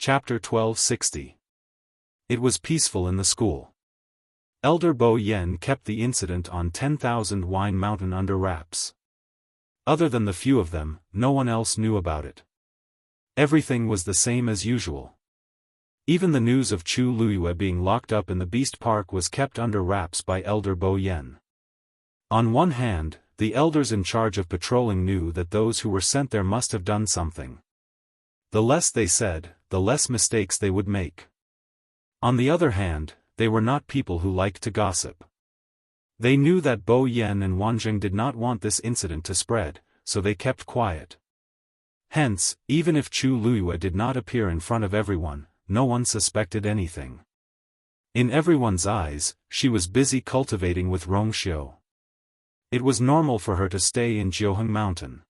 Chapter 1260. It was peaceful in the school. Elder Bo Yen kept the incident on 10,000 Wine Mountain under wraps. Other than the few of them, no one else knew about it. Everything was the same as usual. Even the news of Chu Luyue being locked up in the Beast Park was kept under wraps by Elder Bo Yen. On one hand, the elders in charge of patrolling knew that those who were sent there must have done something. The less they said, the less mistakes they would make. On the other hand, they were not people who liked to gossip. They knew that Bo Yen and Wanjing did not want this incident to spread, so they kept quiet. Hence, even if Chu Luyue did not appear in front of everyone, no one suspected anything. In everyone's eyes, she was busy cultivating with Rongxiu. It was normal for her to stay in Jiuheng Mountain.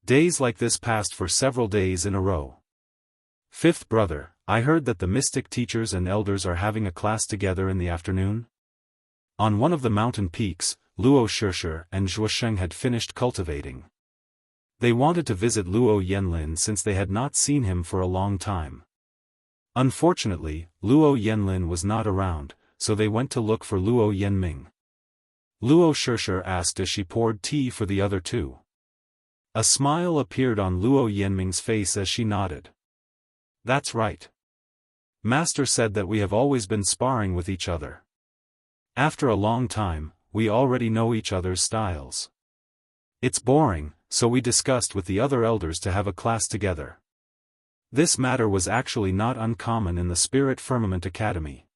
Days like this passed for several days in a row. Fifth brother, I heard that the mystic teachers and elders are having a class together in the afternoon. On one of the mountain peaks, Luo Shishir and Zhuosheng had finished cultivating. They wanted to visit Luo Yenlin since they had not seen him for a long time. Unfortunately, Luo Yenlin was not around, so they went to look for Luo Yenming. Luo Shishir asked as she poured tea for the other two. A smile appeared on Luo Yenming's face as she nodded. That's right. Master said that we have always been sparring with each other. After a long time, we already know each other's styles. It's boring, so we discussed with the other elders to have a class together. This matter was actually not uncommon in the Spirit Firmament Academy.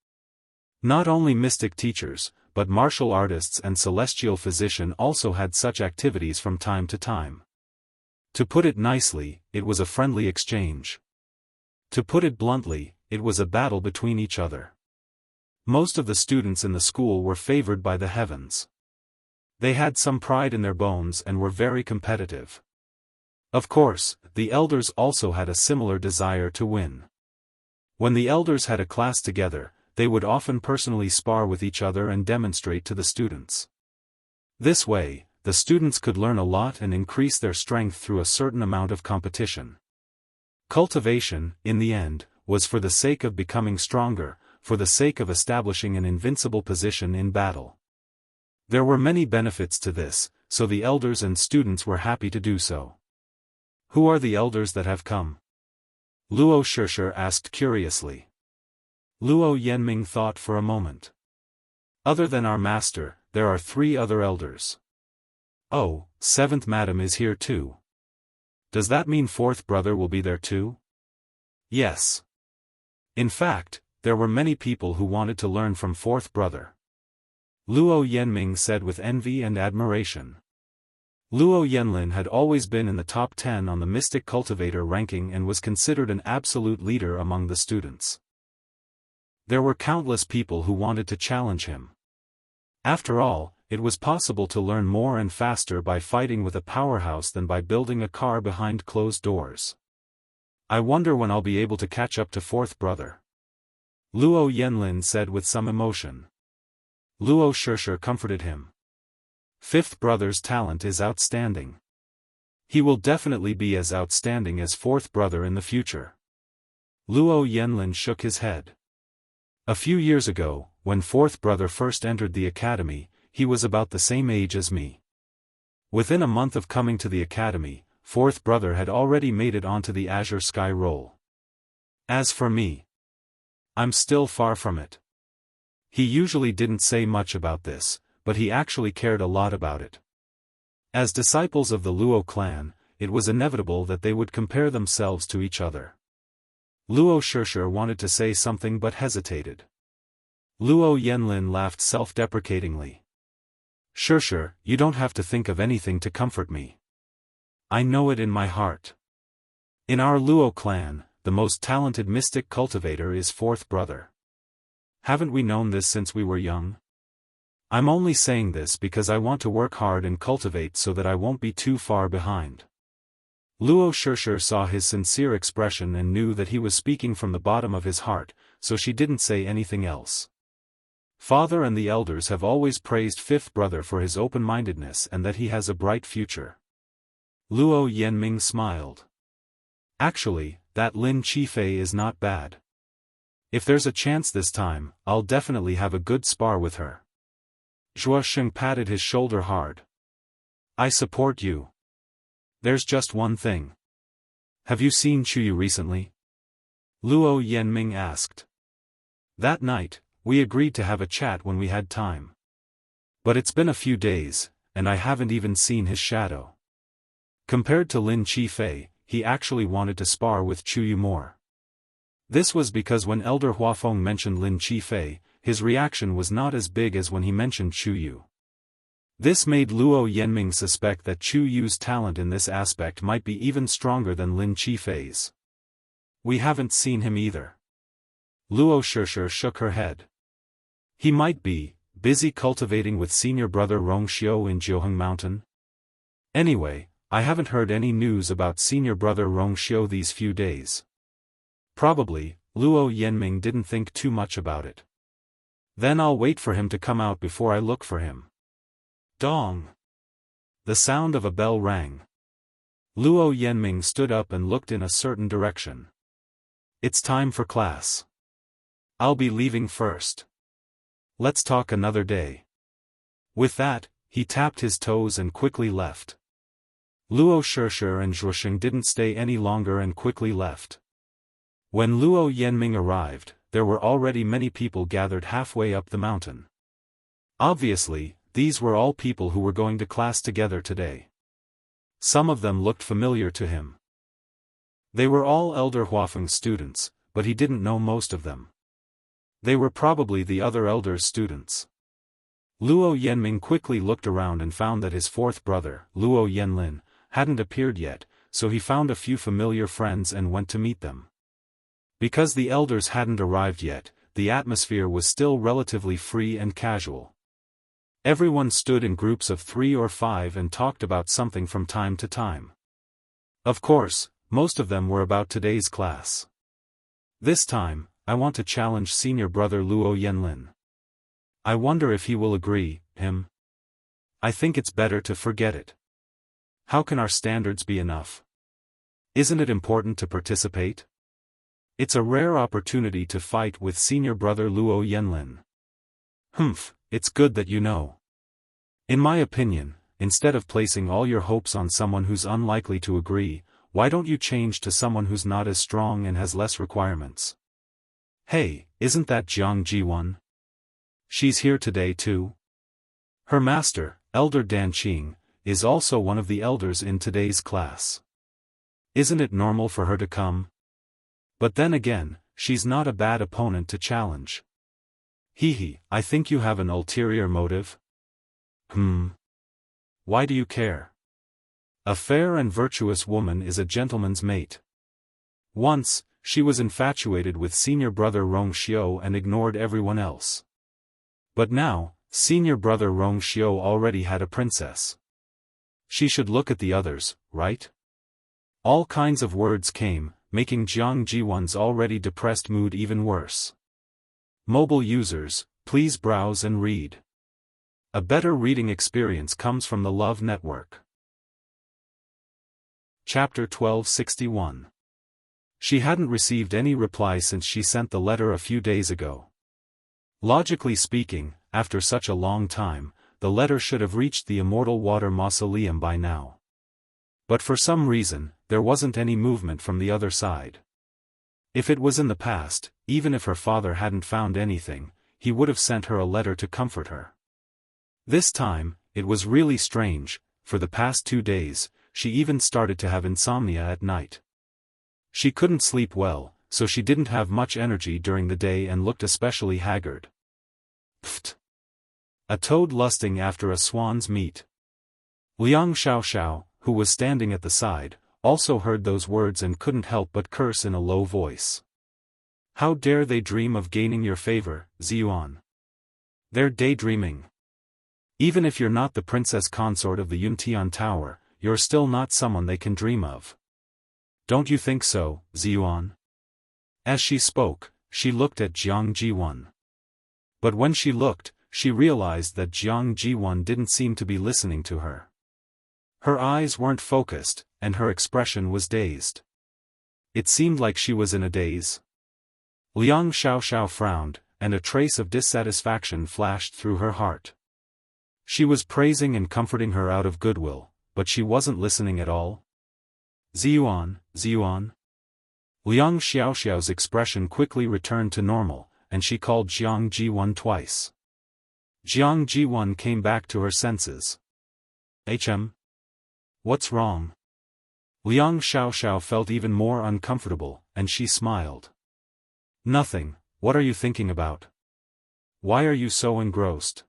Not only mystic teachers, but martial artists and celestial physician also had such activities from time to time. To put it nicely, it was a friendly exchange. To put it bluntly, it was a battle between each other. Most of the students in the school were favored by the heavens. They had some pride in their bones and were very competitive. Of course, the elders also had a similar desire to win. When the elders had a class together, they would often personally spar with each other and demonstrate to the students. This way, the students could learn a lot and increase their strength through a certain amount of competition. Cultivation, in the end, was for the sake of becoming stronger, for the sake of establishing an invincible position in battle. There were many benefits to this, so the elders and students were happy to do so. Who are the elders that have come? Luo Shishir asked curiously. Luo Yenming thought for a moment. Other than our master, there are 3 other elders. Oh, 7th madam is here too. Does that mean 4th brother will be there too? Yes. In fact, there were many people who wanted to learn from 4th brother. Luo Yenming said with envy and admiration. Luo Yenlin had always been in the top 10 on the Mystic Cultivator ranking and was considered an absolute leader among the students. There were countless people who wanted to challenge him. After all, it was possible to learn more and faster by fighting with a powerhouse than by building a car behind closed doors. I wonder when I'll be able to catch up to 4th brother. Luo Yenlin said with some emotion. Luo Shishir comforted him. 5th brother's talent is outstanding. He will definitely be as outstanding as 4th brother in the future. Luo Yenlin shook his head. A few years ago, when 4th brother first entered the academy, he was about the same age as me. Within a month of coming to the academy, 4th brother had already made it onto the Azure Sky Roll. As for me, I'm still far from it. He usually didn't say much about this, but he actually cared a lot about it. As disciples of the Luo clan, it was inevitable that they would compare themselves to each other. Luo Shishir wanted to say something but hesitated. Luo Yenlin laughed self-deprecatingly. Shishir, you don't have to think of anything to comfort me. I know it in my heart. In our Luo clan, the most talented mystic cultivator is 4th brother. Haven't we known this since we were young? I'm only saying this because I want to work hard and cultivate so that I won't be too far behind. Luo Shishir saw his sincere expression and knew that he was speaking from the bottom of his heart, so she didn't say anything else. Father and the elders have always praised 5th brother for his open-mindedness and that he has a bright future. Luo Yenming smiled. Actually, that Lin Qifei is not bad. If there's a chance this time, I'll definitely have a good spar with her. Zhuosheng patted his shoulder hard. I support you. There's just one thing. Have you seen Chuyu recently? Luo Yanming asked. That night, we agreed to have a chat when we had time. But it's been a few days, and I haven't even seen his shadow. Compared to Lin Qifei, he actually wanted to spar with Chuyu more. This was because when Elder Huafeng mentioned Lin Qifei, his reaction was not as big as when he mentioned Chuyu. This made Luo Yanming suspect that Chuyu's talent in this aspect might be even stronger than Lin Qifei's. We haven't seen him either. Luo Shishir shook her head. He might be busy cultivating with senior brother Rongxiu in Jiuheng Mountain. Anyway, I haven't heard any news about senior brother Rongxiu these few days. Probably, Luo Yanming didn't think too much about it. Then I'll wait for him to come out before I look for him. Dong! The sound of a bell rang. Luo Yanming stood up and looked in a certain direction. It's time for class. I'll be leaving first. Let's talk another day. With that, he tapped his toes and quickly left. Luo Shishir and Zhuosheng didn't stay any longer and quickly left. When Luo Yanming arrived, there were already many people gathered halfway up the mountain. Obviously, these were all people who were going to class together today. Some of them looked familiar to him. They were all Elder Huafeng students, but he didn't know most of them. They were probably the other elders' students. Luo Yanming quickly looked around and found that his fourth brother, Luo Yanlin, hadn't appeared yet, so he found a few familiar friends and went to meet them. Because the elders hadn't arrived yet, the atmosphere was still relatively free and casual. Everyone stood in groups of 3 or 5 and talked about something from time to time. Of course, most of them were about today's class. This time, I want to challenge senior brother Luo Yanlin. I wonder if he will agree, him? I think it's better to forget it. How can our standards be enough? Isn't it important to participate? It's a rare opportunity to fight with senior brother Luo Yanlin. Humph, it's good that you know. In my opinion, instead of placing all your hopes on someone who's unlikely to agree, why don't you change to someone who's not as strong and has less requirements? Hey, isn't that Jiang Jiwan? She's here today too. Her master, Elder Danqing, is also one of the elders in today's class. Isn't it normal for her to come? But then again, she's not a bad opponent to challenge. Hee, I think you have an ulterior motive. Why do you care? A fair and virtuous woman is a gentleman's mate. Once, she was infatuated with senior brother Rongxiu and ignored everyone else. But now, senior brother Rongxiu already had a princess. She should look at the others, right? All kinds of words came, making Jiang Jiwan's already depressed mood even worse. Mobile users, please browse and read. A better reading experience comes from the Love Network. Chapter 1261. She hadn't received any reply since she sent the letter a few days ago. Logically speaking, after such a long time, the letter should have reached the Immortal Water Mausoleum by now. But for some reason, there wasn't any movement from the other side. If it was in the past, even if her father hadn't found anything, he would have sent her a letter to comfort her. This time, it was really strange. For the past 2 days, she even started to have insomnia at night. She couldn't sleep well, so she didn't have much energy during the day and looked especially haggard. Pfft! A toad lusting after a swan's meat. Liang Xiaoxiao, who was standing at the side, also heard those words and couldn't help but curse in a low voice. How dare they dream of gaining your favor, Ziyuan? They're daydreaming. Even if you're not the princess consort of the Yuntian Tower, you're still not someone they can dream of. Don't you think so, Ziyuan? As she spoke, she looked at Jiang Jiwan. But when she looked, she realized that Jiang Jiwan didn't seem to be listening to her. Her eyes weren't focused, and her expression was dazed. It seemed like she was in a daze. Liang Xiaoxiao frowned, and a trace of dissatisfaction flashed through her heart. She was praising and comforting her out of goodwill, but she wasn't listening at all. Ziyuan, Ziyuan. Liang Xiaoxiao's expression quickly returned to normal, and she called Jiang Jiwan twice. Jiang Jiwan came back to her senses. What's wrong? Liang Xiaoxiao felt even more uncomfortable, and she smiled. Nothing, what are you thinking about? Why are you so engrossed?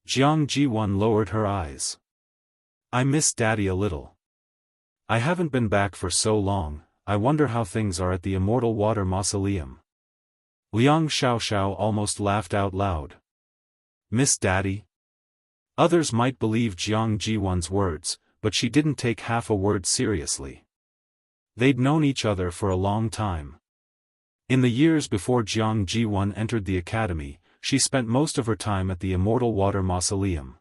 Jiang Jiwan lowered her eyes. I miss Daddy a little. I haven't been back for so long, I wonder how things are at the Immortal Water Mausoleum. Liang Xiaoxiao almost laughed out loud. Miss Daddy? Others might believe Jiang Jiwan's words, but she didn't take half a word seriously. They'd known each other for a long time. In the years before Jiang Jiwan entered the academy, she spent most of her time at the Immortal Water Mausoleum.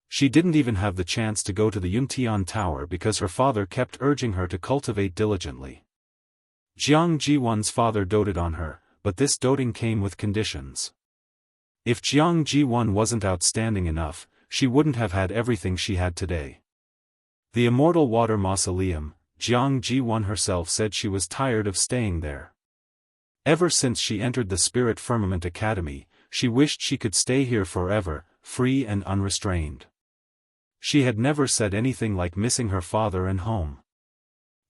She didn't even have the chance to go to the Yuntian Tower because her father kept urging her to cultivate diligently. Jiang Jiwan's father doted on her, but this doting came with conditions. If Jiang Jiwan wasn't outstanding enough, she wouldn't have had everything she had today. The Immortal Water Mausoleum, Jiang Jiwan herself said she was tired of staying there. Ever since she entered the Spirit Firmament Academy, she wished she could stay here forever, free and unrestrained. She had never said anything like missing her father and home.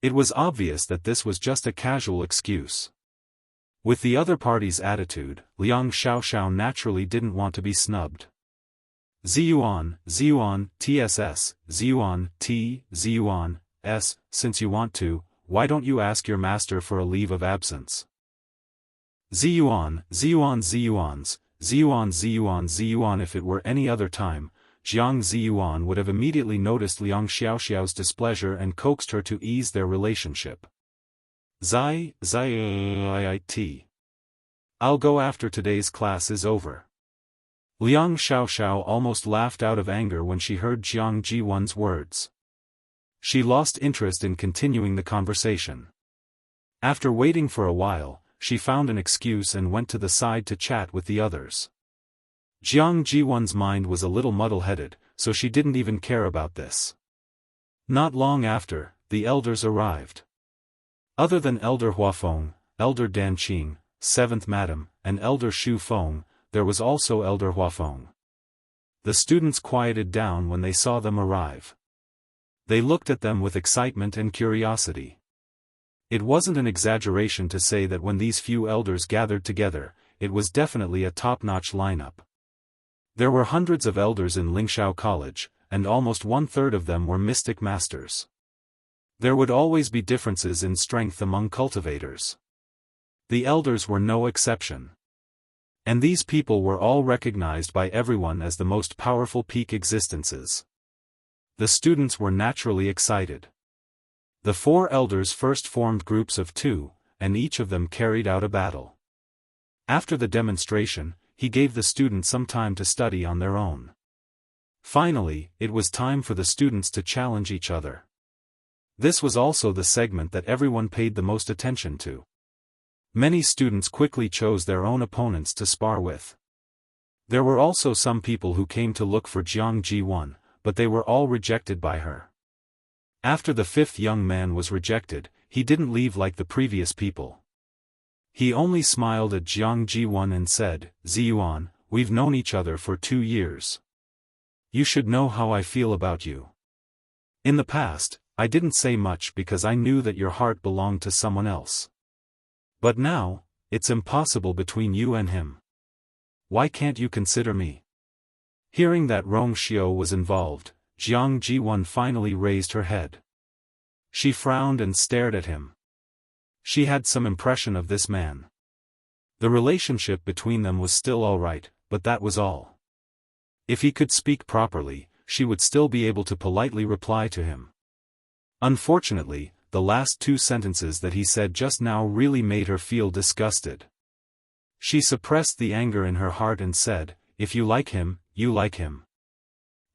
It was obvious that this was just a casual excuse. With the other party's attitude, Liang Xiaoxiao naturally didn't want to be snubbed. Ziyuan, Ziyuan, TSS, Ziyuan, T, Ziyuan, S, since you want to, why don't you ask your master for a leave of absence? Ziyuan, Ziyuan, Ziyuans, Ziyuan, Ziyuan, Ziyuan. If it were any other time, Jiang Ziyuan would have immediately noticed Liang Xiaoxiao's displeasure and coaxed her to ease their relationship. Zai, T. I'll go after today's class is over. Liang Xiaoxiao almost laughed out of anger when she heard Jiang Jiwan's words. She lost interest in continuing the conversation. After waiting for a while, she found an excuse and went to the side to chat with the others. Jiang Jiwan's mind was a little muddle-headed, so she didn't even care about this. Not long after, the elders arrived. Other than Elder Huafeng, Elder Danqing, 7th Madam, and Elder Xu Feng, there was also Elder Huafeng. The students quieted down when they saw them arrive. They looked at them with excitement and curiosity. It wasn't an exaggeration to say that when these few elders gathered together, it was definitely a top-notch lineup. There were hundreds of elders in Lingshao College, and almost one-third of them were mystic masters. There would always be differences in strength among cultivators. The elders were no exception. And these people were all recognized by everyone as the most powerful peak existences. The students were naturally excited. The 4 elders first formed groups of 2, and each of them carried out a battle. After the demonstration, he gave the students some time to study on their own. Finally, it was time for the students to challenge each other. This was also the segment that everyone paid the most attention to. Many students quickly chose their own opponents to spar with. There were also some people who came to look for Jiang Jiwan, but they were all rejected by her. After the 5th young man was rejected, he didn't leave like the previous people. He only smiled at Jiang Jiwan and said, Ziyuan, we've known each other for 2 years. You should know how I feel about you. In the past, I didn't say much because I knew that your heart belonged to someone else. But now, it's impossible between you and him. Why can't you consider me? Hearing that Rong Xiao was involved, Jiang Jiwan finally raised her head. She frowned and stared at him. She had some impression of this man. The relationship between them was still all right, but that was all. If he could speak properly, she would still be able to politely reply to him. Unfortunately, the last 2 sentences that he said just now really made her feel disgusted. She suppressed the anger in her heart and said, if you like him, you like him.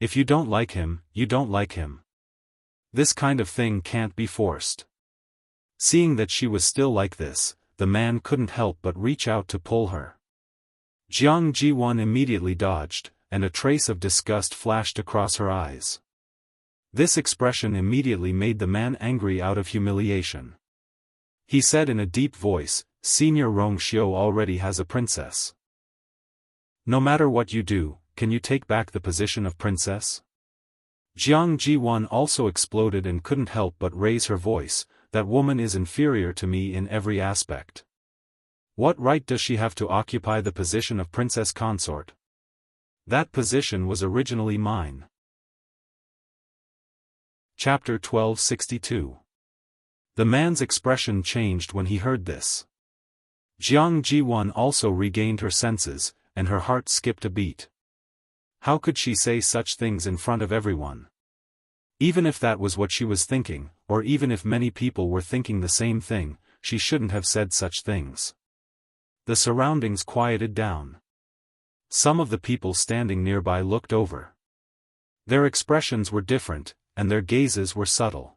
If you don't like him, you don't like him. This kind of thing can't be forced. Seeing that she was still like this, the man couldn't help but reach out to pull her. Jiang Ji-won immediately dodged, and a trace of disgust flashed across her eyes. This expression immediately made the man angry out of humiliation. He said in a deep voice, "Senior Rongxiu already has a princess. No matter what you do, can you take back the position of princess?" Jiang Ji-won also exploded and couldn't help but raise her voice, "That woman is inferior to me in every aspect. What right does she have to occupy the position of princess consort? That position was originally mine." Chapter 1262. The man's expression changed when he heard this. Jiang Ji-won also regained her senses, and her heart skipped a beat. How could she say such things in front of everyone? Even if that was what she was thinking, or even if many people were thinking the same thing, she shouldn't have said such things. The surroundings quieted down. Some of the people standing nearby looked over. Their expressions were different, and their gazes were subtle.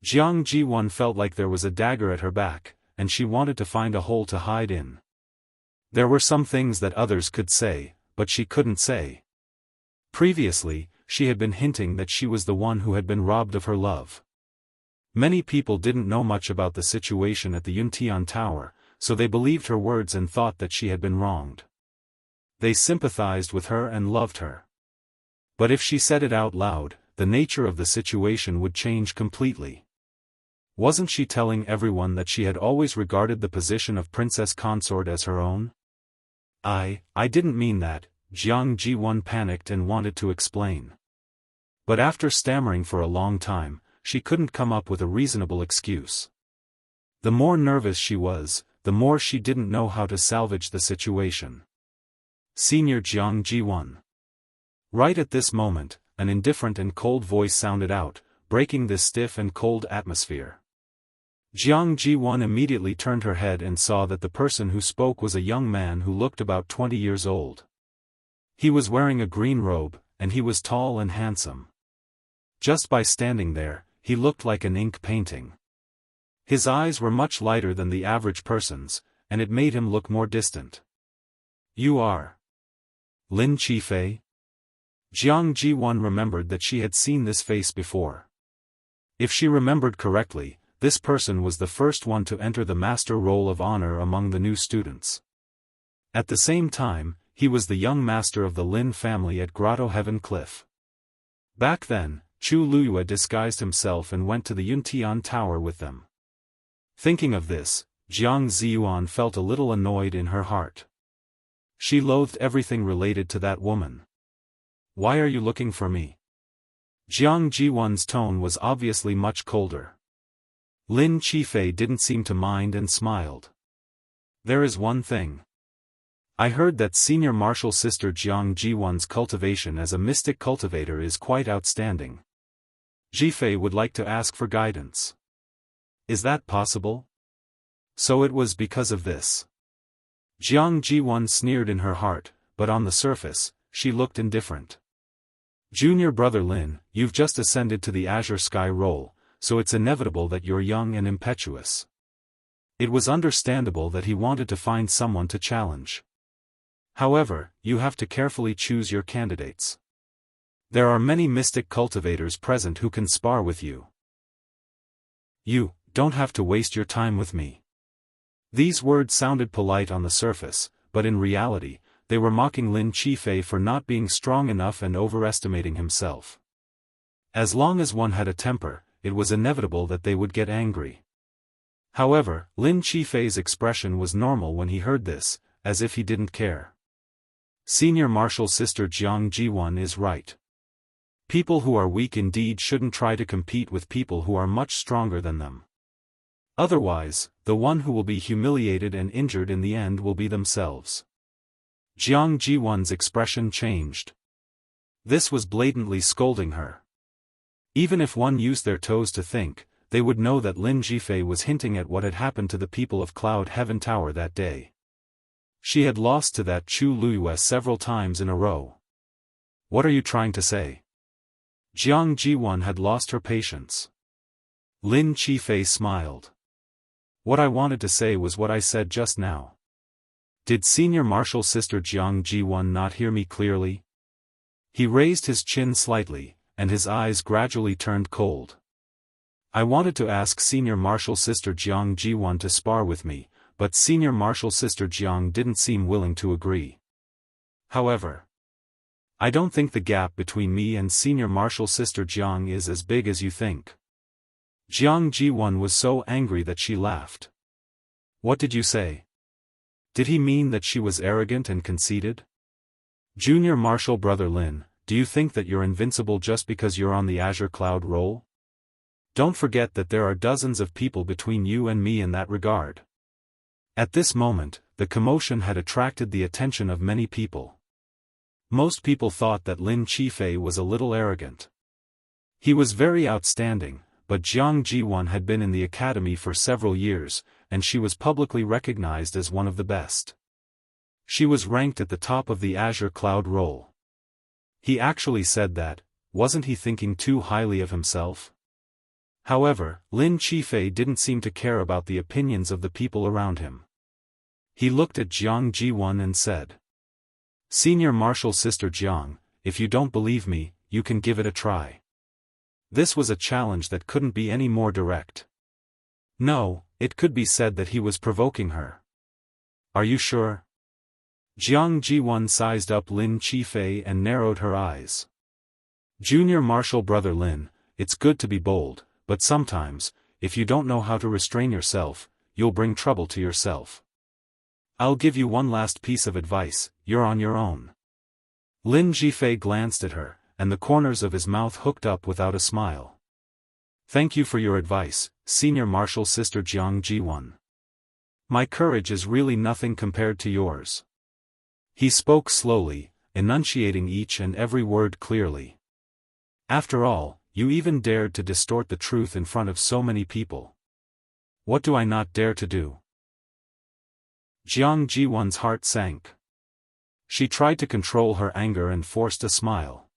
Jiang Ji-won felt like there was a dagger at her back, and she wanted to find a hole to hide in. There were some things that others could say, but she couldn't say. Previously, she had been hinting that she was the one who had been robbed of her love. Many people didn't know much about the situation at the Yuntian Tower, so they believed her words and thought that she had been wronged. They sympathized with her and loved her. But if she said it out loud, the nature of the situation would change completely. Wasn't she telling everyone that she had always regarded the position of princess consort as her own? I didn't mean that. Jiang Ji-won panicked and wanted to explain. But after stammering for a long time, she couldn't come up with a reasonable excuse. The more nervous she was, the more she didn't know how to salvage the situation. Senior Jiang Ji-won. Right at this moment, an indifferent and cold voice sounded out, breaking this stiff and cold atmosphere. Jiang Ji-won immediately turned her head and saw that the person who spoke was a young man who looked about 20 years old. He was wearing a green robe, and he was tall and handsome. Just by standing there, he looked like an ink painting. His eyes were much lighter than the average person's, and it made him look more distant. "You are Lin Qifei?" Jiang Ji-won remembered that she had seen this face before. If she remembered correctly, this person was the first one to enter the master roll of honor among the new students. At the same time, he was the young master of the Lin family at Grotto Heaven Cliff. Back then, Chu Luyue disguised himself and went to the Yuntian Tower with them. Thinking of this, Jiang Ziyuan felt a little annoyed in her heart. She loathed everything related to that woman. "Why are you looking for me?" Jiang Ji-won's tone was obviously much colder. Lin Qifei didn't seem to mind and smiled. "There is one thing. I heard that Senior Martial Sister Jiang Ji-won's cultivation as a mystic cultivator is quite outstanding. Jifei would like to ask for guidance. Is that possible?" So it was because of this. Jiang Ji-won sneered in her heart, but on the surface, she looked indifferent. "Junior brother Lin, you've just ascended to the Azure Sky role, so it's inevitable that you're young and impetuous." It was understandable that he wanted to find someone to challenge. However, you have to carefully choose your candidates. There are many mystic cultivators present who can spar with you. You don't have to waste your time with me. These words sounded polite on the surface, but in reality, they were mocking Lin Qifei for not being strong enough and overestimating himself. As long as one had a temper, it was inevitable that they would get angry. However, Lin Qifei's expression was normal when he heard this, as if he didn't care. Senior Martial Sister Jiang Ji-won is right. People who are weak indeed shouldn't try to compete with people who are much stronger than them. Otherwise, the one who will be humiliated and injured in the end will be themselves. Jiang Ji-won's expression changed. This was blatantly scolding her. Even if one used their toes to think, they would know that Lin Qifei was hinting at what had happened to the people of Cloud Heaven Tower that day. She had lost to that Chu Luyue several times in a row. What are you trying to say? Jiang Ji-won had lost her patience. Lin Qifei smiled. What I wanted to say was what I said just now. Did Senior Marshal Sister Jiang Ji-won not hear me clearly? He raised his chin slightly, and his eyes gradually turned cold. I wanted to ask Senior Marshal Sister Jiang Ji-won to spar with me, but Senior Marshal Sister Jiang didn't seem willing to agree. However, I don't think the gap between me and Senior Marshal Sister Jiang is as big as you think. Jiang Ji-won was so angry that she laughed. What did you say? Did he mean that she was arrogant and conceited? Junior Marshal Brother Lin, do you think that you're invincible just because you're on the Azure Cloud roll? Don't forget that there are dozens of people between you and me in that regard. At this moment, the commotion had attracted the attention of many people. Most people thought that Lin Qifei was a little arrogant. He was very outstanding, but Jiang Ji-won had been in the academy for several years, and she was publicly recognized as one of the best. She was ranked at the top of the Azure Cloud roll. He actually said that, wasn't he thinking too highly of himself? However, Lin Qifei didn't seem to care about the opinions of the people around him. He looked at Jiang Ji-won and said, Senior Marshal Sister Jiang, if you don't believe me, you can give it a try. This was a challenge that couldn't be any more direct. No, it could be said that he was provoking her. Are you sure? Jiang Ji-won sized up Lin Qifei and narrowed her eyes. Junior Marshal Brother Lin, it's good to be bold, but sometimes, if you don't know how to restrain yourself, you'll bring trouble to yourself. I'll give you one last piece of advice, you're on your own. Lin Qifei glanced at her, and the corners of his mouth hooked up without a smile. Thank you for your advice, Senior Marshal Sister Jiang Ji-won. My courage is really nothing compared to yours. He spoke slowly, enunciating each and every word clearly. After all, you even dared to distort the truth in front of so many people. What do I not dare to do? Jiang Ji-won's heart sank. She tried to control her anger and forced a smile.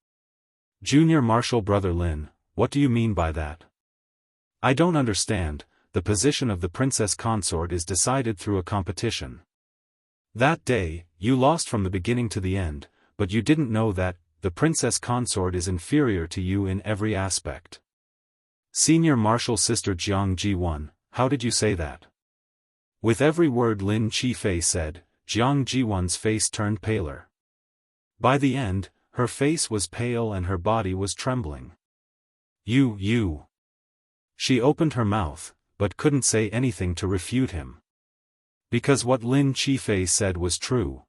Junior Marshal Brother Lin, what do you mean by that? I don't understand. The position of the princess consort is decided through a competition. That day, you lost from the beginning to the end, but you didn't know that, the princess consort is inferior to you in every aspect. Senior Marshal Sister Jiang Ji-won, how did you say that? With every word Lin Qifei said, Jiang Ji-won's face turned paler. By the end, her face was pale and her body was trembling. You. She opened her mouth, but couldn't say anything to refute him. Because what Lin Qifei said was true.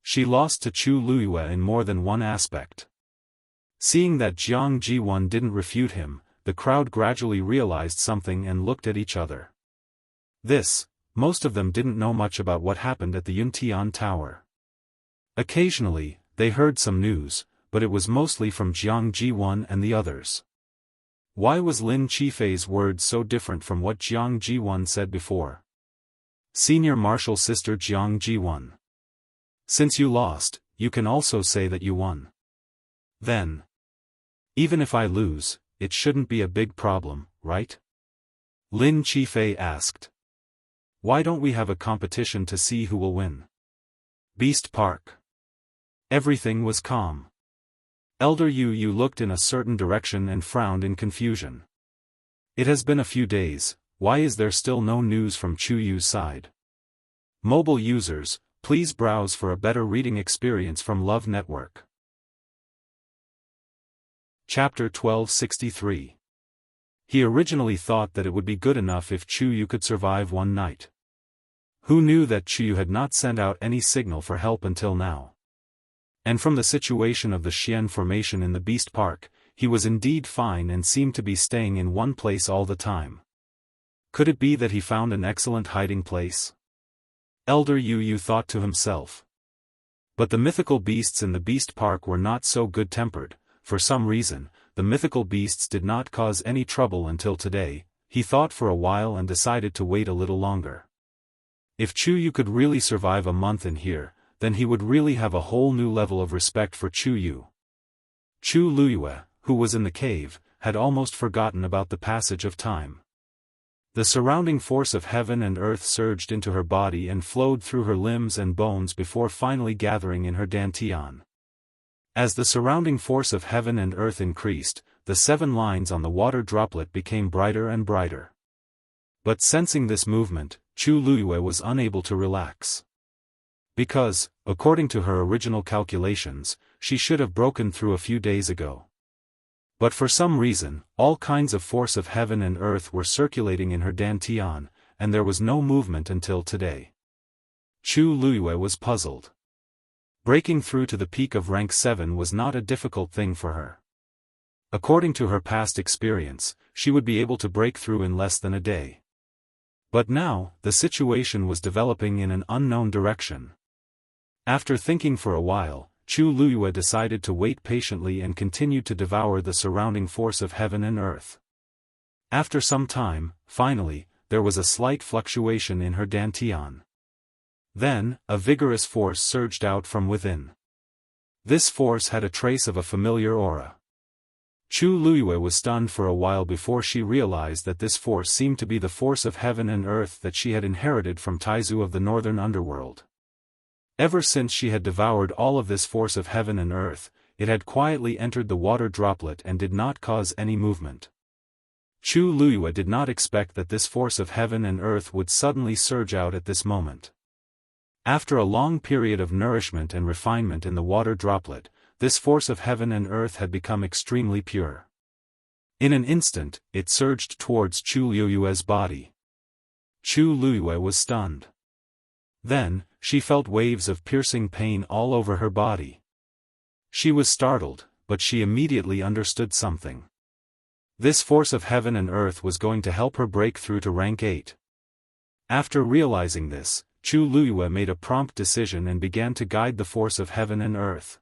She lost to Chu Luiyue in more than one aspect. Seeing that Jiang Ji-won didn't refute him, the crowd gradually realized something and looked at each other. Most of them didn't know much about what happened at the Yuntian Tower. Occasionally, they heard some news, but it was mostly from Jiang Ji-won and the others. Why was Lin Qifei's words so different from what Jiang Ji-won said before? Senior Marshal Sister Jiang Ji-won. Since you lost, you can also say that you won. Then, even if I lose, it shouldn't be a big problem, right? Lin Qifei asked. Why don't we have a competition to see who will win? Beast Park. Everything was calm. Elder Yu looked in a certain direction and frowned in confusion. It has been a few days, why is there still no news from Chu Yu's side? Mobile users, please browse for a better reading experience from Love Network. Chapter 1263. He originally thought that it would be good enough if Chu Yu could survive one night. Who knew that Chu Yu had not sent out any signal for help until now? And from the situation of the Xian formation in the Beast Park, he was indeed fine and seemed to be staying in one place all the time. Could it be that he found an excellent hiding place? Elder Yu thought to himself. But the mythical beasts in the Beast Park were not so good-tempered. For some reason, the mythical beasts did not cause any trouble until today. He thought for a while and decided to wait a little longer. If Chu Yu could really survive a month in here, then he would really have a whole new level of respect for Chu Yu. Chu Luiyue, who was in the cave, had almost forgotten about the passage of time. The surrounding force of heaven and earth surged into her body and flowed through her limbs and bones before finally gathering in her dantian. As the surrounding force of heaven and earth increased, the 7 lines on the water droplet became brighter and brighter. But sensing this movement, Chu Luyue was unable to relax. Because, according to her original calculations, she should have broken through a few days ago. But for some reason, all kinds of force of heaven and earth were circulating in her dantian, and there was no movement until today. Chu Luyue was puzzled. Breaking through to the peak of rank 7 was not a difficult thing for her. According to her past experience, she would be able to break through in less than a day. But now, the situation was developing in an unknown direction. After thinking for a while, Chu Luyue decided to wait patiently and continued to devour the surrounding force of heaven and earth. After some time, finally, there was a slight fluctuation in her dantian. Then, a vigorous force surged out from within. This force had a trace of a familiar aura. Chu Luyue was stunned for a while before she realized that this force seemed to be the force of heaven and earth that she had inherited from Taizu of the northern underworld. Ever since she had devoured all of this force of heaven and earth, it had quietly entered the water droplet and did not cause any movement. Chu Luyue did not expect that this force of heaven and earth would suddenly surge out at this moment. After a long period of nourishment and refinement in the water droplet, this force of heaven and earth had become extremely pure. In an instant, it surged towards Chu Luyue's body. Chu Luyue was stunned. Then, she felt waves of piercing pain all over her body. She was startled, but she immediately understood something. This force of heaven and earth was going to help her break through to rank 8. After realizing this, Chu Luyue made a prompt decision and began to guide the force of heaven and earth.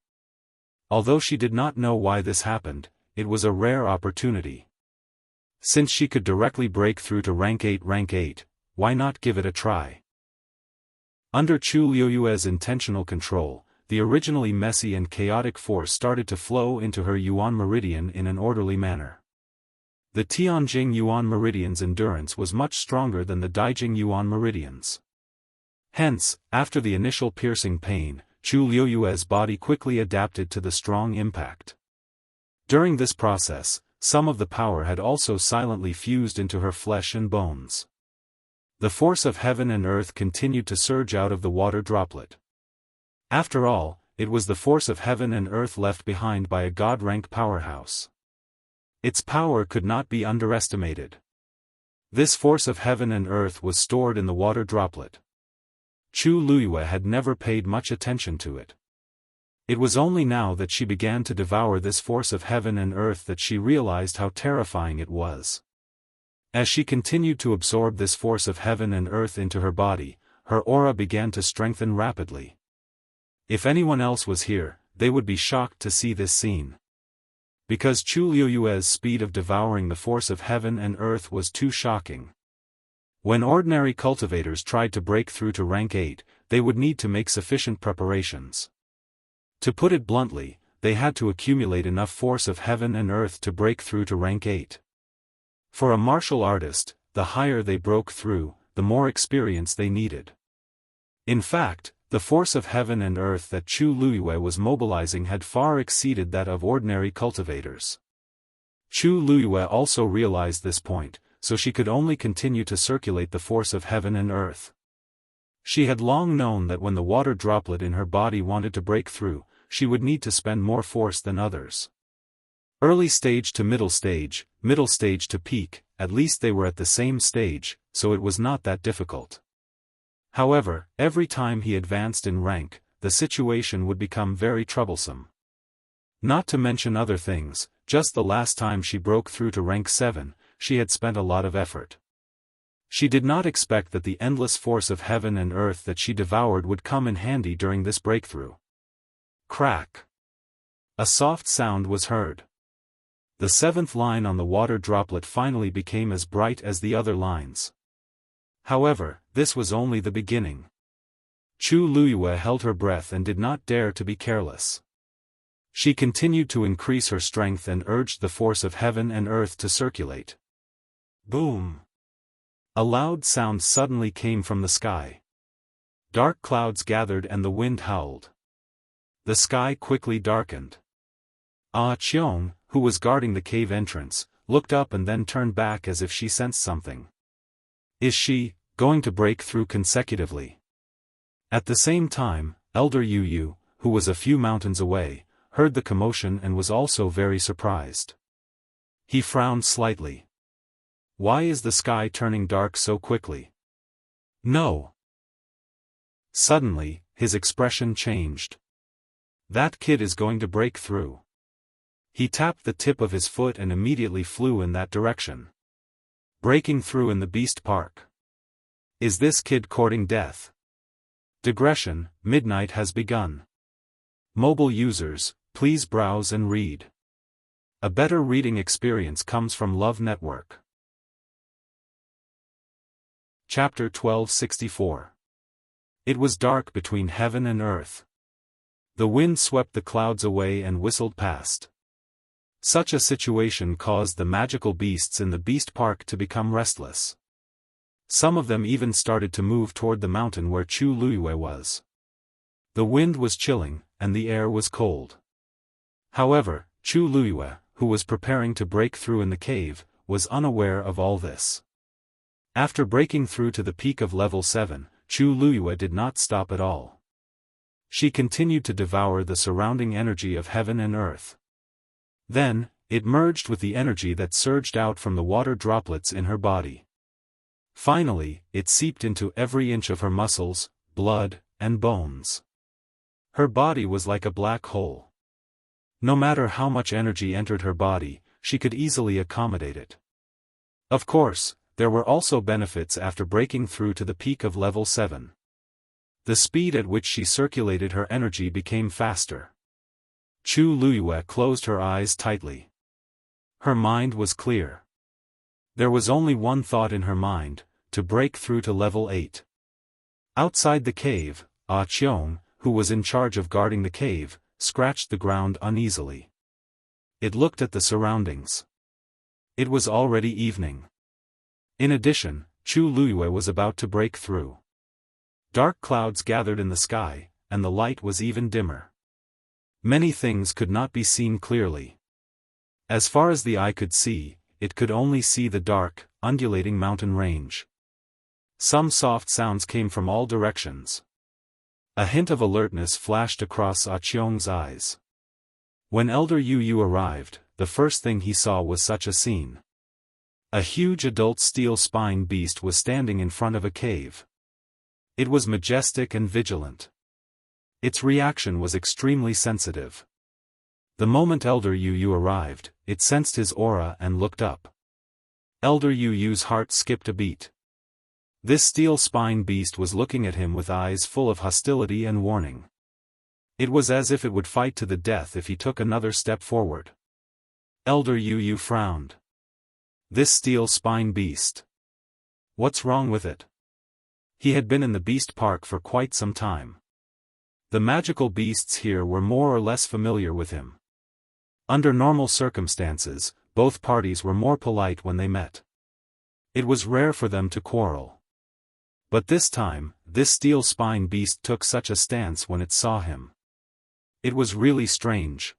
Although she did not know why this happened, it was a rare opportunity. Since she could directly break through to rank 8, why not give it a try? Under Chu Luyue's intentional control, the originally messy and chaotic force started to flow into her Yuan meridian in an orderly manner. The Tianjing Yuan meridian's endurance was much stronger than the Daijing Yuan meridian's. Hence, after the initial piercing pain, Chu Luyue's body quickly adapted to the strong impact. During this process, some of the power had also silently fused into her flesh and bones. The force of heaven and earth continued to surge out of the water droplet. After all, it was the force of heaven and earth left behind by a god-rank powerhouse. Its power could not be underestimated. This force of heaven and earth was stored in the water droplet. Chu Luyue had never paid much attention to it. It was only now that she began to devour this force of heaven and earth that she realized how terrifying it was. As she continued to absorb this force of heaven and earth into her body, her aura began to strengthen rapidly. If anyone else was here, they would be shocked to see this scene. Because Chu Luyue's speed of devouring the force of heaven and earth was too shocking. When ordinary cultivators tried to break through to rank 8, they would need to make sufficient preparations. To put it bluntly, they had to accumulate enough force of heaven and earth to break through to rank 8. For a martial artist, the higher they broke through, the more experience they needed. In fact, the force of heaven and earth that Chu Luyue was mobilizing had far exceeded that of ordinary cultivators. Chu Luyue also realized this point, so she could only continue to circulate the force of heaven and earth. She had long known that when the water droplet in her body wanted to break through, she would need to spend more force than others. Early stage to middle stage to peak, at least they were at the same stage, so it was not that difficult. However, every time he advanced in rank, the situation would become very troublesome. Not to mention other things, just the last time she broke through to rank 7, she had spent a lot of effort. She did not expect that the endless force of heaven and earth that she devoured would come in handy during this breakthrough. Crack! A soft sound was heard. The 7th line on the water droplet finally became as bright as the other lines. However, this was only the beginning. Chu Luyue held her breath and did not dare to be careless. She continued to increase her strength and urged the force of heaven and earth to circulate. Boom! A loud sound suddenly came from the sky. Dark clouds gathered and the wind howled. The sky quickly darkened. Xiong, who was guarding the cave entrance, looked up and then turned back as if she sensed something. Is she going to break through consecutively? At the same time, Elder Yu, who was a few mountains away, heard the commotion and was also very surprised. He frowned slightly. Why is the sky turning dark so quickly? No. Suddenly, his expression changed. That kid is going to break through. He tapped the tip of his foot and immediately flew in that direction. Breaking through in the Beast Park. Is this kid courting death? Digression, midnight has begun. Mobile users, please browse and read. A better reading experience comes from Love Network. Chapter 1264. It was dark between heaven and earth. The wind swept the clouds away and whistled past. Such a situation caused the magical beasts in the Beast Park to become restless. Some of them even started to move toward the mountain where Chu Luiyue was. The wind was chilling, and the air was cold. However, Chu Luiyue, who was preparing to break through in the cave, was unaware of all this. After breaking through to the peak of level 7, Chu Luiyue did not stop at all. She continued to devour the surrounding energy of heaven and earth. Then, it merged with the energy that surged out from the water droplets in her body. Finally, it seeped into every inch of her muscles, blood, and bones. Her body was like a black hole. No matter how much energy entered her body, she could easily accommodate it. Of course, there were also benefits after breaking through to the peak of level 7. The speed at which she circulated her energy became faster. Chu Luiyue closed her eyes tightly. Her mind was clear. There was only one thought in her mind: to break through to level 8. Outside the cave, Xiong, who was in charge of guarding the cave, scratched the ground uneasily. It looked at the surroundings. It was already evening. In addition, Chu Luiyue was about to break through. Dark clouds gathered in the sky, and the light was even dimmer. Many things could not be seen clearly. As far as the eye could see, it could only see the dark, undulating mountain range. Some soft sounds came from all directions. A hint of alertness flashed across Xiong's eyes. When Elder Yu arrived, the first thing he saw was such a scene. A huge adult steel spine beast was standing in front of a cave. It was majestic and vigilant. Its reaction was extremely sensitive. The moment Elder Yu arrived, it sensed his aura and looked up. Elder Yu's heart skipped a beat. This steel spine beast was looking at him with eyes full of hostility and warning. It was as if it would fight to the death if he took another step forward. Elder Yu frowned. This steel spine beast. What's wrong with it? He had been in the Beast Park for quite some time. The magical beasts here were more or less familiar with him. Under normal circumstances, both parties were more polite when they met. It was rare for them to quarrel. But this time, this steel spine beast took such a stance when it saw him. It was really strange.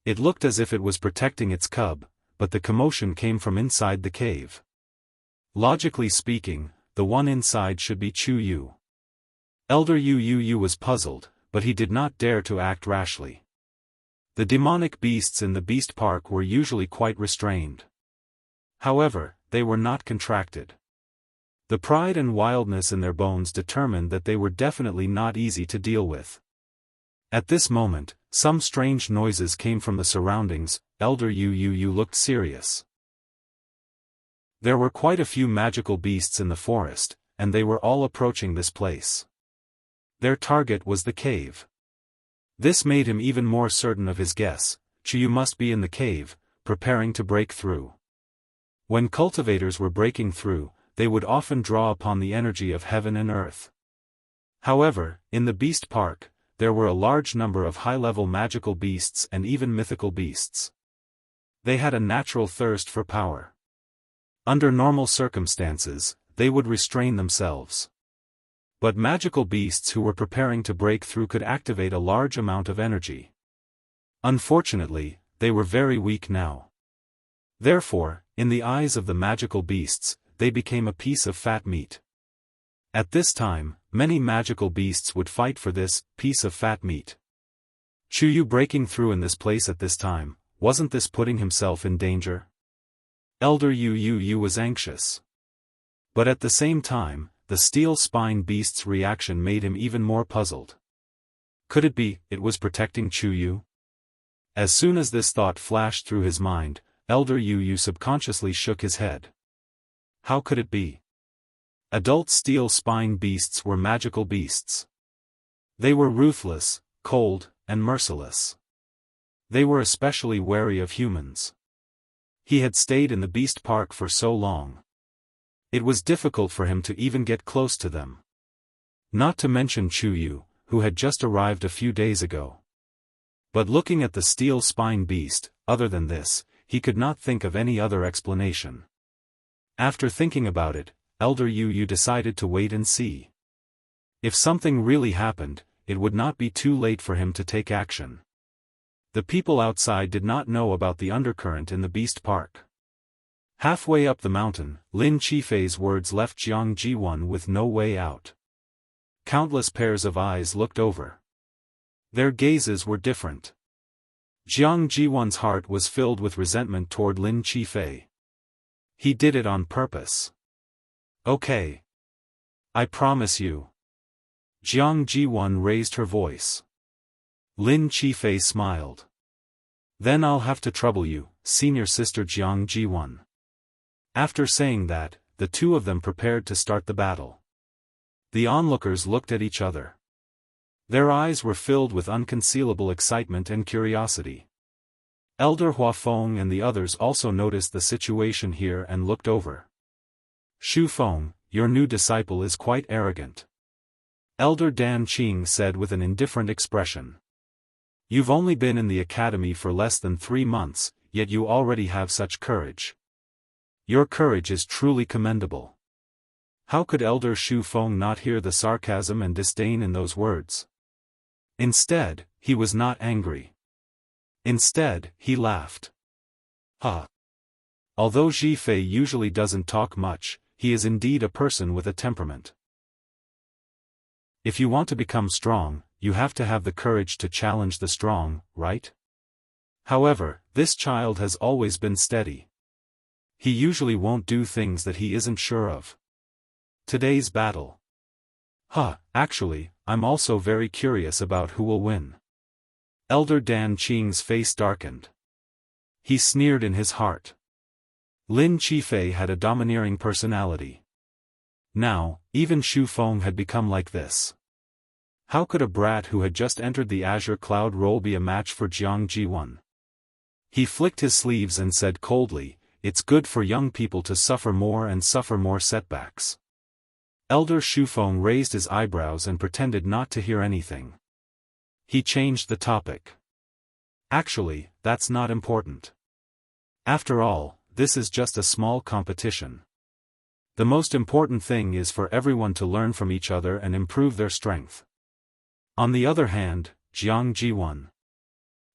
It looked as if it was protecting its cub, but the commotion came from inside the cave. Logically speaking, the one inside should be Chu Yu. Elder Yu was puzzled, but he did not dare to act rashly. The demonic beasts in the Beast Park were usually quite restrained. However, they were not contracted. The pride and wildness in their bones determined that they were definitely not easy to deal with. At this moment, some strange noises came from the surroundings. Elder Yu looked serious. There were quite a few magical beasts in the forest, and they were all approaching this place. Their target was the cave. This made him even more certain of his guess: Chu Yu must be in the cave, preparing to break through. When cultivators were breaking through, they would often draw upon the energy of heaven and earth. However, in the Beast Park, there were a large number of high-level magical beasts and even mythical beasts. They had a natural thirst for power. Under normal circumstances, they would restrain themselves. But magical beasts who were preparing to break through could activate a large amount of energy. Unfortunately, they were very weak now. Therefore, in the eyes of the magical beasts, they became a piece of fat meat. At this time, many magical beasts would fight for this piece of fat meat. Chuyu breaking through in this place at this time, wasn't this putting himself in danger? Elder Yu was anxious. But at the same time, the steel spine beast's reaction made him even more puzzled. Could it be, it was protecting Chuyu? As soon as this thought flashed through his mind, Elder Yu subconsciously shook his head. How could it be? Adult steel spine beasts were magical beasts. They were ruthless, cold, and merciless. They were especially wary of humans. He had stayed in the beast park for so long. It was difficult for him to even get close to them. Not to mention Chuyu, who had just arrived a few days ago. But looking at the steel spine beast, other than this, he could not think of any other explanation. After thinking about it, Elder Yu decided to wait and see. If something really happened, it would not be too late for him to take action. The people outside did not know about the undercurrent in the beast park. Halfway up the mountain, Lin Qifei's words left Jiang Jiwan with no way out. Countless pairs of eyes looked over. Their gazes were different. Jiang Jiwan's heart was filled with resentment toward Lin Qifei. He did it on purpose. Okay. I promise you. Jiang Jiwan raised her voice. Lin Qifei smiled. Then I'll have to trouble you, senior sister Jiang Jiwan. After saying that, the two of them prepared to start the battle. The onlookers looked at each other. Their eyes were filled with unconcealable excitement and curiosity. Elder Huafeng and the others also noticed the situation here and looked over. Xu Feng, your new disciple is quite arrogant. Elder Dan Qing said with an indifferent expression. You've only been in the academy for less than 3 months, yet you already have such courage. Your courage is truly commendable. How could Elder Xu Feng not hear the sarcasm and disdain in those words? Instead, he was not angry. Instead, he laughed. Ha! Although Ji Fei usually doesn't talk much, he is indeed a person with a temperament. If you want to become strong, you have to have the courage to challenge the strong, right? However, this child has always been steady. He usually won't do things that he isn't sure of. Today's battle. Actually, I'm also very curious about who will win. Elder Dan Qing's face darkened. He sneered in his heart. Lin Qifei had a domineering personality. Now, even Xu Feng had become like this. How could a brat who had just entered the azure cloud roll be a match for Jiang Jiwan? He flicked his sleeves and said coldly, "It's good for young people to suffer more and suffer more setbacks." Elder Xu Feng raised his eyebrows and pretended not to hear anything. He changed the topic. Actually, that's not important. After all, this is just a small competition. The most important thing is for everyone to learn from each other and improve their strength. On the other hand, Jiang Jiwan.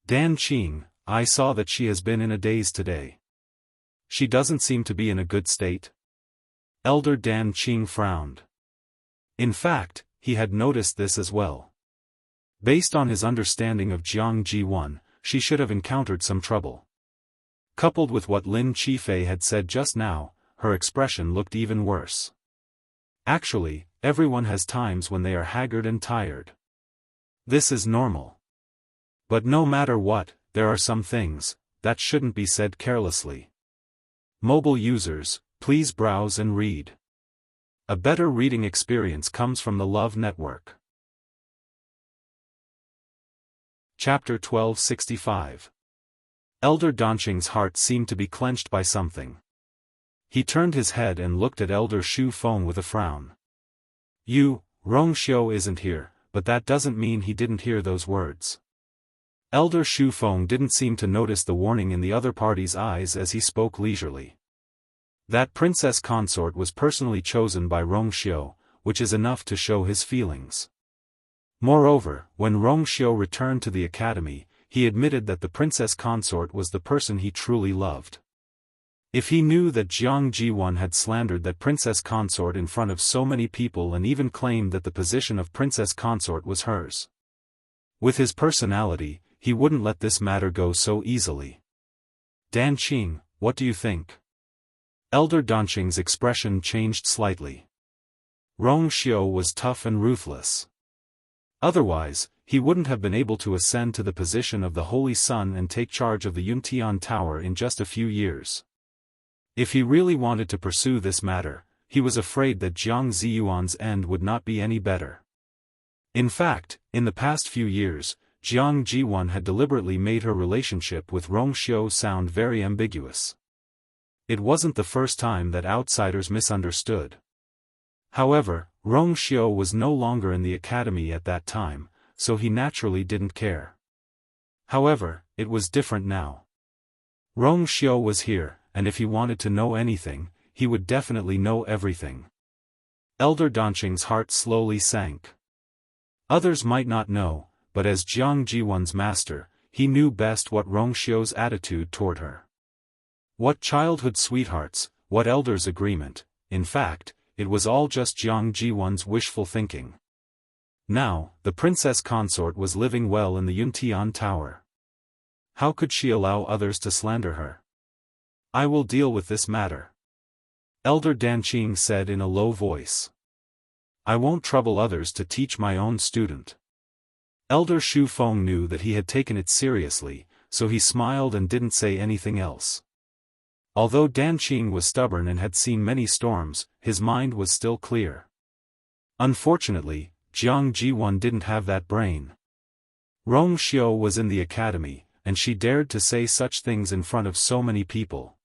Dan Qing, I saw that she has been in a daze today. She doesn't seem to be in a good state. Elder Dan Qing frowned. In fact, he had noticed this as well. Based on his understanding of Jiang Jiwan, she should have encountered some trouble. Coupled with what Lin Qifei had said just now, her expression looked even worse. Actually, everyone has times when they are haggard and tired. This is normal. But no matter what, there are some things that shouldn't be said carelessly. Mobile users, please browse and read. A better reading experience comes from the Love Network. Chapter 1265. Elder Danqing's heart seemed to be clenched by something. He turned his head and looked at Elder Xu Feng with a frown. Rongxiu isn't here, but that doesn't mean he didn't hear those words. Elder Xu Feng didn't seem to notice the warning in the other party's eyes as he spoke leisurely. That princess consort was personally chosen by Rongxiu, which is enough to show his feelings. Moreover, when Rongxiu returned to the academy, he admitted that the princess consort was the person he truly loved. If he knew that Jiang Jiwan had slandered that princess consort in front of so many people and even claimed that the position of princess consort was hers. With his personality, he wouldn't let this matter go so easily. Dan Qing, what do you think? Elder Danqing's expression changed slightly. Rongxiu was tough and ruthless. Otherwise, he wouldn't have been able to ascend to the position of the Holy Sun and take charge of the Yuntian Tower in just a few years. If he really wanted to pursue this matter, he was afraid that Jiang Ziyuan's end would not be any better. In fact, in the past few years, Jiang Jiwan had deliberately made her relationship with Rongxiu sound very ambiguous. It wasn't the first time that outsiders misunderstood. However, Rongxiu was no longer in the academy at that time, so he naturally didn't care. However, it was different now. Rongxiu was here, and if he wanted to know anything, he would definitely know everything. Elder Danqing's heart slowly sank. Others might not know, but as Jiang Jiwan's master, he knew best what Rongxiu's attitude toward her. What childhood sweethearts, what elders' agreement, in fact, it was all just Jiang Jiwan's wishful thinking. Now, the princess consort was living well in the Yuntian Tower. How could she allow others to slander her? I will deal with this matter. Elder Danqing said in a low voice. I won't trouble others to teach my own student. Elder Xiaofan knew that he had taken it seriously, so he smiled and didn't say anything else. Although Danqing was stubborn and had seen many storms, his mind was still clear. Unfortunately, Jiang Jiwan didn't have that brain. Rongxiu was in the academy, and she dared to say such things in front of so many people.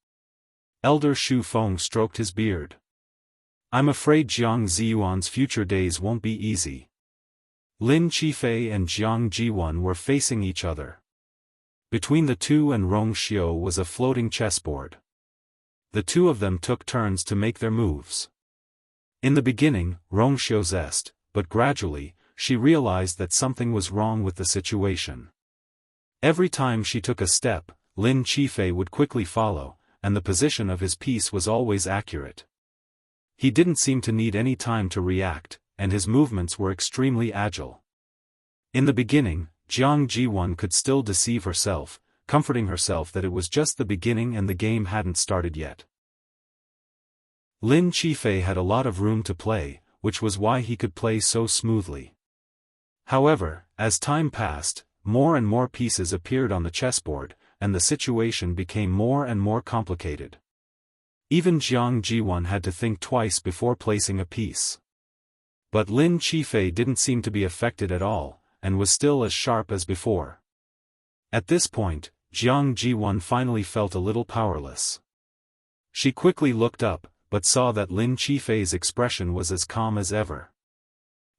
Elder Xiaofan stroked his beard. I'm afraid Jiang Ziyuan's future days won't be easy. Lin Qifei and Jiang Jiwan were facing each other. Between the two and Rongxiu was a floating chessboard. The two of them took turns to make their moves. In the beginning, Rongxiu zest, but gradually, she realized that something was wrong with the situation. Every time she took a step, Lin Qifei would quickly follow, and the position of his piece was always accurate. He didn't seem to need any time to react, and his movements were extremely agile. In the beginning, Jiang Jiwan could still deceive herself, comforting herself that it was just the beginning and the game hadn't started yet. Lin Qifei had a lot of room to play, which was why he could play so smoothly. However, as time passed, more and more pieces appeared on the chessboard, and the situation became more and more complicated. Even Jiang Jiwan had to think twice before placing a piece. But Lin Qifei didn't seem to be affected at all, and was still as sharp as before. At this point, Jiang Jiwan finally felt a little powerless. She quickly looked up, but saw that Lin Qifei's expression was as calm as ever.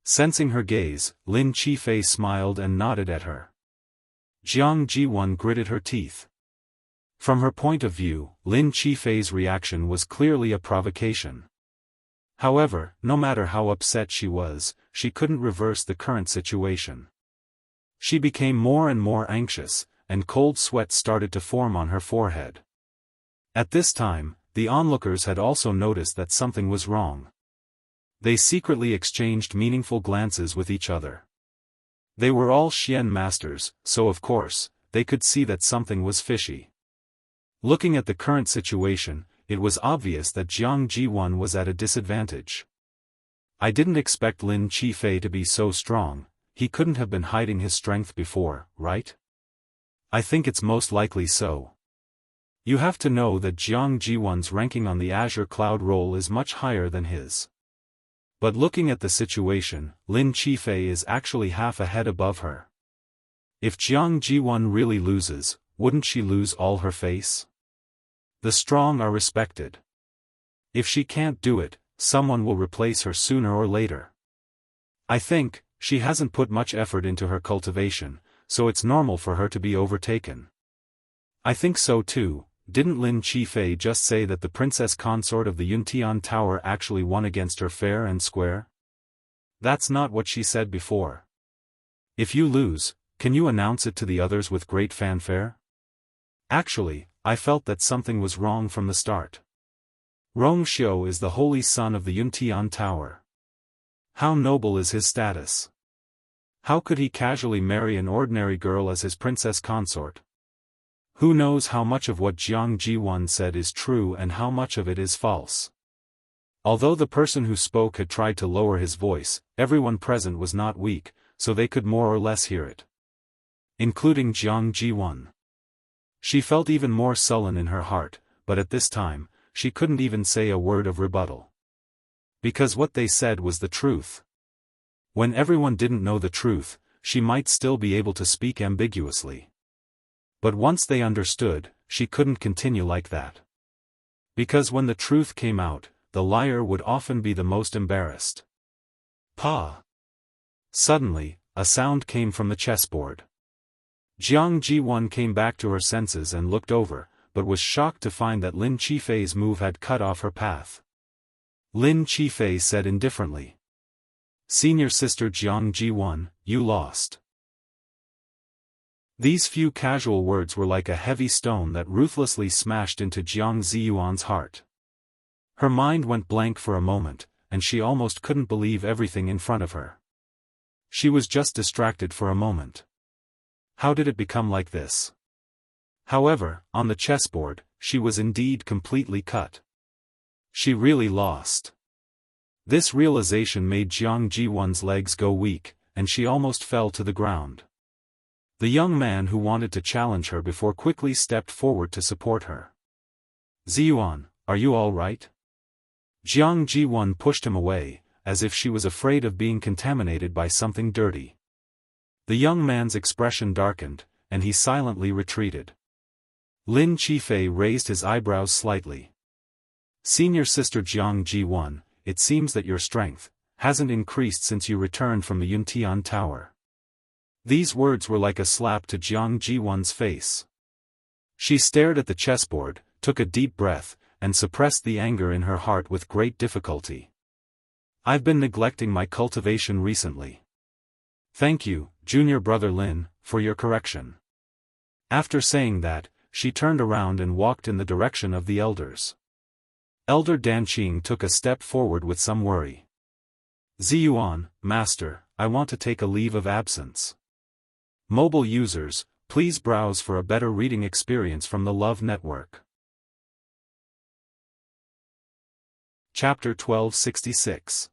Sensing her gaze, Lin Qifei smiled and nodded at her. Jiang Jiwan gritted her teeth. From her point of view, Lin Qifei's reaction was clearly a provocation. However, no matter how upset she was, she couldn't reverse the current situation. She became more and more anxious, and cold sweat started to form on her forehead. At this time, the onlookers had also noticed that something was wrong. They secretly exchanged meaningful glances with each other. They were all Xian masters, so of course, they could see that something was fishy. Looking at the current situation, it was obvious that Jiang Jiwan was at a disadvantage. I didn't expect Lin Qifei to be so strong. He couldn't have been hiding his strength before, right? I think it's most likely so. You have to know that Jiang Jiwan's ranking on the Azure Cloud Roll is much higher than his. But looking at the situation, Lin Qifei is actually half a head above her. If Jiang Jiwan really loses, wouldn't she lose all her face? The strong are respected. If she can't do it, someone will replace her sooner or later. I think, she hasn't put much effort into her cultivation, so it's normal for her to be overtaken. I think so too, didn't Lin Qifei just say that the princess consort of the Yuntian Tower actually won against her fair and square? That's not what she said before. If you lose, can you announce it to the others with great fanfare? Actually, I felt that something was wrong from the start. Rong Xiu is the holy son of the Yuntian Tower. How noble is his status? How could he casually marry an ordinary girl as his princess consort? Who knows how much of what Jiang Jiwan said is true and how much of it is false? Although the person who spoke had tried to lower his voice, everyone present was not weak, so they could more or less hear it. Including Jiang Jiwan. She felt even more sullen in her heart, but at this time, she couldn't even say a word of rebuttal. Because what they said was the truth. When everyone didn't know the truth, she might still be able to speak ambiguously. But once they understood, she couldn't continue like that. Because when the truth came out, the liar would often be the most embarrassed. Pa! Suddenly, a sound came from the chessboard. Jiang Jiwan came back to her senses and looked over, but was shocked to find that Lin Qifei's move had cut off her path. Lin Qifei said indifferently. Senior sister Jiang Jiwan, you lost. These few casual words were like a heavy stone that ruthlessly smashed into Jiang Ziyuan's heart. Her mind went blank for a moment, and she almost couldn't believe everything in front of her. She was just distracted for a moment. How did it become like this? However, on the chessboard, she was indeed completely cut. She really lost. This realization made Jiang Jiwan's legs go weak, and she almost fell to the ground. The young man who wanted to challenge her before quickly stepped forward to support her. Ziyuan, are you all right? Jiang Jiwan pushed him away, as if she was afraid of being contaminated by something dirty. The young man's expression darkened, and he silently retreated. Lin Qifei raised his eyebrows slightly. Senior sister Jiang Jiwan, it seems that your strength hasn't increased since you returned from the Yuntian Tower. These words were like a slap to Jiang Jiwan's face. She stared at the chessboard, took a deep breath, and suppressed the anger in her heart with great difficulty. I've been neglecting my cultivation recently. Thank you, junior brother Lin, for your correction. After saying that, she turned around and walked in the direction of the elders. Elder Danqing took a step forward with some worry. Ziyuan, master, I want to take a leave of absence. Mobile users, please browse for a better reading experience from the Love Network. Chapter 1266.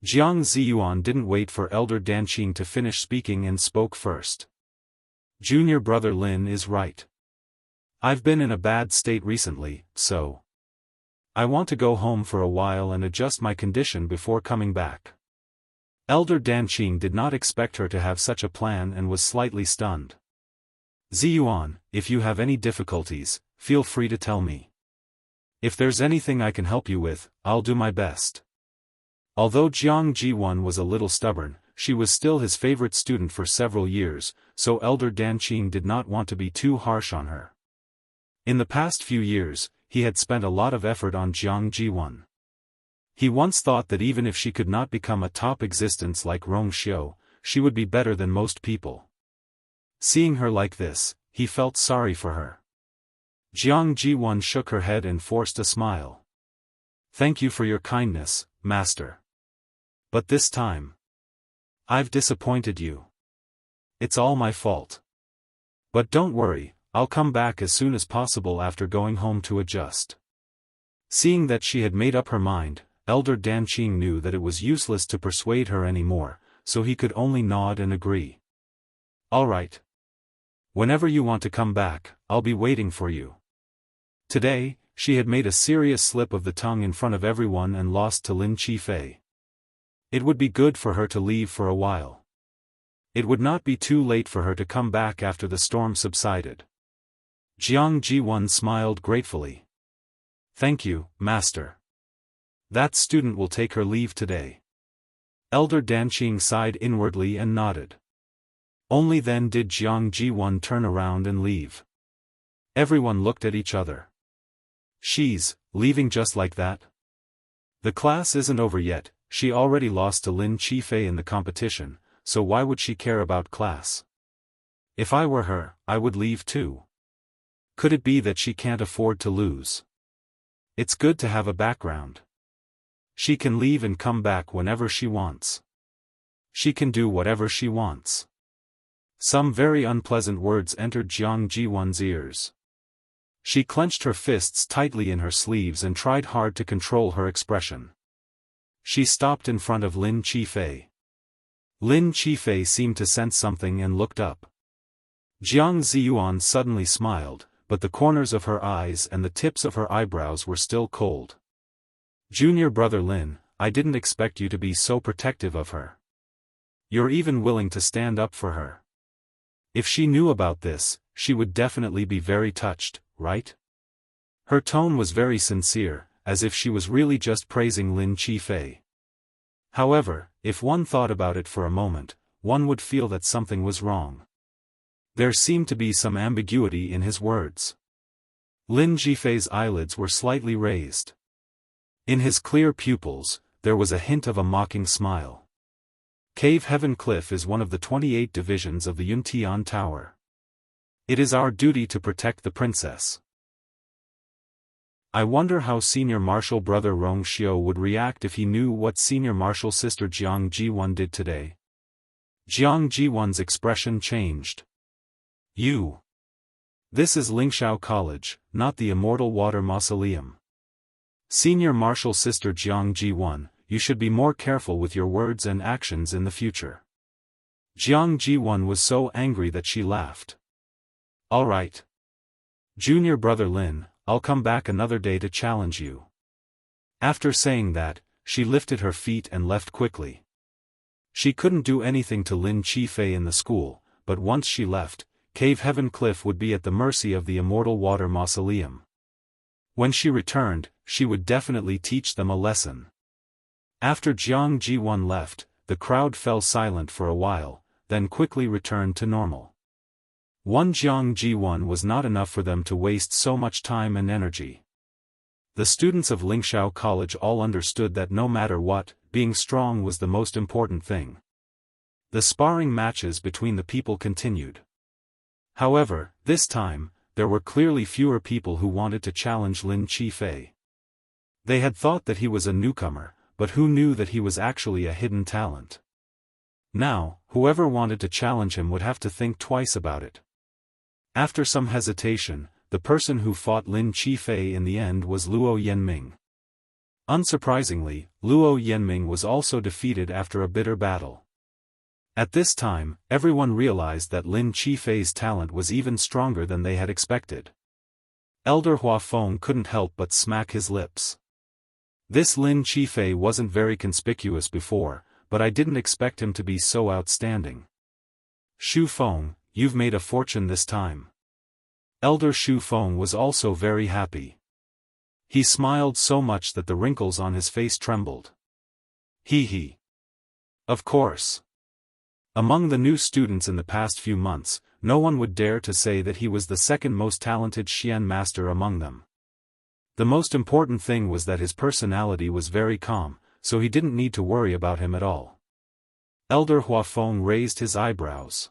Jiang Ziyuan didn't wait for Elder Danqing to finish speaking and spoke first. Junior brother Lin is right. I've been in a bad state recently, so I want to go home for a while and adjust my condition before coming back. Elder Danqing did not expect her to have such a plan and was slightly stunned. Ziyuan, if you have any difficulties, feel free to tell me. If there's anything I can help you with, I'll do my best. Although Jiang Jiwan was a little stubborn, she was still his favorite student for several years, so Elder Danqing did not want to be too harsh on her. In the past few years, he had spent a lot of effort on Jiang Jiwan. He once thought that even if she could not become a top existence like Rong Xiu, she would be better than most people. Seeing her like this, he felt sorry for her. Jiang Jiwan shook her head and forced a smile. Thank you for your kindness, master. But this time, I've disappointed you. It's all my fault. But don't worry, I'll come back as soon as possible after going home to adjust. Seeing that she had made up her mind, Elder Danqing knew that it was useless to persuade her anymore, so he could only nod and agree. All right. Whenever you want to come back, I'll be waiting for you. Today, she had made a serious slip of the tongue in front of everyone and lost to Lin Qifei. It would be good for her to leave for a while. It would not be too late for her to come back after the storm subsided. Jiang Jiwan smiled gratefully. Thank you, master. That student will take her leave today. Elder Danqing sighed inwardly and nodded. Only then did Jiang Jiwan turn around and leave. Everyone looked at each other. She's leaving just like that? The class isn't over yet. She already lost to Lin Qifei in the competition, so why would she care about class? If I were her, I would leave too. Could it be that she can't afford to lose? It's good to have a background. She can leave and come back whenever she wants. She can do whatever she wants. Some very unpleasant words entered Jiang Jiwan's ears. She clenched her fists tightly in her sleeves and tried hard to control her expression. She stopped in front of Lin Qifei. Lin Qifei seemed to sense something and looked up. Jiang Ziyuan suddenly smiled, but the corners of her eyes and the tips of her eyebrows were still cold. Junior brother Lin, I didn't expect you to be so protective of her. You're even willing to stand up for her. If she knew about this, she would definitely be very touched, right? Her tone was very sincere, as if she was really just praising Lin Qifei. However, if one thought about it for a moment, one would feel that something was wrong. There seemed to be some ambiguity in his words. Lin Qifei's eyelids were slightly raised. In his clear pupils, there was a hint of a mocking smile. Cave Heaven Cliff is one of the 28 divisions of the Yuntian Tower. It is our duty to protect the princess. I wonder how Senior Marshal Brother Rong Xiu would react if he knew what Senior Marshal Sister Jiang Jiwan did today. Jiang Jiwan's expression changed. You. This is Lingxiao College, not the Immortal Water Mausoleum. Senior Marshal Sister Jiang Jiwan, you should be more careful with your words and actions in the future. Jiang Jiwan was so angry that she laughed. All right. Junior brother Lin, I'll come back another day to challenge you. After saying that, she lifted her feet and left quickly. She couldn't do anything to Lin Qifei in the school, but once she left, Cave Heaven Cliff would be at the mercy of the Immortal Water Mausoleum. When she returned, she would definitely teach them a lesson. After Jiang Jiwan left, the crowd fell silent for a while, then quickly returned to normal. One Jiang Jiwan was not enough for them to waste so much time and energy. The students of Lingxiao College all understood that no matter what, being strong was the most important thing. The sparring matches between the people continued. However, this time, there were clearly fewer people who wanted to challenge Lin Qifei. They had thought that he was a newcomer, but who knew that he was actually a hidden talent? Now, whoever wanted to challenge him would have to think twice about it. After some hesitation, the person who fought Lin Qifei in the end was Luo Yanming. Unsurprisingly, Luo Yanming was also defeated after a bitter battle. At this time, everyone realized that Lin Qifei's talent was even stronger than they had expected. Elder Huafeng couldn't help but smack his lips. This Lin Qifei wasn't very conspicuous before, but I didn't expect him to be so outstanding. Xu Feng, you've made a fortune this time. Elder Xu Feng was also very happy. He smiled so much that the wrinkles on his face trembled. He. Of course. Among the new students in the past few months, no one would dare to say that he was the second most talented Xian master among them. The most important thing was that his personality was very calm, so he didn't need to worry about him at all. Elder Huafeng raised his eyebrows.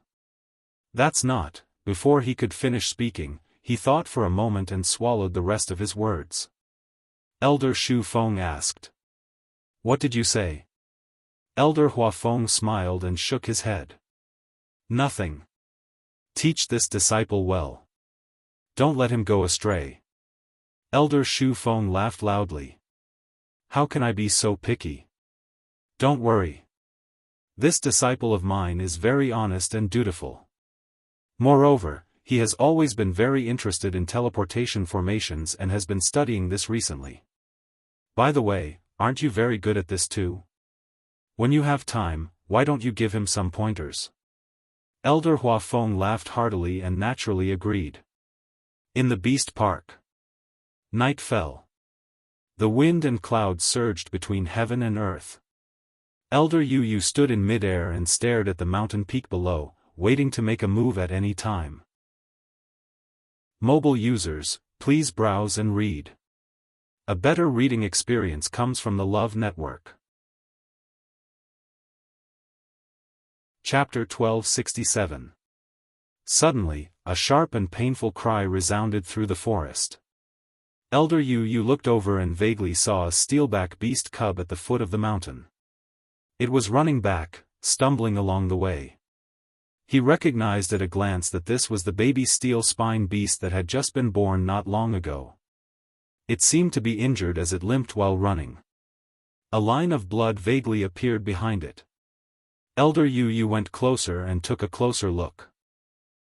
That's not. Before he could finish speaking, he thought for a moment and swallowed the rest of his words. Elder Xu Feng asked. What did you say? Elder Huafeng smiled and shook his head. Nothing. Teach this disciple well. Don't let him go astray. Elder Xu Feng laughed loudly. How can I be so picky? Don't worry. This disciple of mine is very honest and dutiful. Moreover, he has always been very interested in teleportation formations and has been studying this recently. By the way, aren't you very good at this too? When you have time, why don't you give him some pointers? Elder Huafeng laughed heartily and naturally agreed. In the Beast Park. Night fell. The wind and clouds surged between heaven and earth. Elder Yu stood in midair and stared at the mountain peak below, waiting to make a move at any time. Mobile users, please browse and read. A better reading experience comes from the Love Network. Chapter 1267. Suddenly, a sharp and painful cry resounded through the forest. Elder Yu looked over and vaguely saw a steelback beast cub at the foot of the mountain. It was running back, stumbling along the way. He recognized at a glance that this was the baby steel spine beast that had just been born not long ago. It seemed to be injured as it limped while running. A line of blood vaguely appeared behind it. Elder Yu went closer and took a closer look.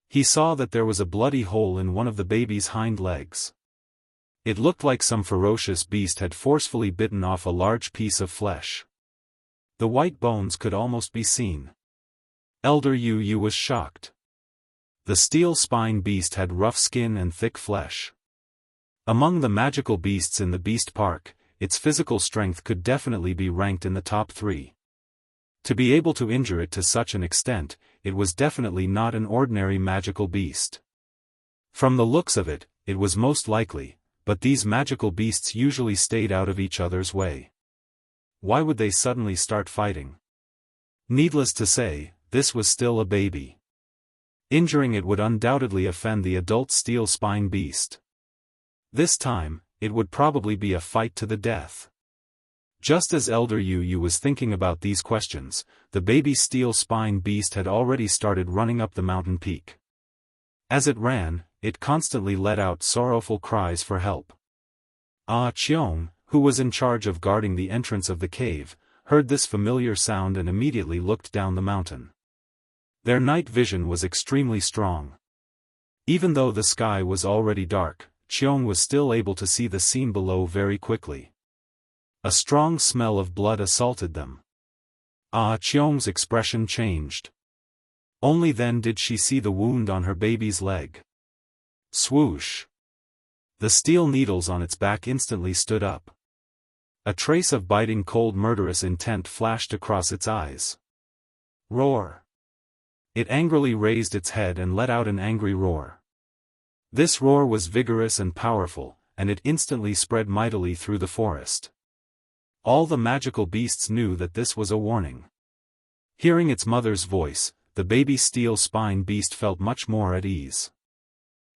He saw that there was a bloody hole in one of the baby's hind legs. It looked like some ferocious beast had forcefully bitten off a large piece of flesh. The white bones could almost be seen. Elder Yu was shocked. The steel spine beast had rough skin and thick flesh. Among the magical beasts in the Beast Park, its physical strength could definitely be ranked in the top 3. To be able to injure it to such an extent, it was definitely not an ordinary magical beast. From the looks of it, it was most likely, but these magical beasts usually stayed out of each other's way. Why would they suddenly start fighting? Needless to say, this was still a baby. Injuring it would undoubtedly offend the adult steel spine beast. This time, it would probably be a fight to the death. Just as Elder Yu was thinking about these questions, the baby steel spine beast had already started running up the mountain peak. As it ran, it constantly let out sorrowful cries for help. Ah Cheong, who was in charge of guarding the entrance of the cave, heard this familiar sound and immediately looked down the mountain. Their night vision was extremely strong. Even though the sky was already dark, Cheong was still able to see the scene below very quickly. A strong smell of blood assaulted them. Ah Cheong's expression changed. Only then did she see the wound on her baby's leg. Swoosh! The steel needles on its back instantly stood up. A trace of biting cold murderous intent flashed across its eyes. Roar! It angrily raised its head and let out an angry roar. This roar was vigorous and powerful, and it instantly spread mightily through the forest. All the magical beasts knew that this was a warning. Hearing its mother's voice, the baby steel spine beast felt much more at ease.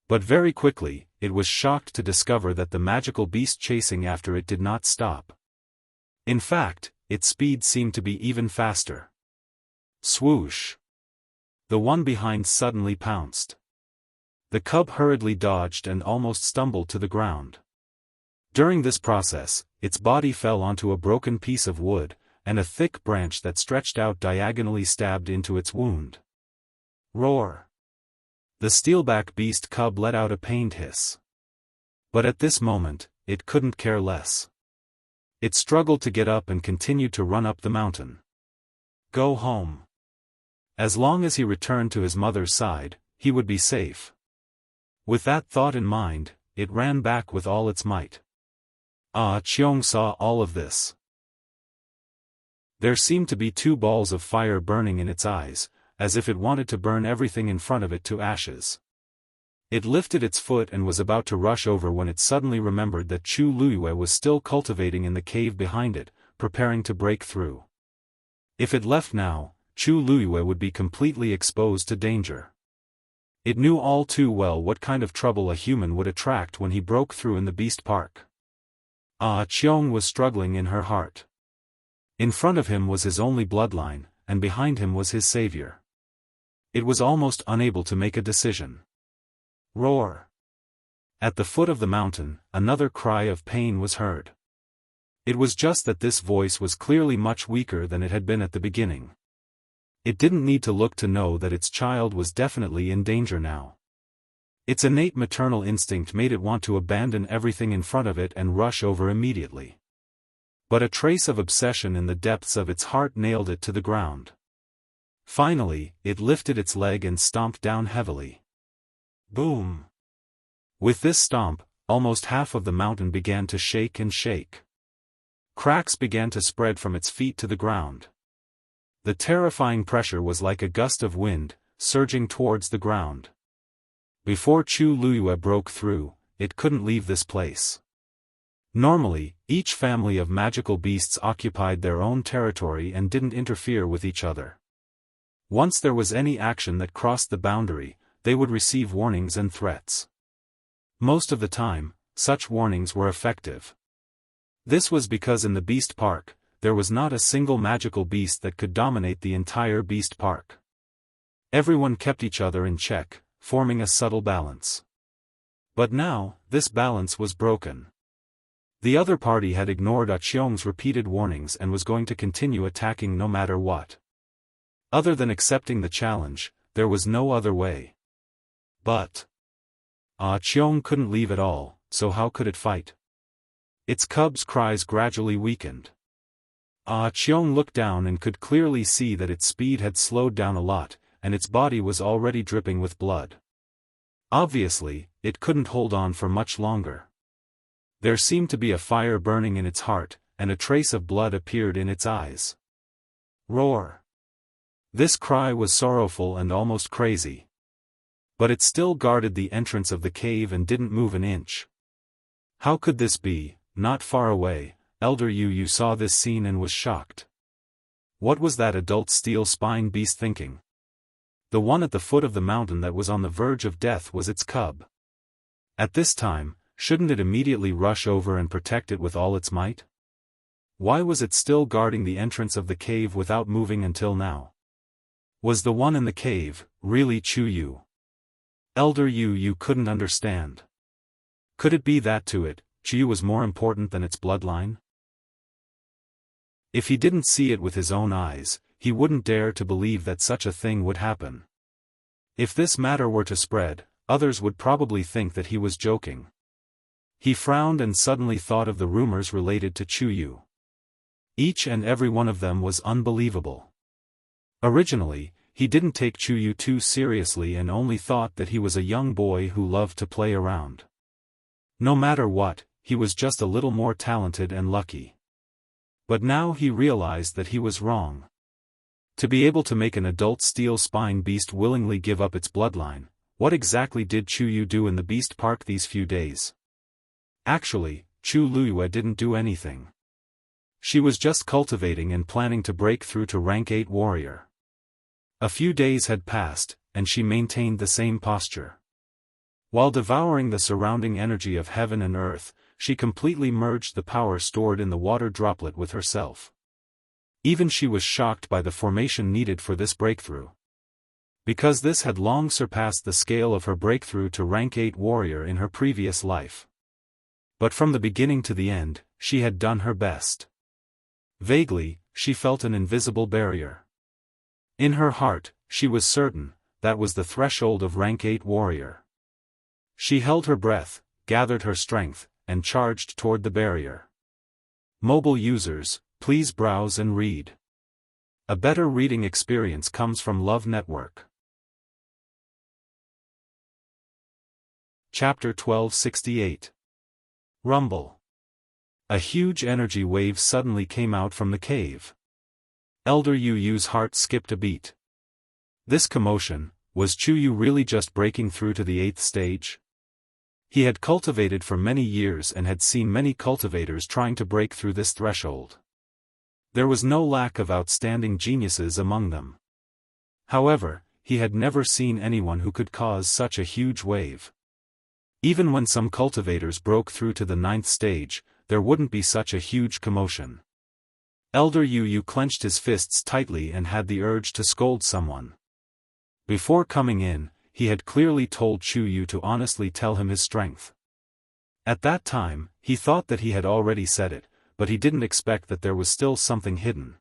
But very quickly, it was shocked to discover that the magical beast chasing after it did not stop. In fact, its speed seemed to be even faster. Swoosh! The one behind suddenly pounced. The cub hurriedly dodged and almost stumbled to the ground. During this process, its body fell onto a broken piece of wood, and a thick branch that stretched out diagonally stabbed into its wound. Roar! The steelback beast cub let out a pained hiss. But at this moment, it couldn't care less. It struggled to get up and continued to run up the mountain. Go home. As long as he returned to his mother's side, he would be safe. With that thought in mind, it ran back with all its might. Ah Cheong saw all of this. There seemed to be 2 balls of fire burning in its eyes, as if it wanted to burn everything in front of it to ashes. It lifted its foot and was about to rush over when it suddenly remembered that Chu Luiyue was still cultivating in the cave behind it, preparing to break through. If it left now, Chu Luiyue would be completely exposed to danger. It knew all too well what kind of trouble a human would attract when he broke through in the Beast Park. Ah Cheong was struggling in her heart. In front of him was his only bloodline, and behind him was his savior. It was almost unable to make a decision. Roar! At the foot of the mountain, another cry of pain was heard. It was just that this voice was clearly much weaker than it had been at the beginning. It didn't need to look to know that its child was definitely in danger now. Its innate maternal instinct made it want to abandon everything in front of it and rush over immediately. But a trace of obsession in the depths of its heart nailed it to the ground. Finally, it lifted its leg and stomped down heavily. Boom! With this stomp, almost half of the mountain began to shake and shake. Cracks began to spread from its feet to the ground. The terrifying pressure was like a gust of wind, surging towards the ground. Before Chu Luyue broke through, it couldn't leave this place. Normally, each family of magical beasts occupied their own territory and didn't interfere with each other. Once there was any action that crossed the boundary, they would receive warnings and threats. Most of the time, such warnings were effective. This was because in the Beast Park, there was not a single magical beast that could dominate the entire Beast Park. Everyone kept each other in check, forming a subtle balance. But now, this balance was broken. The other party had ignored Qiong's repeated warnings and was going to continue attacking no matter what. Other than accepting the challenge, there was no other way. But Qiong couldn't leave at all, so how could it fight? Its cubs' cries gradually weakened. Qiong looked down and could clearly see that its speed had slowed down a lot, and its body was already dripping with blood. Obviously, it couldn't hold on for much longer. There seemed to be a fire burning in its heart, and a trace of blood appeared in its eyes. Roar! This cry was sorrowful and almost crazy. But it still guarded the entrance of the cave and didn't move an inch. How could this be? Not far away, Elder Yu saw this scene and was shocked. What was that adult steel spine beast thinking? The one at the foot of the mountain that was on the verge of death was its cub. At this time, shouldn't it immediately rush over and protect it with all its might? Why was it still guarding the entrance of the cave without moving until now? Was the one in the cave really Chu Yu? Elder Yu couldn't understand. Could it be that to it, Chu Yu was more important than its bloodline? If he didn't see it with his own eyes, he wouldn't dare to believe that such a thing would happen. If this matter were to spread, others would probably think that he was joking. He frowned and suddenly thought of the rumors related to Chu Yu. Each and every one of them was unbelievable. Originally, he didn't take Chu Yu too seriously and only thought that he was a young boy who loved to play around. No matter what, he was just a little more talented and lucky. But now he realized that he was wrong. To be able to make an adult steel spine beast willingly give up its bloodline, what exactly did Chu Yu do in the Beast Park these few days? Actually, Chu Luyue didn't do anything. She was just cultivating and planning to break through to rank 8 warrior. A few days had passed, and she maintained the same posture. While devouring the surrounding energy of heaven and earth, she completely merged the power stored in the water droplet with herself. Even she was shocked by the formation needed for this breakthrough. Because this had long surpassed the scale of her breakthrough to rank 8 warrior in her previous life. But from the beginning to the end, she had done her best. Vaguely, she felt an invisible barrier. In her heart, she was certain, that was the threshold of rank 8 warrior. She held her breath, gathered her strength, and charged toward the barrier. Mobile users, please browse and read. A better reading experience comes from Love Network. Chapter 1268. Rumble. A huge energy wave suddenly came out from the cave. Elder Yu's heart skipped a beat. This commotion, was Chu Yu really just breaking through to the 8th stage? He had cultivated for many years and had seen many cultivators trying to break through this threshold. There was no lack of outstanding geniuses among them. However, he had never seen anyone who could cause such a huge wave. Even when some cultivators broke through to the 9th stage, there wouldn't be such a huge commotion. Elder Yu clenched his fists tightly and had the urge to scold someone. Before coming in, he had clearly told Chu Yu to honestly tell him his strength. At that time, he thought that he had already said it, but he didn't expect that there was still something hidden.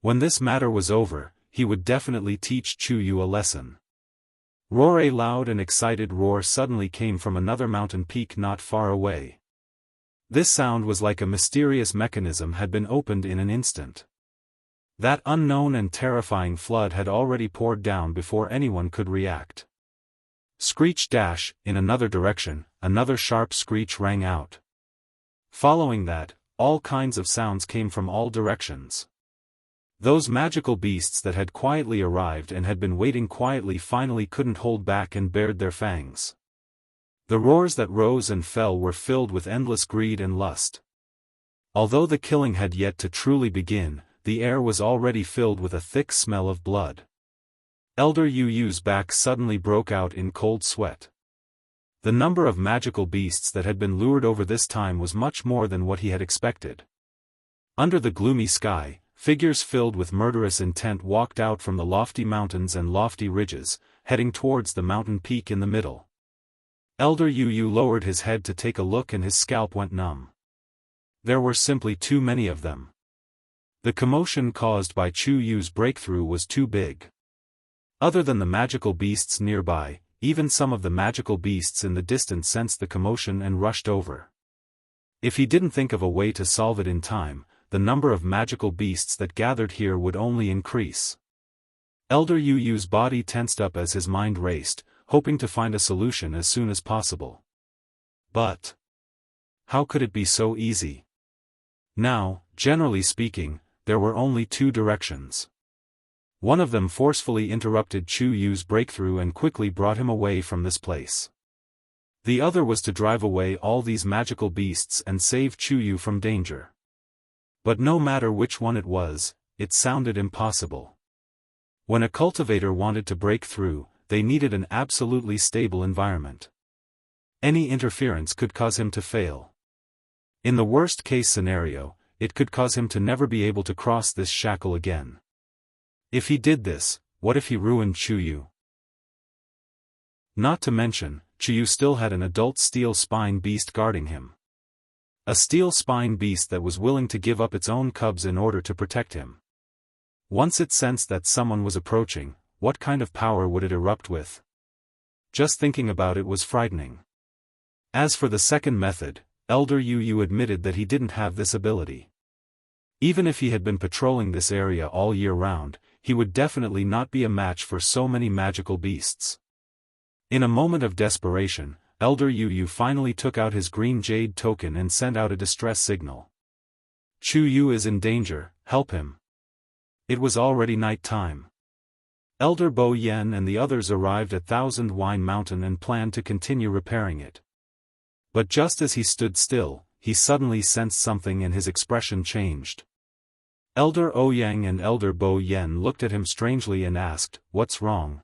When this matter was over, he would definitely teach Chu Yu a lesson. Roar! A loud and excited roar suddenly came from another mountain peak not far away. This sound was like a mysterious mechanism had been opened in an instant. That unknown and terrifying flood had already poured down before anyone could react. Screech dash, in another direction, another sharp screech rang out. Following that, all kinds of sounds came from all directions. Those magical beasts that had quietly arrived and had been waiting quietly finally couldn't hold back and bared their fangs. The roars that rose and fell were filled with endless greed and lust. Although the killing had yet to truly begin, the air was already filled with a thick smell of blood. Elder Yu Yu's back suddenly broke out in cold sweat. The number of magical beasts that had been lured over this time was much more than what he had expected. Under the gloomy sky, figures filled with murderous intent walked out from the lofty mountains and lofty ridges, heading towards the mountain peak in the middle. Elder Yu Yu lowered his head to take a look and his scalp went numb. There were simply too many of them. The commotion caused by Chu Yu's breakthrough was too big. Other than the magical beasts nearby, even some of the magical beasts in the distance sensed the commotion and rushed over. If he didn't think of a way to solve it in time, the number of magical beasts that gathered here would only increase. Elder Yu Yu's body tensed up as his mind raced, hoping to find a solution as soon as possible. But how could it be so easy? Now, generally speaking, there were only two directions. One of them forcefully interrupted Chu Yu's breakthrough and quickly brought him away from this place. The other was to drive away all these magical beasts and save Chu Yu from danger. But no matter which one it was, it sounded impossible. When a cultivator wanted to break through, they needed an absolutely stable environment. Any interference could cause him to fail. In the worst-case scenario, it could cause him to never be able to cross this shackle again. If he did this, what if he ruined Chu Yu? Not to mention, Chu Yu still had an adult steel spine beast guarding him. A steel spine beast that was willing to give up its own cubs in order to protect him. Once it sensed that someone was approaching, what kind of power would it erupt with? Just thinking about it was frightening. As for the second method, Elder Yu Yu admitted that he didn't have this ability. Even if he had been patrolling this area all year round, he would definitely not be a match for so many magical beasts. In a moment of desperation, Elder Yu Yu finally took out his green jade token and sent out a distress signal. Chu Yu is in danger, help him. It was already night time. Elder Bo Yen and the others arrived at Thousand Wine Mountain and planned to continue repairing it. But just as he stood still, he suddenly sensed something and his expression changed. Elder Ouyang and Elder Bo Yen looked at him strangely and asked, "What's wrong?"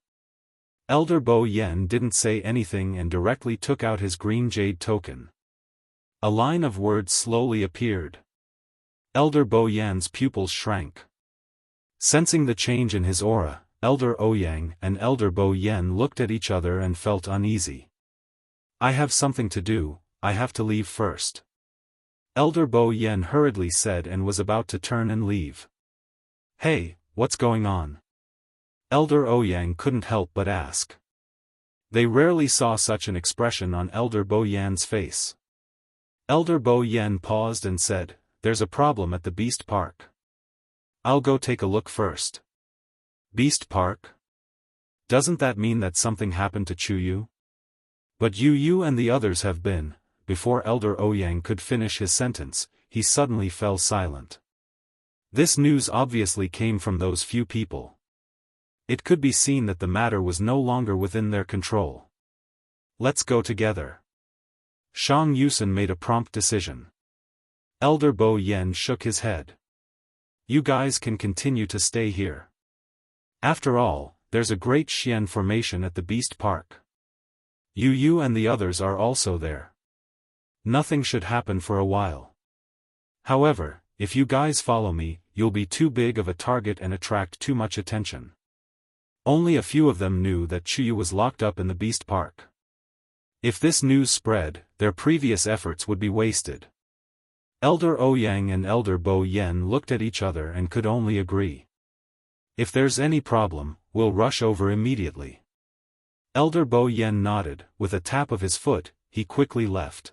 Elder Bo Yen didn't say anything and directly took out his green jade token. A line of words slowly appeared. Elder Bo Yen's pupils shrank. Sensing the change in his aura, Elder Ouyang and Elder Bo Yen looked at each other and felt uneasy. "I have something to do, I have to leave first." Elder Bo Yen hurriedly said and was about to turn and leave. "Hey, what's going on?" Elder Ouyang couldn't help but ask. They rarely saw such an expression on Elder Bo Yen's face. Elder Bo Yen paused and said, "There's a problem at the Beast Park. I'll go take a look first." Beast Park? Doesn't that mean that something happened to Chu Yu? But Yu Yu and the others have been. Before Elder Ouyang could finish his sentence, he suddenly fell silent. This news obviously came from those few people. It could be seen that the matter was no longer within their control. "Let's go together." Shang Yusen made a prompt decision. Elder Bo Yen shook his head. "You guys can continue to stay here. After all, there's a great Xian formation at the Beast Park. Yu Yu and the others are also there. Nothing should happen for a while. However, if you guys follow me, you'll be too big of a target and attract too much attention." Only a few of them knew that Chu Yu was locked up in the Beast Park. If this news spread, their previous efforts would be wasted. Elder Ouyang and Elder Bo Yen looked at each other and could only agree. "If there's any problem, we'll rush over immediately." Elder Bo Yen nodded. With a tap of his foot, he quickly left.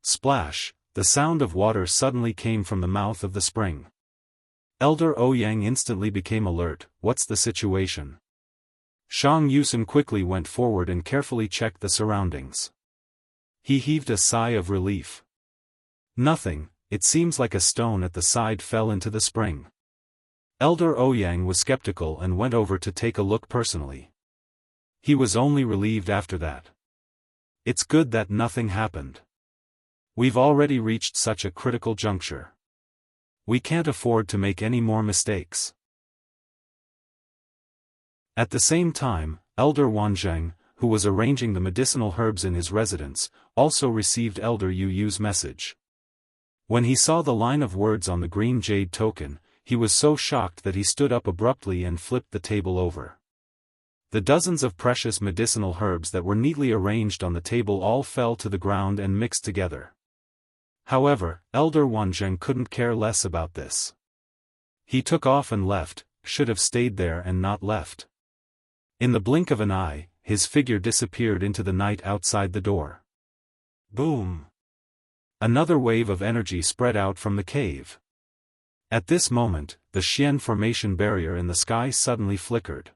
Splash! The sound of water suddenly came from the mouth of the spring. Elder Ouyang instantly became alert. "What's the situation?" Shang Yusen quickly went forward and carefully checked the surroundings. He heaved a sigh of relief. "Nothing, it seems like a stone at the side fell into the spring." Elder Ouyang was skeptical and went over to take a look personally. He was only relieved after that. It's good that nothing happened. We've already reached such a critical juncture. We can't afford to make any more mistakes. At the same time, Elder Wanzheng, who was arranging the medicinal herbs in his residence, also received Elder Yu Yu's message. When he saw the line of words on the green jade token, he was so shocked that he stood up abruptly and flipped the table over. The dozens of precious medicinal herbs that were neatly arranged on the table all fell to the ground and mixed together. However, Elder Wanzheng couldn't care less about this. He took off and left, should have stayed there and not left. In the blink of an eye, his figure disappeared into the night outside the door. Boom! Another wave of energy spread out from the cave. At this moment, the Xian formation barrier in the sky suddenly flickered.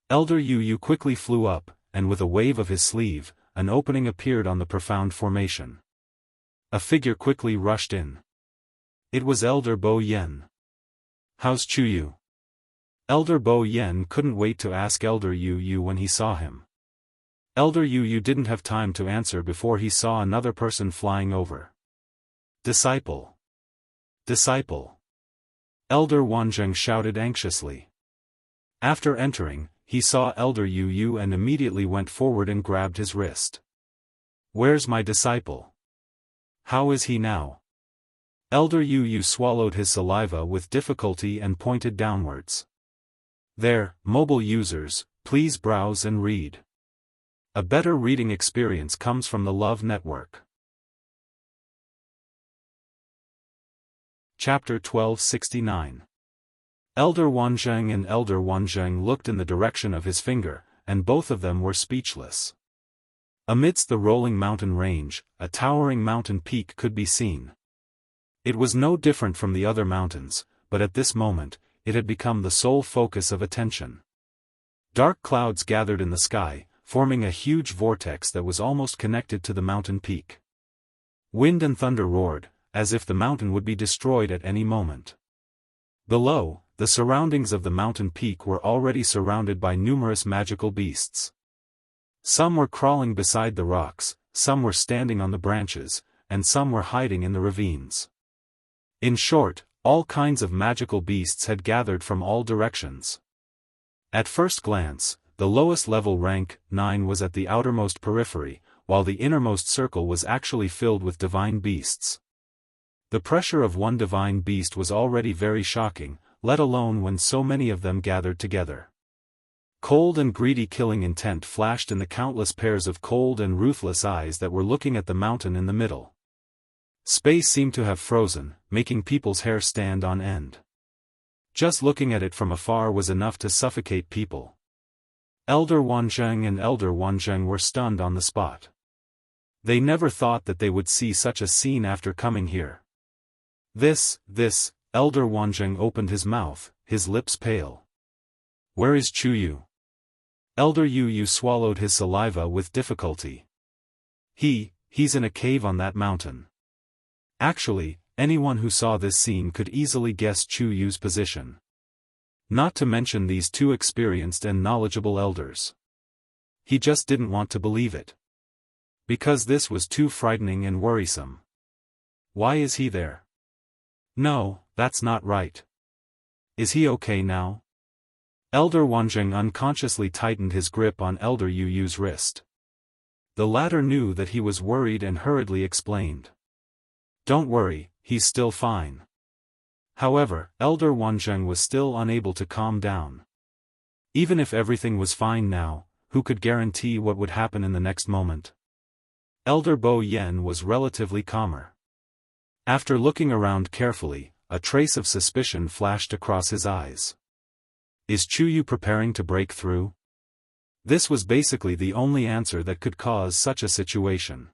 Elder Yu Yu quickly flew up, and with a wave of his sleeve, an opening appeared on the profound formation. A figure quickly rushed in. It was Elder Bo Yen. "How's Chuyu?" Elder Bo Yen couldn't wait to ask Elder Yu Yu when he saw him. Elder Yu Yu didn't have time to answer before he saw another person flying over. "Disciple! Disciple!" Elder Wanzheng shouted anxiously. After entering, he saw Elder Yu Yu and immediately went forward and grabbed his wrist. "Where's my disciple? How is he now?" Elder Yu Yu swallowed his saliva with difficulty and pointed downwards. "There, mobile users, please browse and read. A better reading experience comes from the Love Network." Chapter 1269. Elder Wanzheng and Elder Wanzheng looked in the direction of his finger, and both of them were speechless. Amidst the rolling mountain range, a towering mountain peak could be seen. It was no different from the other mountains, but at this moment, it had become the sole focus of attention. Dark clouds gathered in the sky, forming a huge vortex that was almost connected to the mountain peak. Wind and thunder roared, as if the mountain would be destroyed at any moment. Below, the surroundings of the mountain peak were already surrounded by numerous magical beasts. Some were crawling beside the rocks, some were standing on the branches, and some were hiding in the ravines. In short, all kinds of magical beasts had gathered from all directions. At first glance, the lowest level rank, 9, was at the outermost periphery, while the innermost circle was actually filled with divine beasts. The pressure of one divine beast was already very shocking, let alone when so many of them gathered together. Cold and greedy killing intent flashed in the countless pairs of cold and ruthless eyes that were looking at the mountain in the middle. Space seemed to have frozen, making people's hair stand on end. Just looking at it from afar was enough to suffocate people. Elder Wanzheng and Elder Wanzheng were stunned on the spot. They never thought that they would see such a scene after coming here. This, Elder Wanzheng opened his mouth, his lips pale. "Where is Chuyu?" Elder Yu Yu swallowed his saliva with difficulty. He's in a cave on that mountain." Actually, anyone who saw this scene could easily guess Chu Yu's position. Not to mention these two experienced and knowledgeable elders. He just didn't want to believe it. Because this was too frightening and worrisome. Why is he there? No, that's not right. Is he okay now? Elder Wanzheng unconsciously tightened his grip on Elder Yu Yu's wrist. The latter knew that he was worried and hurriedly explained. "Don't worry, he's still fine." However, Elder Wanzheng was still unable to calm down. Even if everything was fine now, who could guarantee what would happen in the next moment? Elder Bo Yen was relatively calmer. After looking around carefully, a trace of suspicion flashed across his eyes. Is Chuyu preparing to break through? This was basically the only answer that could cause such a situation.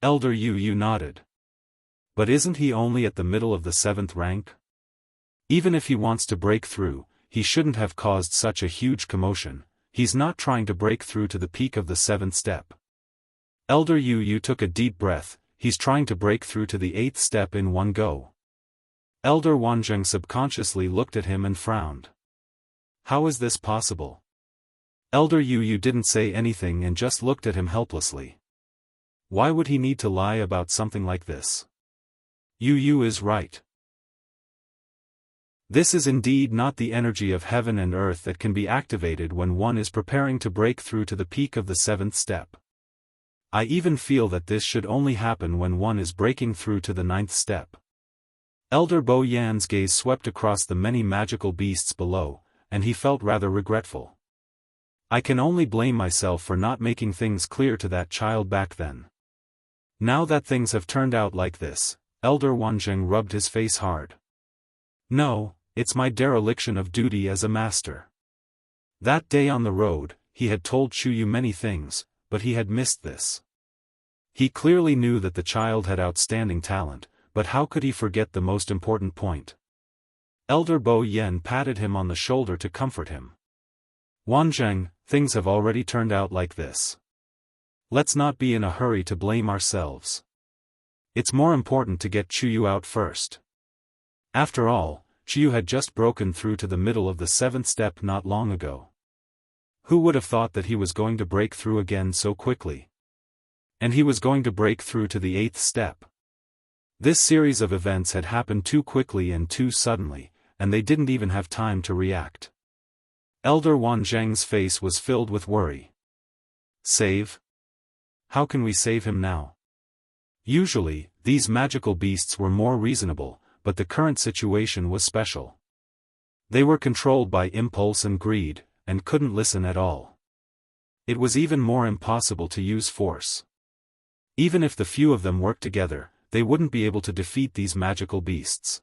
Elder Yu Yu nodded. But isn't he only at the middle of the 7th rank? Even if he wants to break through, he shouldn't have caused such a huge commotion. He's not trying to break through to the peak of the 7th step. Elder Yu Yu took a deep breath. He's trying to break through to the 8th step in one go. Elder Wanzheng subconsciously looked at him and frowned. How is this possible? Elder Yu didn't say anything and just looked at him helplessly. Why would he need to lie about something like this? Yu is right. This is indeed not the energy of heaven and earth that can be activated when one is preparing to break through to the peak of the seventh step. I even feel that this should only happen when one is breaking through to the ninth step. Elder Bo Yan's gaze swept across the many magical beasts below, and he felt rather regretful. I can only blame myself for not making things clear to that child back then. Now that things have turned out like this, Elder Wanzheng rubbed his face hard. No, it's my dereliction of duty as a master. That day on the road, he had told Chuyu many things, but he had missed this. He clearly knew that the child had outstanding talent, but how could he forget the most important point? Elder Bo Yan patted him on the shoulder to comfort him. Wanzheng, things have already turned out like this. Let's not be in a hurry to blame ourselves. It's more important to get Chuyu out first. After all, Chuyu had just broken through to the middle of the seventh step not long ago. Who would have thought that he was going to break through again so quickly? And he was going to break through to the eighth step. This series of events had happened too quickly and too suddenly, and they didn't even have time to react. Elder Wanzheng's face was filled with worry. Save? How can we save him now? Usually, these magical beasts were more reasonable, but the current situation was special. They were controlled by impulse and greed, and couldn't listen at all. It was even more impossible to use force. Even if the few of them worked together, they wouldn't be able to defeat these magical beasts.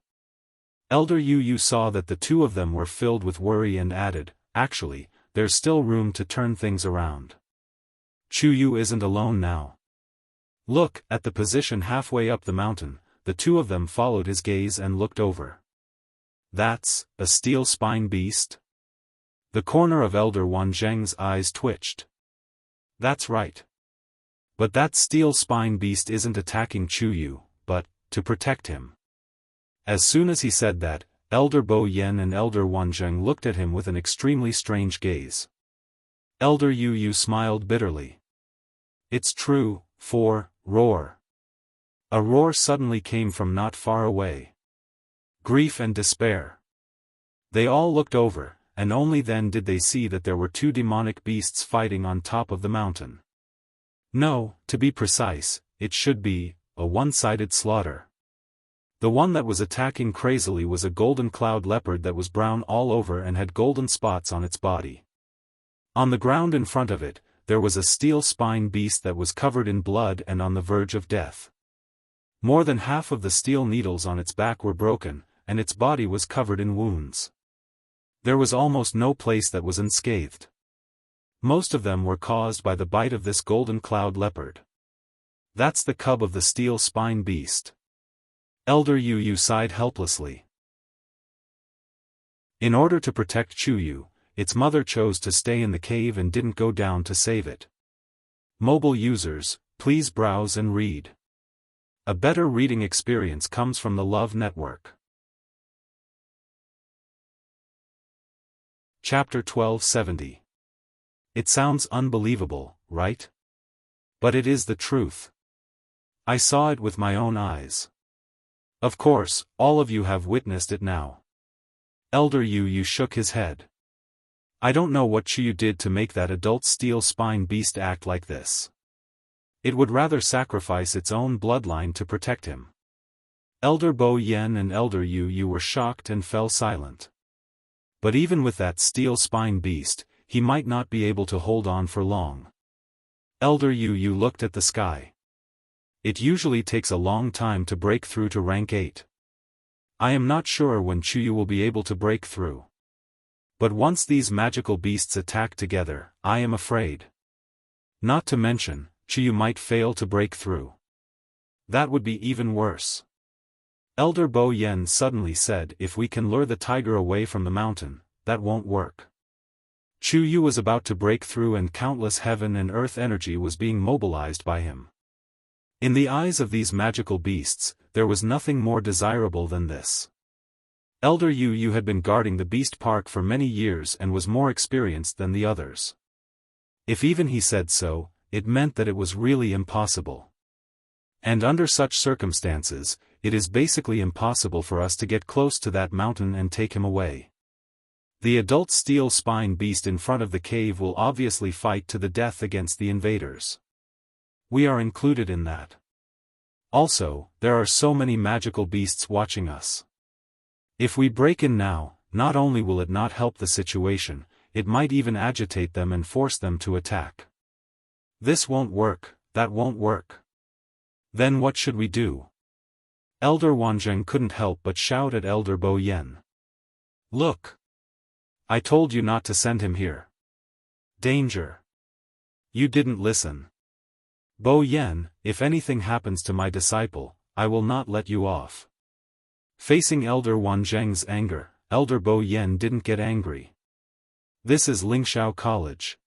Elder Yu saw that the two of them were filled with worry and added, actually, there's still room to turn things around. Chuyu isn't alone now. Look at the position halfway up the mountain. The two of them followed his gaze and looked over. That's a steel spine beast? The corner of Elder Wanzheng's eyes twitched. That's right. But that steel spine beast isn't attacking Chuyu, but to protect him. As soon as he said that, Elder Bo Yan and Elder Wanzheng looked at him with an extremely strange gaze. Elder Yu smiled bitterly. It's true, roar. A roar suddenly came from not far away. Grief and despair. They all looked over, and only then did they see that there were two demonic beasts fighting on top of the mountain. No, to be precise, it should be a one-sided slaughter. The one that was attacking crazily was a golden cloud leopard that was brown all over and had golden spots on its body. On the ground in front of it, there was a steel spine beast that was covered in blood and on the verge of death. More than half of the steel needles on its back were broken, and its body was covered in wounds. There was almost no place that was unscathed. Most of them were caused by the bite of this golden cloud leopard. That's the cub of the steel spine beast. Elder Yu sighed helplessly. In order to protect Chuyu, its mother chose to stay in the cave and didn't go down to save it. Mobile users, please browse and read. A better reading experience comes from the Love Network. Chapter 1270. It sounds unbelievable, right? But it is the truth. I saw it with my own eyes. Of course, all of you have witnessed it now. Elder Yu shook his head. I don't know what Chuyu did to make that adult steel spine beast act like this. It would rather sacrifice its own bloodline to protect him. Elder Bo Yan and Elder Yu were shocked and fell silent. But even with that steel spine beast, he might not be able to hold on for long. Elder Yu looked at the sky. It usually takes a long time to break through to rank 8. I am not sure when Chuyu will be able to break through. But once these magical beasts attack together, I am afraid. Not to mention, Chuyu might fail to break through. That would be even worse. Elder Bo Yan suddenly said, if we can lure the tiger away from the mountain, that won't work. Chuyu was about to break through and countless heaven and earth energy was being mobilized by him. In the eyes of these magical beasts, there was nothing more desirable than this. Elder Yu had been guarding the beast park for many years and was more experienced than the others. If even he said so, it meant that it was really impossible. And under such circumstances, it is basically impossible for us to get close to that mountain and take him away. The adult steel spine beast in front of the cave will obviously fight to the death against the invaders. We are included in that. Also, there are so many magical beasts watching us. If we break in now, not only will it not help the situation, it might even agitate them and force them to attack. This won't work, that won't work. Then what should we do? Elder Wanzheng couldn't help but shout at Elder Bo Yen. Look! I told you not to send him here. Danger! You didn't listen. Bo Yen, if anything happens to my disciple, I will not let you off. Facing Elder Wanzheng's anger, Elder Bo Yen didn't get angry. This is Lingxiao College.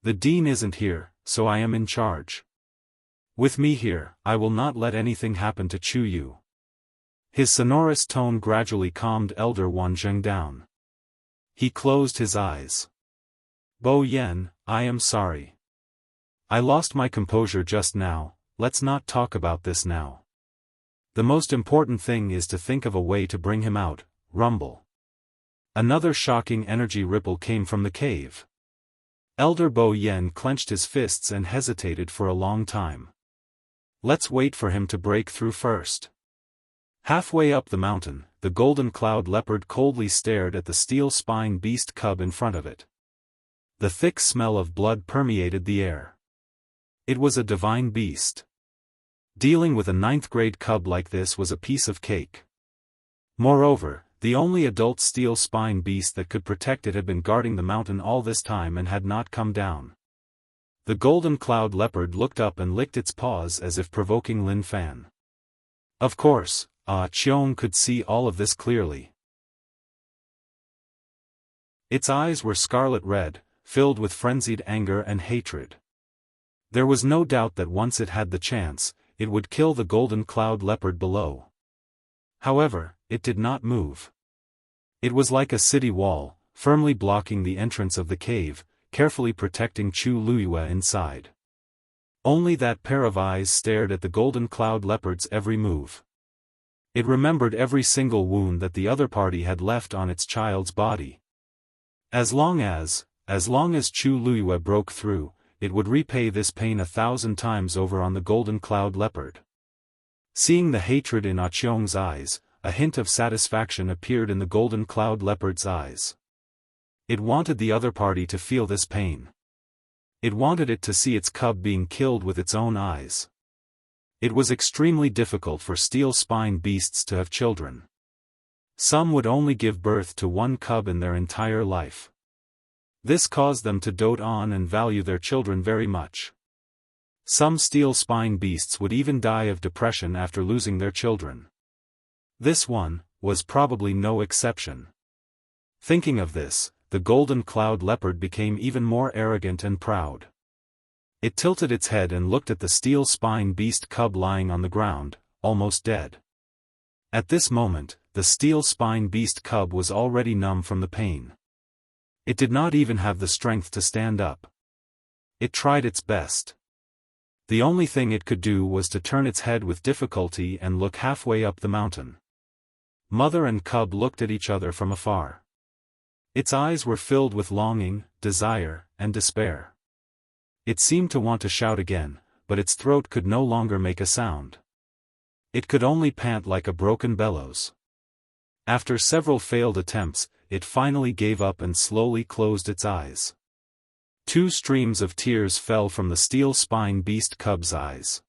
The dean isn't here, so I am in charge. With me here, I will not let anything happen to Chu Yu. His sonorous tone gradually calmed Elder Wanzheng down. He closed his eyes. Bo Yen, I am sorry. I lost my composure just now, let's not talk about this now. The most important thing is to think of a way to bring him out, rumble. Another shocking energy ripple came from the cave. Elder Bo Yen clenched his fists and hesitated for a long time. Let's wait for him to break through first. Halfway up the mountain, the golden cloud leopard coldly stared at the steel spine beast cub in front of it. The thick smell of blood permeated the air. It was a divine beast. Dealing with a 9th-grade cub like this was a piece of cake. Moreover, the only adult steel spine beast that could protect it had been guarding the mountain all this time and had not come down. The golden cloud leopard looked up and licked its paws as if provoking Lin Fan. Of course, Qiong could see all of this clearly. Its eyes were scarlet red, filled with frenzied anger and hatred. There was no doubt that once it had the chance, it would kill the golden cloud leopard below. However, it did not move. It was like a city wall, firmly blocking the entrance of the cave, carefully protecting Chu Luyue inside. Only that pair of eyes stared at the golden cloud leopard's every move. It remembered every single wound that the other party had left on its child's body. As long as Chu Luyue broke through, it would repay this pain 1,000 times over on the golden cloud leopard. Seeing the hatred in Qiong's eyes, a hint of satisfaction appeared in the golden cloud leopard's eyes. It wanted the other party to feel this pain. It wanted it to see its cub being killed with its own eyes. It was extremely difficult for steel spine beasts to have children. Some would only give birth to one cub in their entire life. This caused them to dote on and value their children very much. Some steel spine beasts would even die of depression after losing their children. This one was probably no exception. Thinking of this, the golden cloud leopard became even more arrogant and proud. It tilted its head and looked at the steel spine beast cub lying on the ground, almost dead. At this moment, the steel spine beast cub was already numb from the pain. It did not even have the strength to stand up. It tried its best. The only thing it could do was to turn its head with difficulty and look halfway up the mountain. Mother and cub looked at each other from afar. Its eyes were filled with longing, desire, and despair. It seemed to want to shout again, but its throat could no longer make a sound. It could only pant like a broken bellows. After several failed attempts, it finally gave up and slowly closed its eyes. 2 streams of tears fell from the steel spine beast cub's eyes.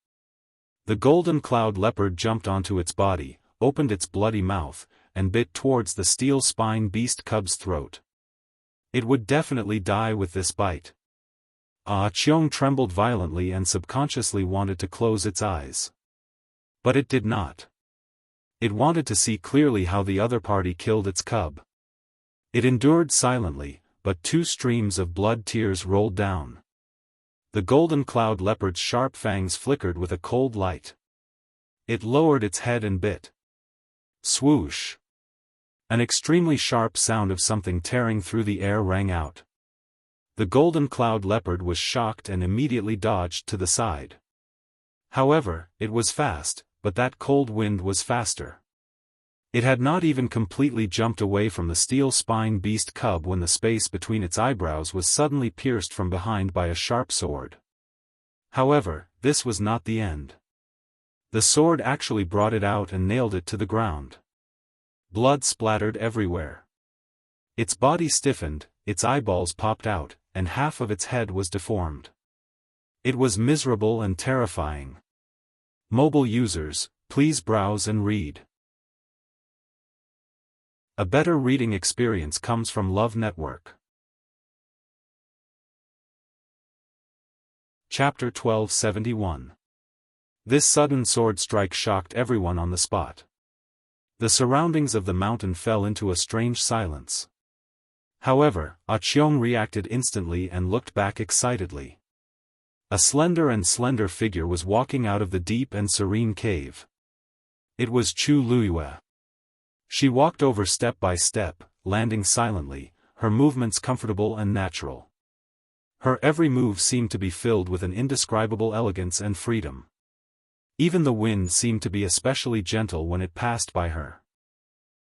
The golden cloud leopard jumped onto its body, opened its bloody mouth, and bit towards the steel spine beast cub's throat. It would definitely die with this bite. Qiong trembled violently and subconsciously wanted to close its eyes. But it did not. It wanted to see clearly how the other party killed its cub. It endured silently, but 2 streams of blood tears rolled down. The golden cloud leopard's sharp fangs flickered with a cold light. It lowered its head and bit. Swoosh! An extremely sharp sound of something tearing through the air rang out. The golden cloud leopard was shocked and immediately dodged to the side. However, it was fast, but that cold wind was faster. It had not even completely jumped away from the steel spine beast cub when the space between its eyebrows was suddenly pierced from behind by a sharp sword. However, this was not the end. The sword actually brought it out and nailed it to the ground. Blood splattered everywhere. Its body stiffened, its eyeballs popped out, and half of its head was deformed. It was miserable and terrifying. Mobile users, please browse and read. A better reading experience comes from Love Network. Chapter 1271. This sudden sword strike shocked everyone on the spot. The surroundings of the mountain fell into a strange silence. However, Qiong reacted instantly and looked back excitedly. A slender figure was walking out of the deep and serene cave. It was Chu Luiyue. She walked over step by step, landing silently, her movements comfortable and natural. Her every move seemed to be filled with an indescribable elegance and freedom. Even the wind seemed to be especially gentle when it passed by her.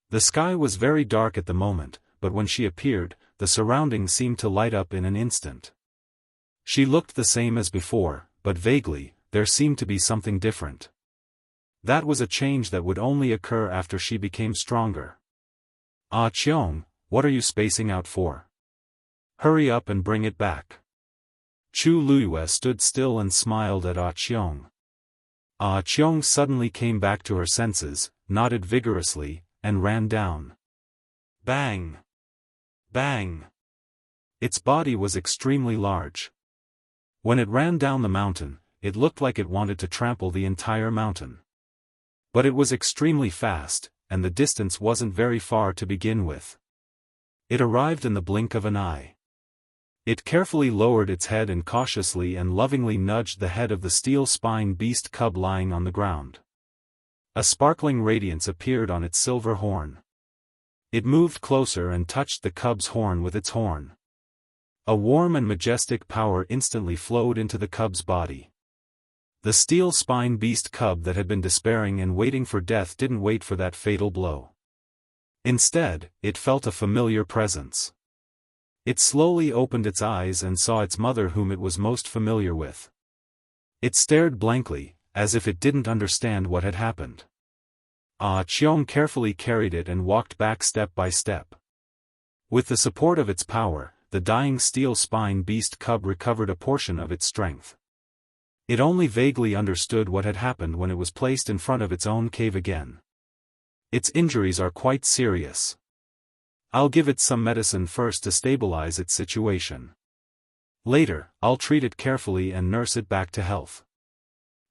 The sky was very dark at the moment, but when she appeared, the surroundings seemed to light up in an instant. She looked the same as before, but vaguely, there seemed to be something different. That was a change that would only occur after she became stronger. Qiong, what are you spacing out for? Hurry up and bring it back. Chu Luiyue stood still and smiled at Qiong. Qiong suddenly came back to her senses, nodded vigorously, and ran down. Bang! Bang! Its body was extremely large. When it ran down the mountain, it looked like it wanted to trample the entire mountain. But it was extremely fast, and the distance wasn't very far to begin with. It arrived in the blink of an eye. It carefully lowered its head and cautiously and lovingly nudged the head of the steel spine beast cub lying on the ground. A sparkling radiance appeared on its silver horn. It moved closer and touched the cub's horn with its horn. A warm and majestic power instantly flowed into the cub's body. The steel spine beast cub that had been despairing and waiting for death didn't wait for that fatal blow. Instead, it felt a familiar presence. It slowly opened its eyes and saw its mother whom it was most familiar with. It stared blankly, as if it didn't understand what had happened. Qiong carefully carried it and walked back step by step. With the support of its power, the dying steel spine beast cub recovered a portion of its strength. It only vaguely understood what had happened when it was placed in front of its own cave again. Its injuries are quite serious. I'll give it some medicine first to stabilize its situation. Later, I'll treat it carefully and nurse it back to health.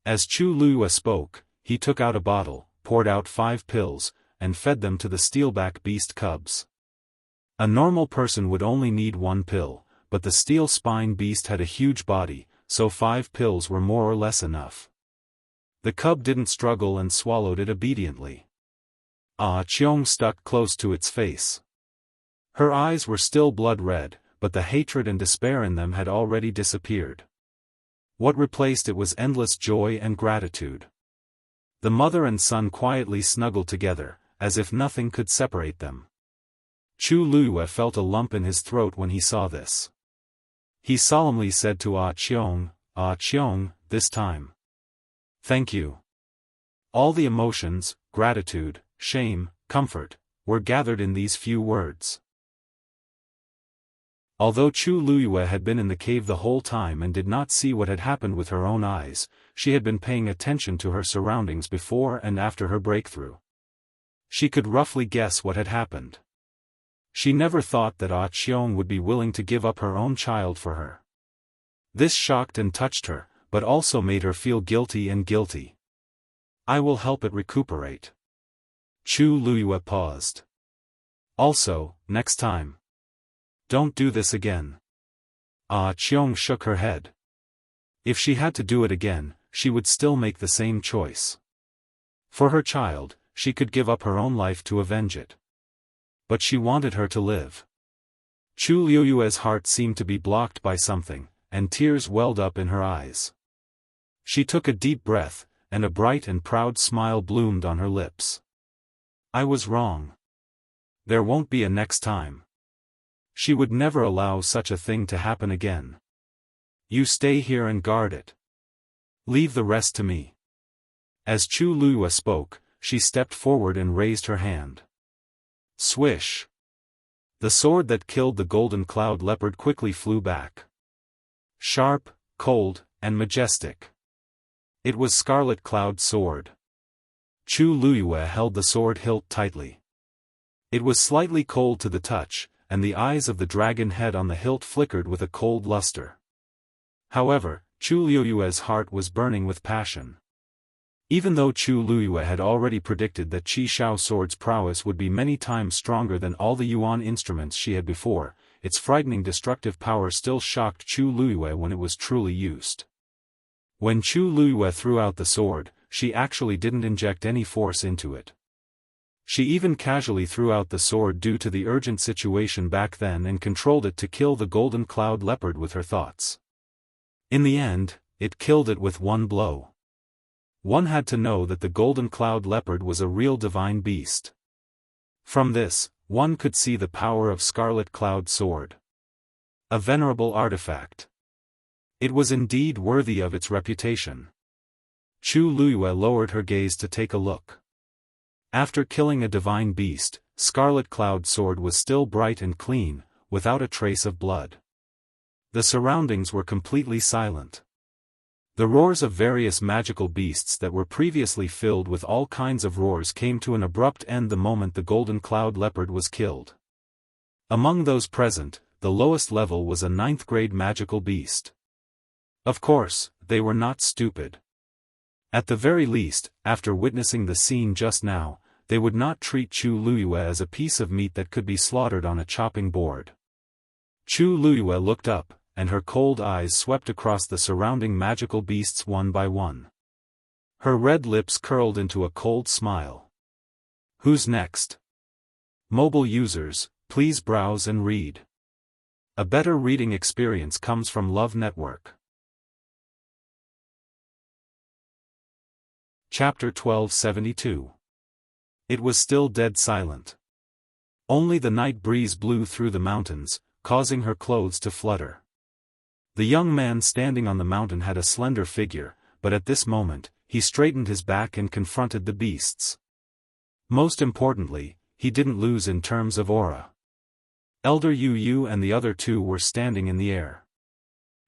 As Chu Luiyue spoke, he took out a bottle, poured out 5 pills, and fed them to the steelback beast cubs. A normal person would only need 1 pill, but the steel spine beast had a huge body, so 5 pills were more or less enough. The cub didn't struggle and swallowed it obediently. Qiong stuck close to its face. Her eyes were still blood red, but the hatred and despair in them had already disappeared. What replaced it was endless joy and gratitude. The mother and son quietly snuggled together, as if nothing could separate them. Chu Luiyue felt a lump in his throat when he saw this. He solemnly said to Qiong, this time. Thank you. All the emotions, gratitude, shame, comfort, were gathered in these few words. Although Chu Luiyue had been in the cave the whole time and did not see what had happened with her own eyes, she had been paying attention to her surroundings before and after her breakthrough. She could roughly guess what had happened. She never thought that Qiong would be willing to give up her own child for her. This shocked and touched her, but also made her feel guilty. I will help it recuperate. Chu Luiyue paused. Also, next time. Don't do this again. Qiong shook her head. If she had to do it again, she would still make the same choice. For her child, she could give up her own life to avenge it. but she wanted her to live. Chu Liuyue's heart seemed to be blocked by something, and tears welled up in her eyes. She took a deep breath, and a bright and proud smile bloomed on her lips. I was wrong. There won't be a next time. She would never allow such a thing to happen again. You stay here and guard it. Leave the rest to me. As Chu Liyue spoke, she stepped forward and raised her hand. Swish! The sword that killed the golden cloud leopard quickly flew back. Sharp, cold, and majestic. It was Scarlet Cloud's sword. Chu Liyue held the sword hilt tightly. It was slightly cold to the touch, and the eyes of the dragon head on the hilt flickered with a cold luster. However, Chu Liyue's heart was burning with passion. Even though Chu Liyue had already predicted that Qi Xiao sword's prowess would be many times stronger than all the Yuan instruments she had before, its frightening destructive power still shocked Chu Liyue when it was truly used. When Chu Liyue threw out the sword, she actually didn't inject any force into it. She even casually threw out the sword due to the urgent situation back then and controlled it to kill the golden cloud leopard with her thoughts. In the end, it killed it with one blow. One had to know that the golden cloud leopard was a real divine beast. From this, one could see the power of Scarlet Cloud's sword. A venerable artifact. It was indeed worthy of its reputation. Chu Liyue lowered her gaze to take a look. After killing a divine beast, Scarlet Cloud's sword was still bright and clean, without a trace of blood. The surroundings were completely silent. The roars of various magical beasts that were previously filled with all kinds of roars came to an abrupt end the moment the golden cloud leopard was killed. Among those present, the lowest level was a 9th-grade magical beast. Of course, they were not stupid. At the very least, after witnessing the scene just now, they would not treat Chu Liyue as a piece of meat that could be slaughtered on a chopping board. Chu Liyue looked up, and her cold eyes swept across the surrounding magical beasts one by one. Her red lips curled into a cold smile. Who's next? Mobile users, please browse and read. A better reading experience comes from Love Network. Chapter 1272. It was still dead silent. Only the night breeze blew through the mountains, causing her clothes to flutter. The young man standing on the mountain had a slender figure, but at this moment, he straightened his back and confronted the beasts. Most importantly, he didn't lose in terms of aura. Elder Yu Yu and the other two were standing in the air.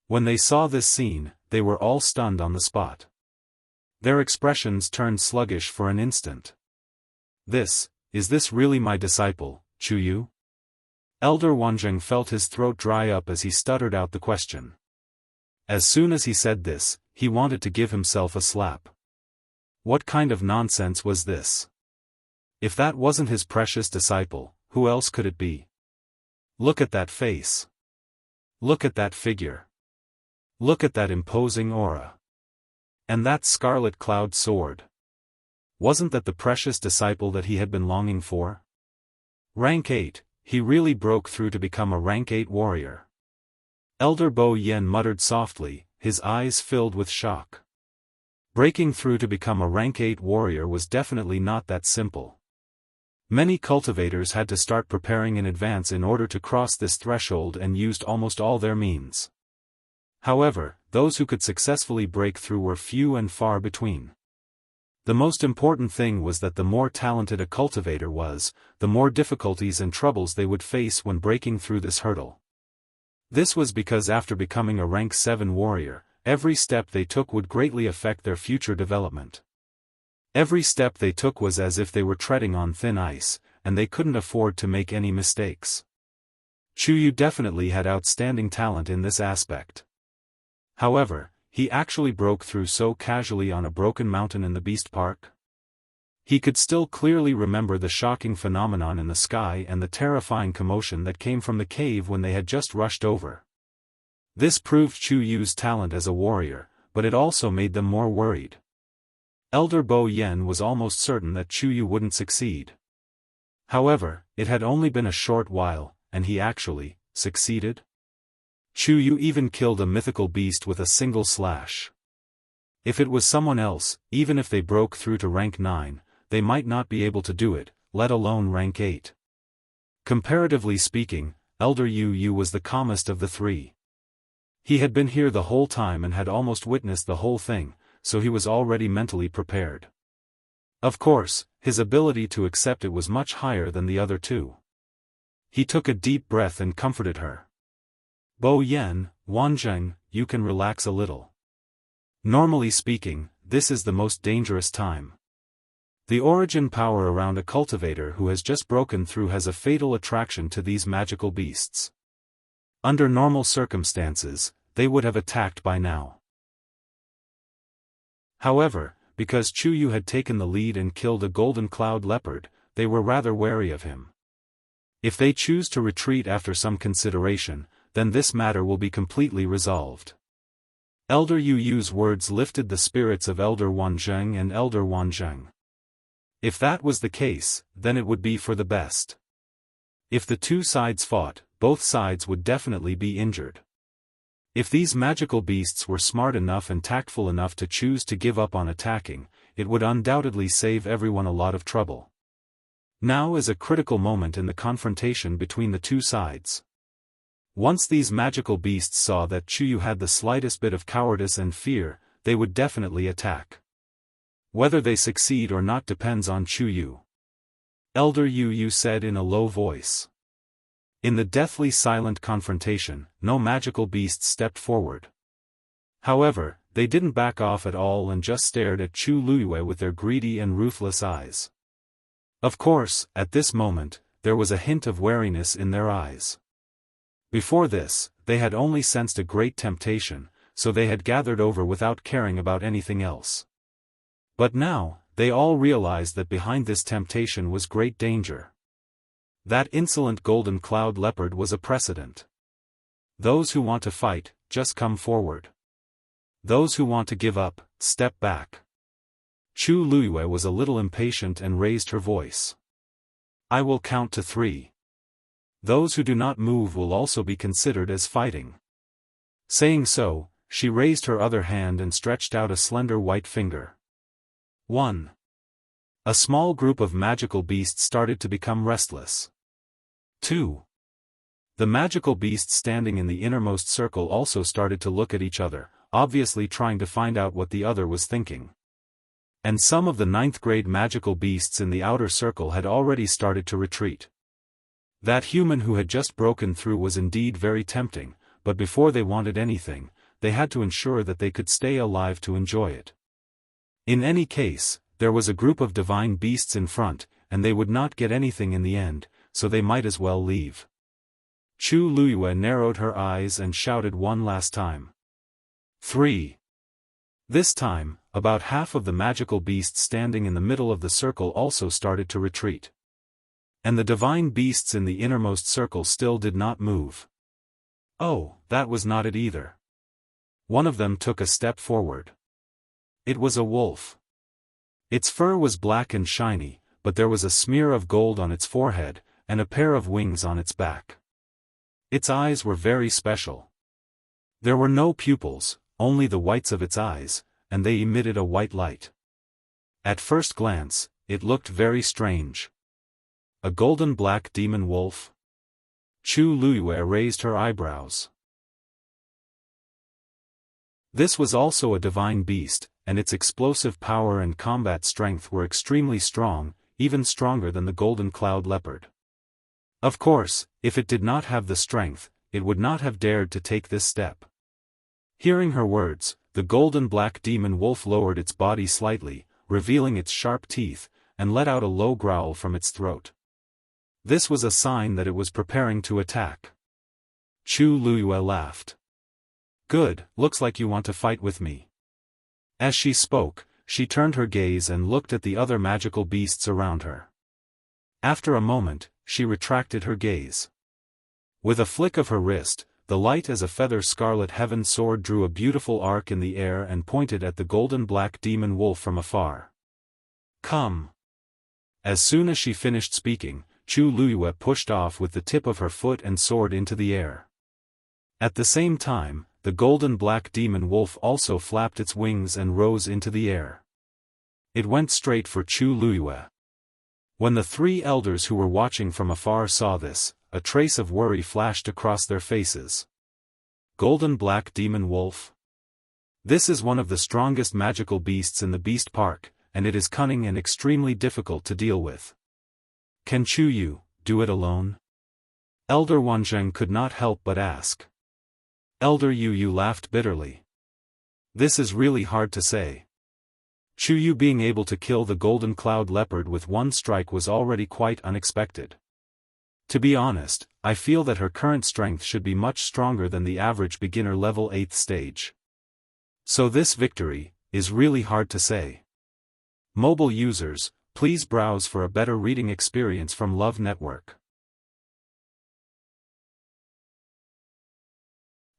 When they saw this scene, they were all stunned on the spot. Their expressions turned sluggish for an instant. Is this really my disciple, Chu Yu? Elder Wanzheng felt his throat dry up as he stuttered out the question. As soon as he said this, he wanted to give himself a slap. What kind of nonsense was this? If that wasn't his precious disciple, who else could it be? Look at that face. Look at that figure. Look at that imposing aura. And that Scarlet Cloud sword. Wasn't that the precious disciple that he had been longing for? Rank 8, he really broke through to become a rank 8 warrior. Elder Bo Yen muttered softly, his eyes filled with shock. Breaking through to become a rank 8 warrior was definitely not that simple. Many cultivators had to start preparing in advance in order to cross this threshold and used almost all their means. However, those who could successfully break through were few and far between. The most important thing was that the more talented a cultivator was, the more difficulties and troubles they would face when breaking through this hurdle. This was because after becoming a rank 7 warrior, every step they took would greatly affect their future development. Every step they took was as if they were treading on thin ice, and they couldn't afford to make any mistakes. Chu Yu definitely had outstanding talent in this aspect. However, he actually broke through so casually on a broken mountain in the Beast Park. He could still clearly remember the shocking phenomenon in the sky and the terrifying commotion that came from the cave when they had just rushed over. This proved Chu Yu's talent as a warrior, but it also made them more worried. Elder Bo Yen was almost certain that Chu Yu wouldn't succeed. However, it had only been a short while, and he actually succeeded. Chu Yu even killed a mythical beast with a single slash. If it was someone else, even if they broke through to rank 9, they might not be able to do it, let alone rank 8. Comparatively speaking, Elder Yu was the calmest of the three. He had been here the whole time and had almost witnessed the whole thing, so he was already mentally prepared. Of course, his ability to accept it was much higher than the other two. He took a deep breath and comforted her. Bo Yan, Wanzheng, you can relax a little. Normally speaking, this is the most dangerous time. The origin power around a cultivator who has just broken through has a fatal attraction to these magical beasts. Under normal circumstances, they would have attacked by now. However, because Chu Yu had taken the lead and killed a golden cloud leopard, they were rather wary of him. If they choose to retreat after some consideration, then this matter will be completely resolved. Elder Yu's words lifted the spirits of Elder Wanzheng and Elder Wanzheng. If that was the case, then it would be for the best. If the two sides fought, both sides would definitely be injured. If these magical beasts were smart enough and tactful enough to choose to give up on attacking, it would undoubtedly save everyone a lot of trouble. Now is a critical moment in the confrontation between the two sides. Once these magical beasts saw that Chu Yu had the slightest bit of cowardice and fear, they would definitely attack. Whether they succeed or not depends on Chu Yu. Elder Yu said in a low voice. In the deathly silent confrontation, no magical beasts stepped forward. However, they didn't back off at all and just stared at Chu Luyue with their greedy and ruthless eyes. Of course, at this moment, there was a hint of wariness in their eyes. Before this, they had only sensed a great temptation, so they had gathered over without caring about anything else. But now, they all realized that behind this temptation was great danger. That insolent golden cloud leopard was a precedent. Those who want to fight, just come forward. Those who want to give up, step back. Chu Luyue was a little impatient and raised her voice. I will count to 3. Those who do not move will also be considered as fighting. Saying so, she raised her other hand and stretched out a slender white finger. 1. A small group of magical beasts started to become restless. 2. The magical beasts standing in the innermost circle also started to look at each other, obviously trying to find out what the other was thinking. And some of the 9th grade magical beasts in the outer circle had already started to retreat. That human who had just broken through was indeed very tempting, but before they wanted anything, they had to ensure that they could stay alive to enjoy it. In any case, there was a group of divine beasts in front, and they would not get anything in the end, so they might as well leave. Chu Luyue narrowed her eyes and shouted one last time. 3. This time, about half of the magical beasts standing in the middle of the circle also started to retreat. And the divine beasts in the innermost circle still did not move. Oh, that was not it either. One of them took a step forward. It was a wolf. Its fur was black and shiny, but there was a smear of gold on its forehead, and a pair of wings on its back. Its eyes were very special. There were no pupils, only the whites of its eyes, and they emitted a white light. At first glance, it looked very strange. A golden black demon wolf? Chu Luyue raised her eyebrows. This was also a divine beast, and its explosive power and combat strength were extremely strong, even stronger than the golden cloud leopard. Of course, if it did not have the strength, it would not have dared to take this step. Hearing her words, the golden black demon wolf lowered its body slightly, revealing its sharp teeth, and let out a low growl from its throat. This was a sign that it was preparing to attack. Chu Luyue laughed. Good, looks like you want to fight with me. As she spoke, she turned her gaze and looked at the other magical beasts around her. After a moment, she retracted her gaze. With a flick of her wrist, the light as a feather scarlet heaven sword drew a beautiful arc in the air and pointed at the golden black demon wolf from afar. Come. As soon as she finished speaking, Chu Luyue pushed off with the tip of her foot and soared into the air. At the same time, the golden black demon wolf also flapped its wings and rose into the air. It went straight for Chu Luyue. When the three elders who were watching from afar saw this, a trace of worry flashed across their faces. Golden black demon wolf? This is one of the strongest magical beasts in the beast park, and it is cunning and extremely difficult to deal with. Can Chu Yu do it alone? Elder Wanzheng could not help but ask. Elder Yu laughed bitterly. This is really hard to say. Chu Yu being able to kill the golden cloud leopard with one strike was already quite unexpected. To be honest, I feel that her current strength should be much stronger than the average beginner level 8th stage. So this victory is really hard to say. Mobile users, please browse for a better reading experience from Love Network.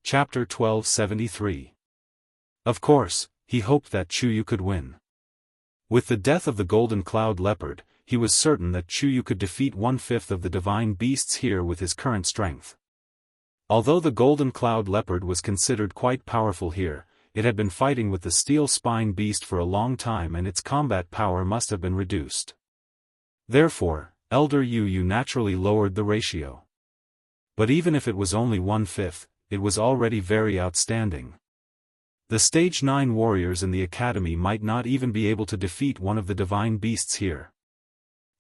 Chapter 1273. Of course, he hoped that Chu Yu could win. With the death of the golden cloud leopard, he was certain that Chu Yu could defeat 1/5 of the divine beasts here with his current strength. Although the golden cloud leopard was considered quite powerful here, it had been fighting with the steel spine beast for a long time and its combat power must have been reduced. Therefore, Elder Yu naturally lowered the ratio. But even if it was only 1/5, it was already very outstanding. The Stage 9 warriors in the academy might not even be able to defeat one of the divine beasts here.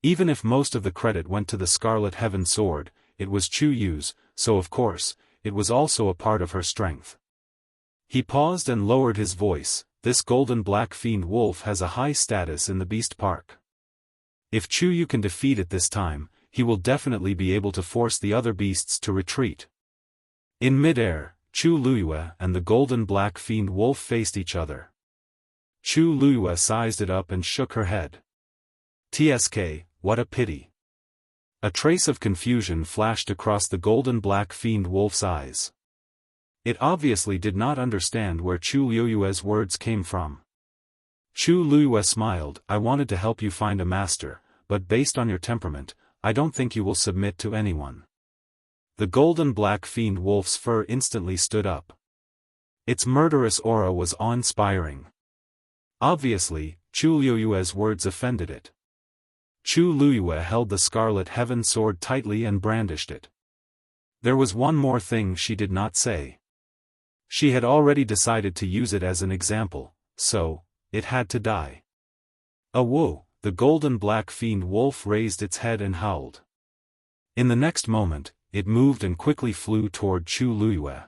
Even if most of the credit went to the Scarlet Heaven Sword, it was Chu Yu's, so of course, it was also a part of her strength. He paused and lowered his voice. This golden black fiend wolf has a high status in the beast park. If Chu Yu can defeat it this time, he will definitely be able to force the other beasts to retreat. In mid-air, Chu Luyue and the golden black fiend wolf faced each other. Chu Luyue sized it up and shook her head. TSK, what a pity. A trace of confusion flashed across the golden black fiend wolf's eyes. It obviously did not understand where Chu Luyue's words came from. Chu Luyue smiled. I wanted to help you find a master, but based on your temperament, I don't think you will submit to anyone. The golden black fiend wolf's fur instantly stood up. Its murderous aura was awe-inspiring. Obviously, Chu Luyue's words offended it. Chu Luyue held the Scarlet Heaven Sword tightly and brandished it. There was one more thing she did not say. She had already decided to use it as an example, so, it had to die. Whoa! The golden black fiend wolf raised its head and howled. In the next moment, it moved and quickly flew toward Chu Luyue.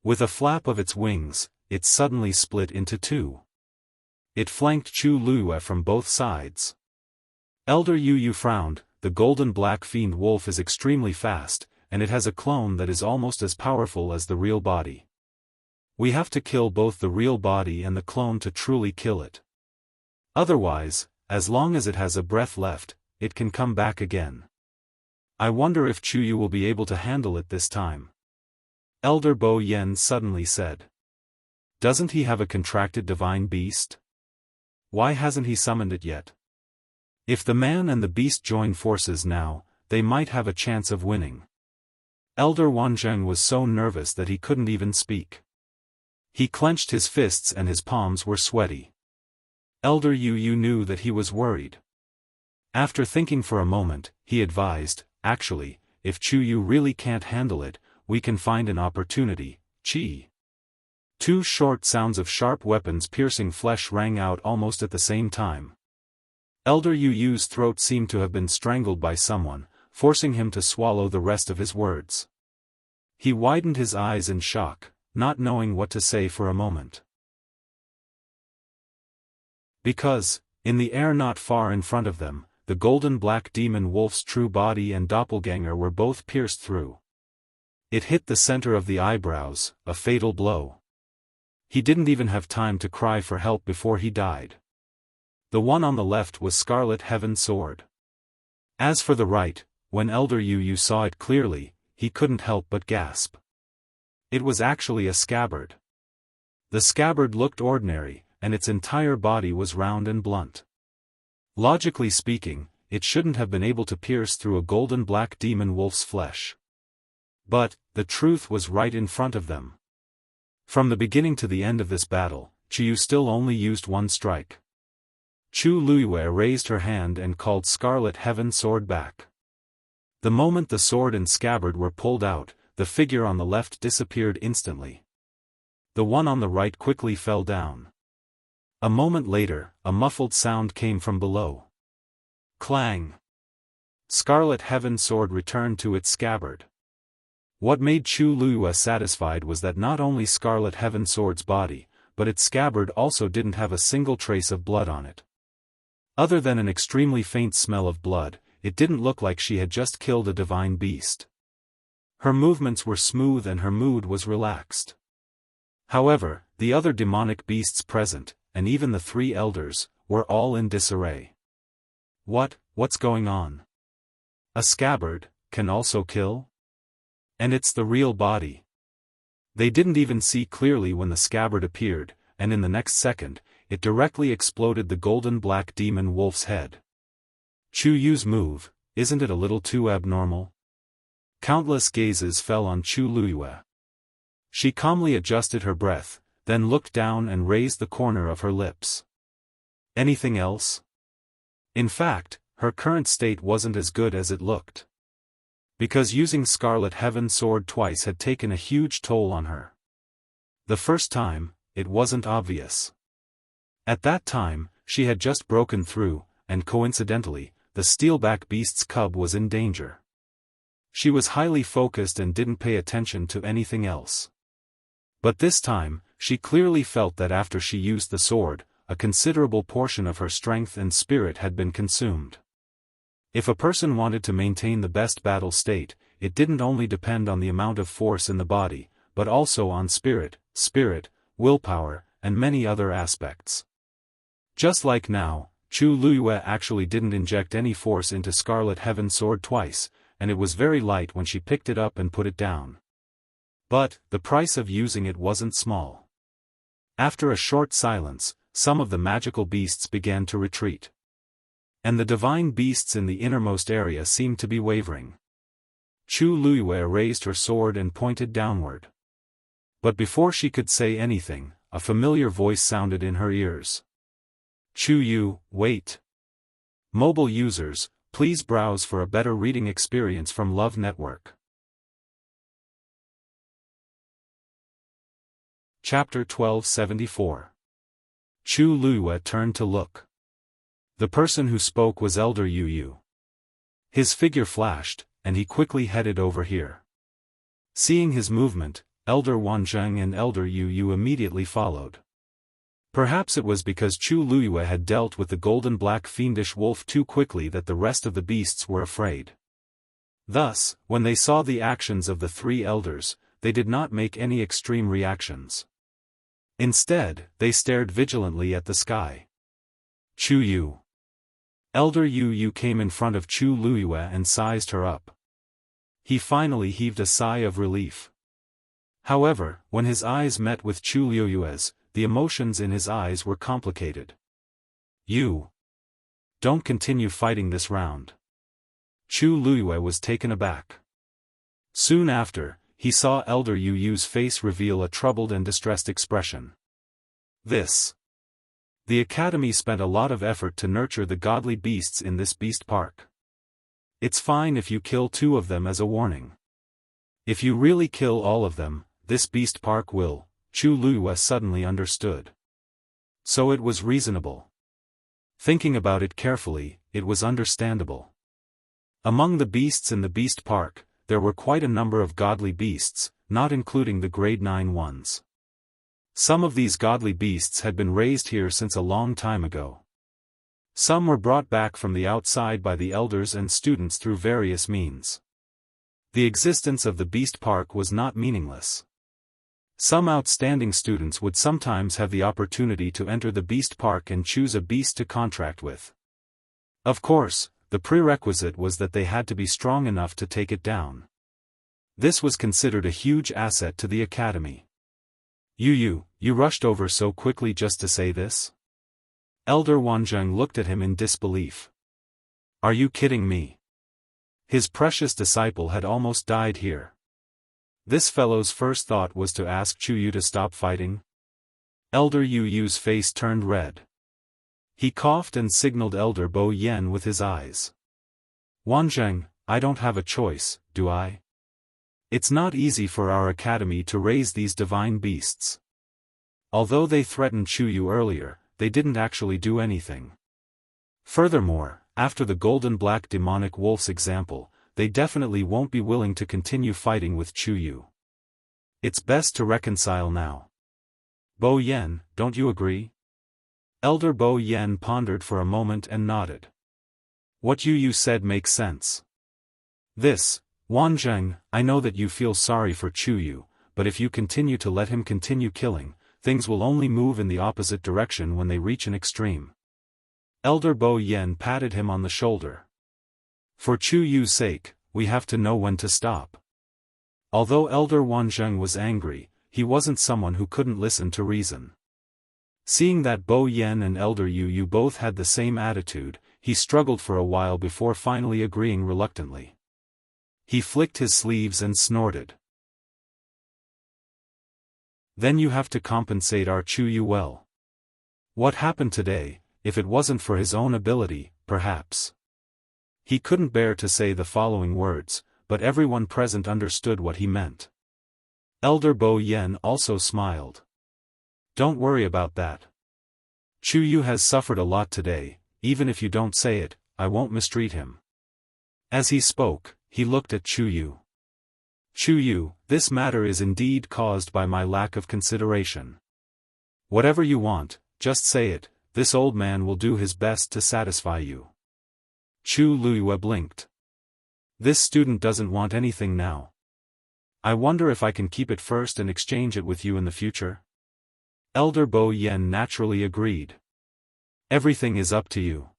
With a flap of its wings, it suddenly split into two. It flanked Chu Luyue from both sides. Elder Yu frowned. The golden black fiend wolf is extremely fast, and it has a clone that is almost as powerful as the real body. We have to kill both the real body and the clone to truly kill it. Otherwise, as long as it has a breath left, it can come back again. I wonder if Chu Yu will be able to handle it this time. Elder Bo Yen suddenly said. Doesn't he have a contracted divine beast? Why hasn't he summoned it yet? If the man and the beast join forces now, they might have a chance of winning. Elder Wanzheng was so nervous that he couldn't even speak. He clenched his fists and his palms were sweaty. Elder Yu knew that he was worried. After thinking for a moment, he advised, actually, if Chu Yu really can't handle it, we can find an opportunity. Chi. Two short sounds of sharp weapons piercing flesh rang out almost at the same time. Elder Yu's throat seemed to have been strangled by someone, forcing him to swallow the rest of his words. He widened his eyes in shock, not knowing what to say for a moment. Because, in the air not far in front of them, the golden black demon wolf's true body and doppelganger were both pierced through. It hit the center of the eyebrows, a fatal blow. He didn't even have time to cry for help before he died. The one on the left was Scarlet Heaven Sword. As for the right, when Elder Yu saw it clearly, he couldn't help but gasp. It was actually a scabbard. The scabbard looked ordinary, and its entire body was round and blunt. Logically speaking, it shouldn't have been able to pierce through a golden black demon wolf's flesh. But, the truth was right in front of them. From the beginning to the end of this battle, Chu still only used one strike. Chu Luiyue raised her hand and called Scarlet Heaven Sword back. The moment the sword and scabbard were pulled out, the figure on the left disappeared instantly. The one on the right quickly fell down. A moment later, a muffled sound came from below. Clang! Scarlet Heaven Sword returned to its scabbard. What made Chu Luiyue satisfied was that not only Scarlet Heaven Sword's body, but its scabbard also didn't have a single trace of blood on it. Other than an extremely faint smell of blood, it didn't look like she had just killed a divine beast. Her movements were smooth and her mood was relaxed. However, the other demonic beasts present, and even the three elders, were all in disarray. What's going on? A scabbard can also kill? And it's the real body. They didn't even see clearly when the scabbard appeared, and in the next second, it directly exploded the golden black demon wolf's head. Chu Yu's move, isn't it a little too abnormal? Countless gazes fell on Chu Luiyue. She calmly adjusted her breath, then looked down and raised the corner of her lips. Anything else? In fact, her current state wasn't as good as it looked. Because using Scarlet Heaven Sword twice had taken a huge toll on her. The first time, it wasn't obvious. At that time, she had just broken through, and coincidentally, the steelback beast's cub was in danger. She was highly focused and didn't pay attention to anything else. But this time, she clearly felt that after she used the sword, a considerable portion of her strength and spirit had been consumed. If a person wanted to maintain the best battle state, it didn't only depend on the amount of force in the body, but also on spirit, willpower, and many other aspects. Just like now, Chu Luiyue actually didn't inject any force into Scarlet Heaven Sword twice, and it was very light when she picked it up and put it down. But, the price of using it wasn't small. After a short silence, some of the magical beasts began to retreat. And the divine beasts in the innermost area seemed to be wavering. Chu Luiyue raised her sword and pointed downward. But before she could say anything, a familiar voice sounded in her ears. Chu Yu, wait. Mobile users, please browse for a better reading experience from Love Network. Chapter 1274. Chu Luiyue turned to look. The person who spoke was Elder Yu Yu. His figure flashed, and he quickly headed over here. Seeing his movement, Elder Wanzheng and Elder Yu Yu immediately followed. Perhaps it was because Chu Luiyue had dealt with the golden black fiendish wolf too quickly that the rest of the beasts were afraid. Thus, when they saw the actions of the three elders, they did not make any extreme reactions. Instead, they stared vigilantly at the sky. Chu Yu. Elder Yu Yu came in front of Chu Luiyue and sized her up. He finally heaved a sigh of relief. However, when his eyes met with Chu Luiyue's, the emotions in his eyes were complicated. You. Don't continue fighting this round. Chu Luiyue was taken aback. Soon after, he saw Elder Yu Yu's face reveal a troubled and distressed expression. The Academy spent a lot of effort to nurture the godly beasts in this beast park. It's fine if you kill 2 of them as a warning. If you really kill all of them, this beast park will, Chu Luiyue suddenly understood. So it was reasonable. Thinking about it carefully, it was understandable. Among the beasts in the beast park, there were quite a number of godly beasts, not including the grade 9 ones. Some of these godly beasts had been raised here since a long time ago. Some were brought back from the outside by the elders and students through various means. The existence of the beast park was not meaningless. Some outstanding students would sometimes have the opportunity to enter the beast park and choose a beast to contract with. Of course, the prerequisite was that they had to be strong enough to take it down. This was considered a huge asset to the Academy. You rushed over so quickly just to say this? Elder Wanzheng looked at him in disbelief. Are you kidding me? His precious disciple had almost died here. This fellow's first thought was to ask Chu Yu to stop fighting. Elder Yu Yu's face turned red. He coughed and signaled Elder Bo Yen with his eyes. Wanzheng, I don't have a choice, do I? It's not easy for our academy to raise these divine beasts. Although they threatened Chu Yu earlier, they didn't actually do anything. Furthermore, after the golden-black demonic wolf's example, they definitely won't be willing to continue fighting with Chu Yu. It's best to reconcile now. Bo Yen, don't you agree? Elder Bo Yen pondered for a moment and nodded. What Yu Yu said makes sense. This, Wanzheng, I know that you feel sorry for Chu Yu, but if you continue to let him continue killing, things will only move in the opposite direction when they reach an extreme. Elder Bo Yen patted him on the shoulder. For Chu Yu's sake, we have to know when to stop. Although Elder Wanzheng was angry, he wasn't someone who couldn't listen to reason. Seeing that Bo Yen and Elder Yu Yu both had the same attitude, he struggled for a while before finally agreeing reluctantly. He flicked his sleeves and snorted. Then you have to compensate our Chu Yu well. What happened today, if it wasn't for his own ability, perhaps. He couldn't bear to say the following words, but everyone present understood what he meant. Elder Bo Yen also smiled. Don't worry about that. Chu Yu has suffered a lot today, even if you don't say it, I won't mistreat him. As he spoke, he looked at Chu Yu. Chu Yu, this matter is indeed caused by my lack of consideration. Whatever you want, just say it, this old man will do his best to satisfy you. Chu Luiyue blinked. This student doesn't want anything now. I wonder if I can keep it first and exchange it with you in the future? Elder Bo Yen naturally agreed. Everything is up to you.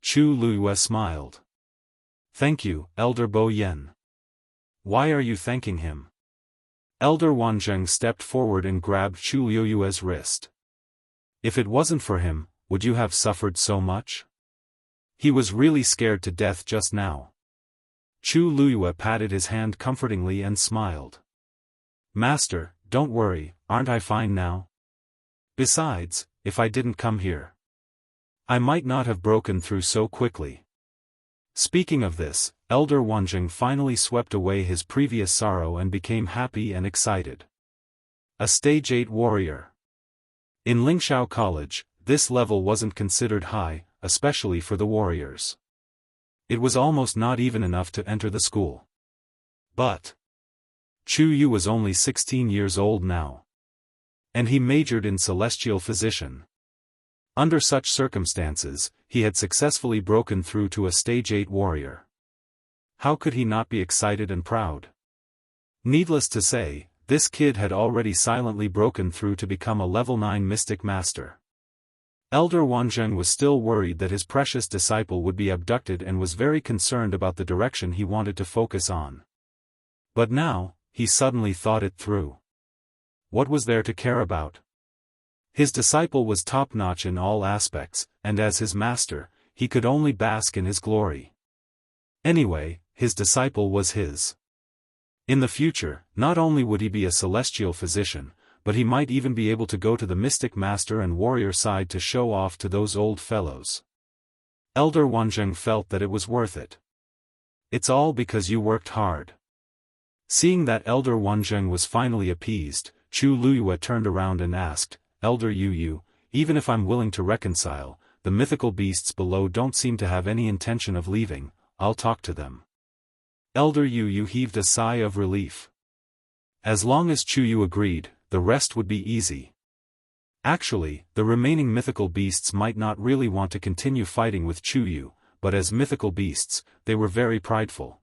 Chu Luiyue smiled. Thank you, Elder Bo Yen. Why are you thanking him? Elder Wanzheng stepped forward and grabbed Chu Luiyue's wrist. If it wasn't for him, would you have suffered so much? He was really scared to death just now. Chu Luiyue patted his hand comfortingly and smiled. Master, don't worry, aren't I fine now? Besides, if I didn't come here, I might not have broken through so quickly. Speaking of this, Elder Wanzheng finally swept away his previous sorrow and became happy and excited. A Stage 8 warrior. In Lingxiao College, this level wasn't considered high, especially for the warriors. It was almost not even enough to enter the school. But Chu Yu was only 16 years old now. And he majored in celestial physician. Under such circumstances, he had successfully broken through to a Stage 8 warrior. How could he not be excited and proud? Needless to say, this kid had already silently broken through to become a level 9 mystic master. Elder Wanzheng was still worried that his precious disciple would be abducted and was very concerned about the direction he wanted to focus on. But now, he suddenly thought it through. What was there to care about? His disciple was top-notch in all aspects, and as his master, he could only bask in his glory. Anyway, his disciple was his. In the future, not only would he be a celestial physician, but he might even be able to go to the mystic master and warrior side to show off to those old fellows. Elder Wanzheng felt that it was worth it. It's all because you worked hard. Seeing that Elder Wanzheng was finally appeased, Chu Luiyue turned around and asked, Elder Yu Yu, even if I'm willing to reconcile, the mythical beasts below don't seem to have any intention of leaving, I'll talk to them. Elder Yu Yu heaved a sigh of relief. As long as Chu Yu agreed, the rest would be easy. Actually, the remaining mythical beasts might not really want to continue fighting with Chu Yu, but as mythical beasts, they were very prideful.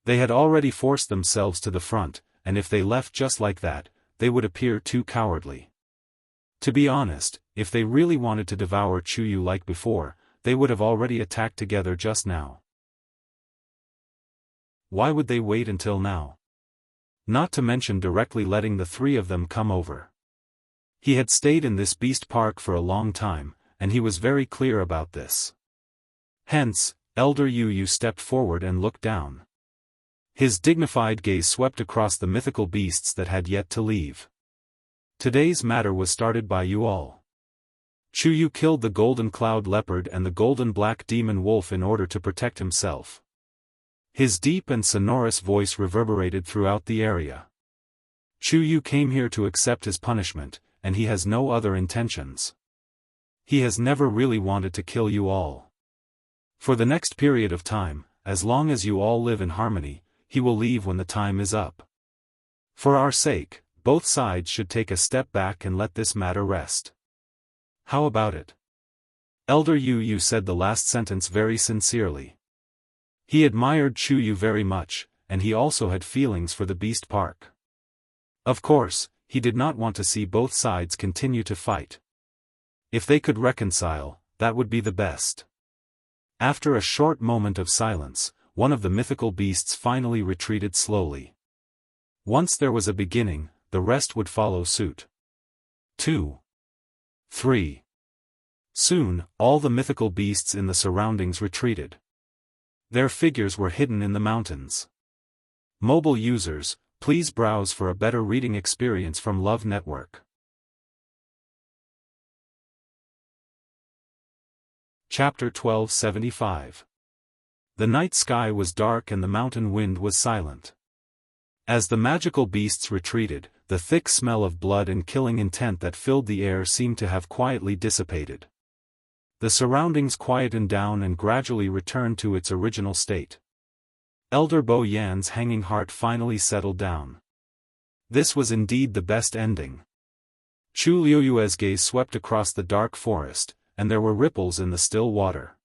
They had already forced themselves to the front, and if they left just like that, they would appear too cowardly. To be honest, if they really wanted to devour Chu Yu like before, they would have already attacked together just now. Why would they wait until now? Not to mention directly letting the three of them come over. He had stayed in this beast park for a long time, and he was very clear about this. Hence, Elder Yu stepped forward and looked down. His dignified gaze swept across the mythical beasts that had yet to leave. Today's matter was started by you all. Chu killed the golden cloud leopard and the golden black demon wolf in order to protect himself. His deep and sonorous voice reverberated throughout the area. Chu came here to accept his punishment, and he has no other intentions. He has never really wanted to kill you all. For the next period of time, as long as you all live in harmony, he will leave when the time is up. For our sake, both sides should take a step back and let this matter rest. How about it? Elder Yu said the last sentence very sincerely. He admired Chu very much, and he also had feelings for the Beast Park. Of course, he did not want to see both sides continue to fight. If they could reconcile, that would be the best. After a short moment of silence, one of the mythical beasts finally retreated slowly. Once there was a beginning, the rest would follow suit. 2. 3. Soon, all the mythical beasts in the surroundings retreated. Their figures were hidden in the mountains. Mobile users, please browse for a better reading experience from Love Network. Chapter 1275. The night sky was dark and the mountain wind was silent. As the magical beasts retreated, the thick smell of blood and killing intent that filled the air seemed to have quietly dissipated. The surroundings quietened down and gradually returned to its original state. Elder Bo Yan's hanging heart finally settled down. This was indeed the best ending. Chu Liuyue's gaze swept across the dark forest, and there were ripples in the still water.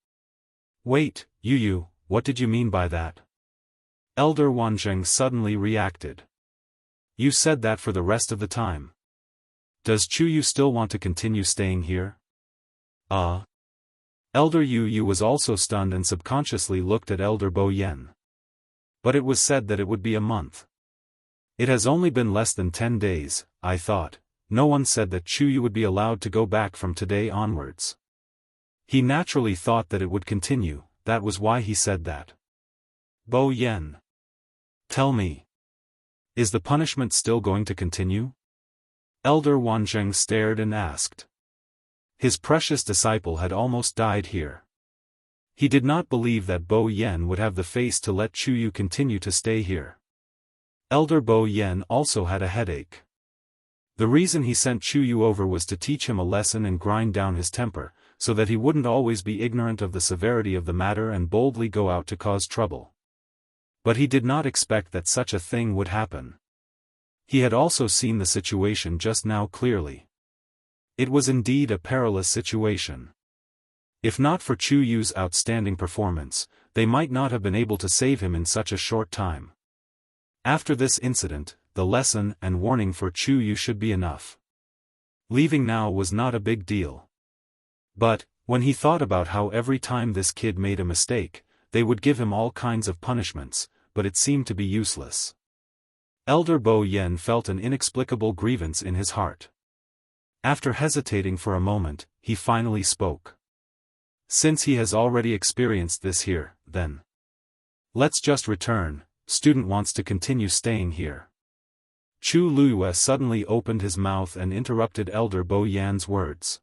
Wait, Yu, what did you mean by that? Elder Wanzheng suddenly reacted. You said that for the rest of the time. Does Chu still want to continue staying here? Elder Yu was also stunned and subconsciously looked at Elder Bo Yan. But it was said that it would be a month. It has only been less than 10 days, I thought. No one said that Chu would be allowed to go back from today onwards. He naturally thought that it would continue, that was why he said that. Bo Yan. Tell me. Is the punishment still going to continue? Elder Wanzheng stared and asked. His precious disciple had almost died here. He did not believe that Bo Yan would have the face to let Chu continue to stay here. Elder Bo Yan also had a headache. The reason he sent Chu over was to teach him a lesson and grind down his temper, so that he wouldn't always be ignorant of the severity of the matter and boldly go out to cause trouble. But he did not expect that such a thing would happen. He had also seen the situation just now clearly. It was indeed a perilous situation. If not for Chu's outstanding performance, they might not have been able to save him in such a short time. After this incident, the lesson and warning for Chu should be enough. Leaving now was not a big deal. But, when he thought about how every time this kid made a mistake, they would give him all kinds of punishments, but it seemed to be useless. Elder Bo Yan felt an inexplicable grievance in his heart. After hesitating for a moment, he finally spoke. Since he has already experienced this here, then. Let's just return, student wants to continue staying here. Chu Luyue suddenly opened his mouth and interrupted Elder Bo Yan's words.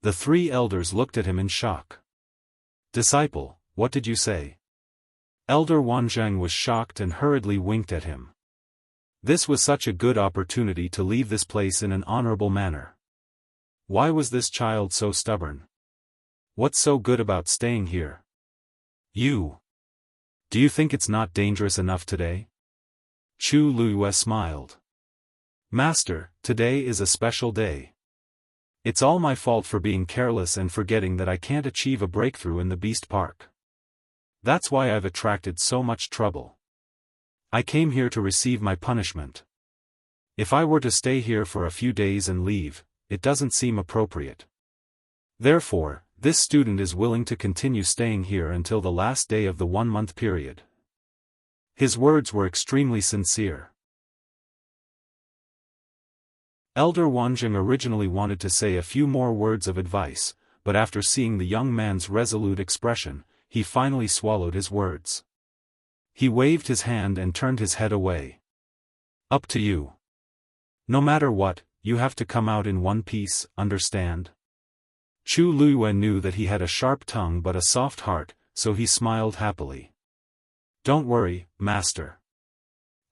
The three elders looked at him in shock. Disciple, what did you say? Elder Wanzheng was shocked and hurriedly winked at him. This was such a good opportunity to leave this place in an honorable manner. Why was this child so stubborn? What's so good about staying here? You. Do you think it's not dangerous enough today? Chu Luyue smiled. Master, today is a special day. It's all my fault for being careless and forgetting that I can't achieve a breakthrough in the Beast Park. That's why I've attracted so much trouble. I came here to receive my punishment. If I were to stay here for a few days and leave, it doesn't seem appropriate. Therefore, this student is willing to continue staying here until the last day of the 1-month period. His words were extremely sincere. Elder Wanzheng originally wanted to say a few more words of advice, but after seeing the young man's resolute expression, he finally swallowed his words. He waved his hand and turned his head away. Up to you. No matter what, you have to come out in one piece, understand? Chu Luiyue knew that he had a sharp tongue but a soft heart, so he smiled happily. Don't worry, master.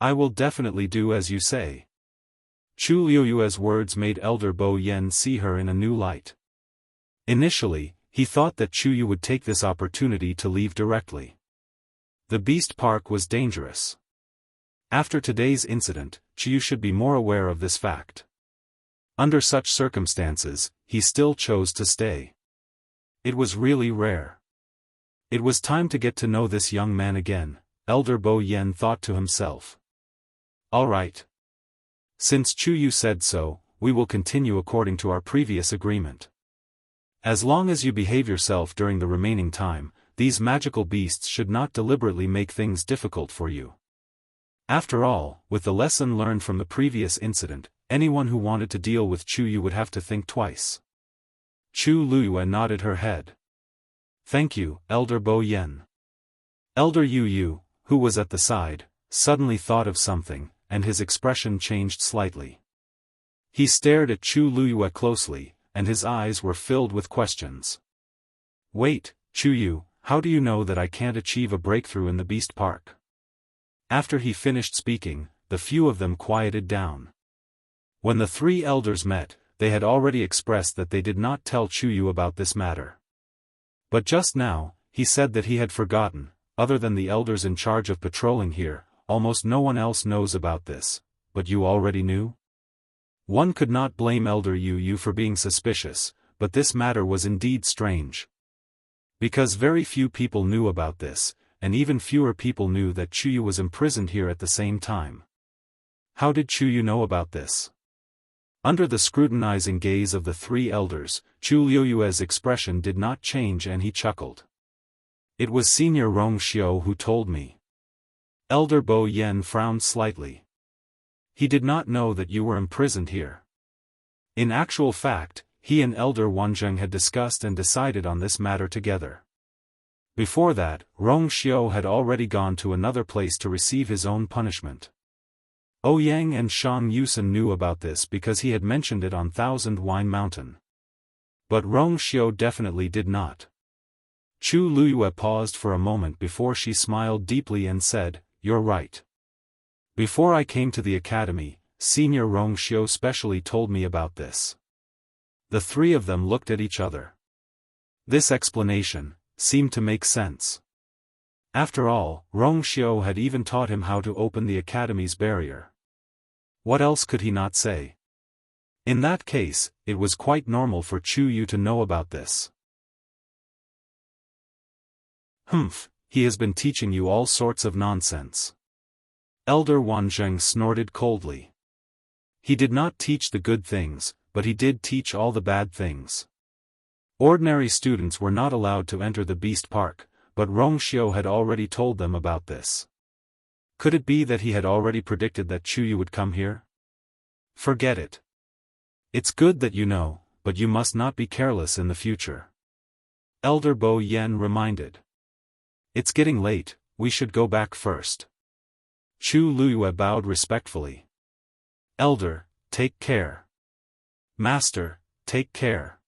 I will definitely do as you say. Chu Luiyue's words made Elder Bo Yen see her in a new light. Initially, he thought that Chu Yu would take this opportunity to leave directly. The beast park was dangerous. After today's incident, Chu Yu should be more aware of this fact. Under such circumstances, he still chose to stay. It was really rare. It was time to get to know this young man again, Elder Bo Yen thought to himself. All right. Since Chu Yu said so, we will continue according to our previous agreement. As long as you behave yourself during the remaining time, these magical beasts should not deliberately make things difficult for you. After all, with the lesson learned from the previous incident, anyone who wanted to deal with Chu Yu would have to think twice. Chu Luiyue nodded her head. Thank you, Elder Bo Yen. Elder Yu Yu, who was at the side, suddenly thought of something, and his expression changed slightly. He stared at Chu Luiyue closely, and his eyes were filled with questions. Wait, Chu Yu, how do you know that I can't achieve a breakthrough in the beast park? After he finished speaking, the few of them quieted down. When the three elders met, they had already expressed that they did not tell Chu Yu about this matter. But just now, he said that he had forgotten. Other than the elders in charge of patrolling here, almost no one else knows about this. But you already knew? One could not blame Elder Yu Yu for being suspicious, but this matter was indeed strange. Because very few people knew about this, and even fewer people knew that Chu Yu was imprisoned here at the same time. How did Chu Yu know about this? Under the scrutinizing gaze of the three elders, Chu Luiyue's expression did not change and he chuckled. It was Senior Rong Xiao who told me. Elder Bo Yen frowned slightly. He did not know that you were imprisoned here. In actual fact, he and Elder Wanzheng had discussed and decided on this matter together. Before that, Rong Xiao had already gone to another place to receive his own punishment. Ouyang and Shang Yusen knew about this because he had mentioned it on Thousand Wine Mountain. But Rong Xiao definitely did not. Chu Luiyue paused for a moment before she smiled deeply and said, "You're right. Before I came to the academy, Senior Rong Xiao specially told me about this." The three of them looked at each other. This explanation seemed to make sense. After all, Rong Xiao had even taught him how to open the academy's barrier. What else could he not say? In that case, it was quite normal for Chu Yu to know about this. Humph, he has been teaching you all sorts of nonsense. Elder Wanzheng snorted coldly. He did not teach the good things, but he did teach all the bad things. Ordinary students were not allowed to enter the beast park, but Rong Xiao had already told them about this. Could it be that he had already predicted that Chu Yu would come here? Forget it. It's good that you know, but you must not be careless in the future. Elder Bo Yen reminded. It's getting late, we should go back first. Chu Luiyue bowed respectfully. Elder, take care. Master, take care.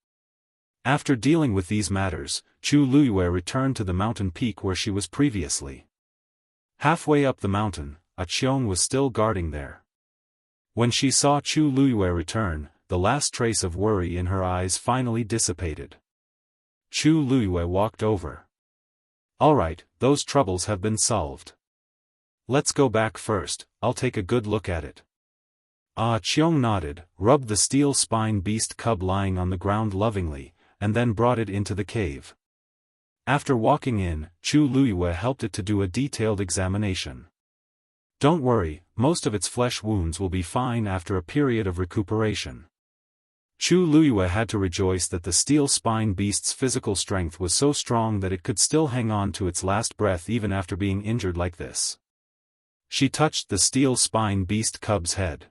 After dealing with these matters, Chu Luiyue returned to the mountain peak where she was previously. Halfway up the mountain, a Qiong was still guarding there. When she saw Chu Luiyue return, the last trace of worry in her eyes finally dissipated. Chu Luiyue walked over. All right, those troubles have been solved. Let's go back first, I'll take a good look at it. Qiong nodded, rubbed the steel spine beast cub lying on the ground lovingly, and then brought it into the cave. After walking in, Chu Luiyue helped it to do a detailed examination. Don't worry, most of its flesh wounds will be fine after a period of recuperation. Chu Luiyue had to rejoice that the steel spine beast's physical strength was so strong that it could still hang on to its last breath even after being injured like this. She touched the steel spine beast cub's head.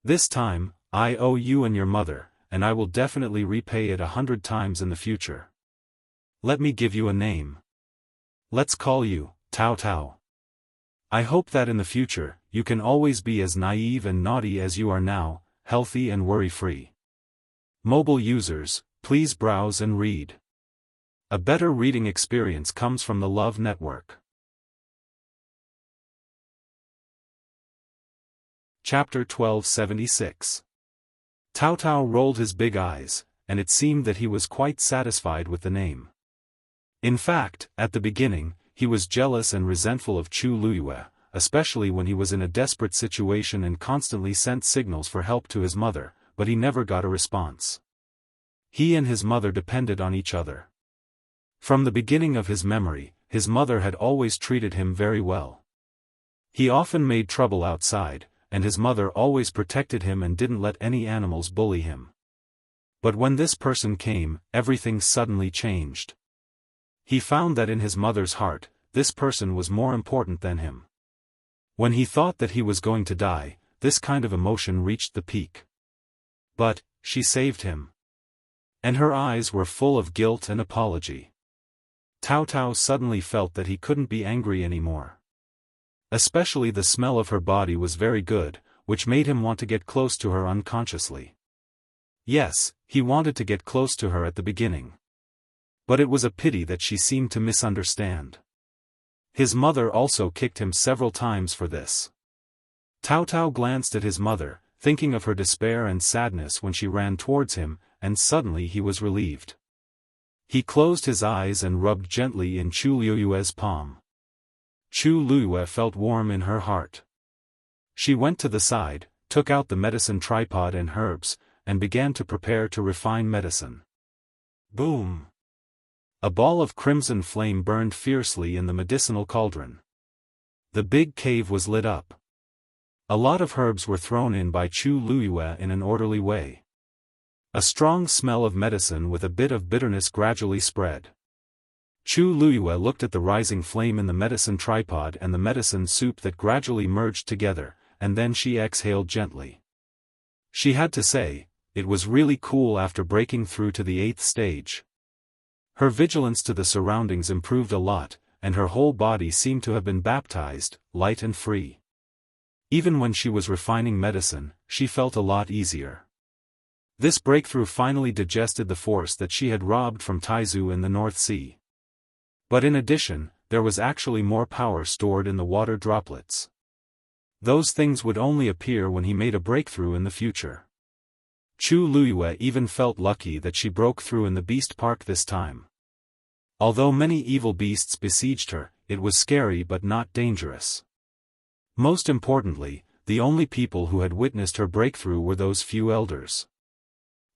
This time, I owe you and your mother, and I will definitely repay it 100 times in the future. Let me give you a name. Let's call you Tao Tao. I hope that in the future, you can always be as naive and naughty as you are now, healthy and worry-free. Mobile users, please browse and read. A better reading experience comes from the Love Network. Chapter 1276. Tao Tao rolled his big eyes, and it seemed that he was quite satisfied with the name. In fact, at the beginning, he was jealous and resentful of Chu Luyue, especially when he was in a desperate situation and constantly sent signals for help to his mother, but he never got a response. He and his mother depended on each other. From the beginning of his memory, his mother had always treated him very well. He often made trouble outside, and his mother always protected him and didn't let any animals bully him. But when this person came, everything suddenly changed. He found that in his mother's heart, this person was more important than him. When he thought that he was going to die, this kind of emotion reached the peak. But, she saved him. And her eyes were full of guilt and apology. Tao Tao suddenly felt that he couldn't be angry anymore. Especially the smell of her body was very good, which made him want to get close to her unconsciously. Yes, he wanted to get close to her at the beginning. But it was a pity that she seemed to misunderstand. His mother also kicked him several times for this. Tao Tao glanced at his mother, thinking of her despair and sadness when she ran towards him, and suddenly he was relieved. He closed his eyes and rubbed gently in Chu Luyue's palm. Chu Luyue felt warm in her heart. She went to the side, took out the medicine tripod and herbs, and began to prepare to refine medicine. Boom! A ball of crimson flame burned fiercely in the medicinal cauldron. The big cave was lit up. A lot of herbs were thrown in by Chu Luyue in an orderly way. A strong smell of medicine with a bit of bitterness gradually spread. Chu Luyue looked at the rising flame in the medicine tripod and the medicine soup that gradually merged together, and then she exhaled gently. She had to say, it was really cool after breaking through to the 8th stage. Her vigilance to the surroundings improved a lot, and her whole body seemed to have been baptized, light and free. Even when she was refining medicine, she felt a lot easier. This breakthrough finally digested the force that she had robbed from Taizu in the North Sea. But in addition, there was actually more power stored in the water droplets. Those things would only appear when he made a breakthrough in the future. Chu Luyue even felt lucky that she broke through in the beast park this time. Although many evil beasts besieged her, it was scary but not dangerous. Most importantly, the only people who had witnessed her breakthrough were those few elders.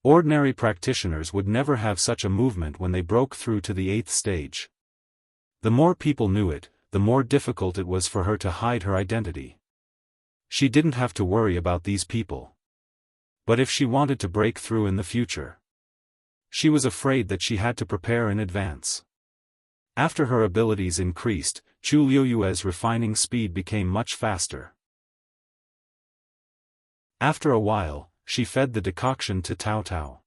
Ordinary practitioners would never have such a movement when they broke through to the 8th stage. The more people knew it, the more difficult it was for her to hide her identity. She didn't have to worry about these people. But if she wanted to break through in the future, she was afraid that she had to prepare in advance. After her abilities increased, Chu Luyue's refining speed became much faster. After a while, she fed the decoction to Tao Tao.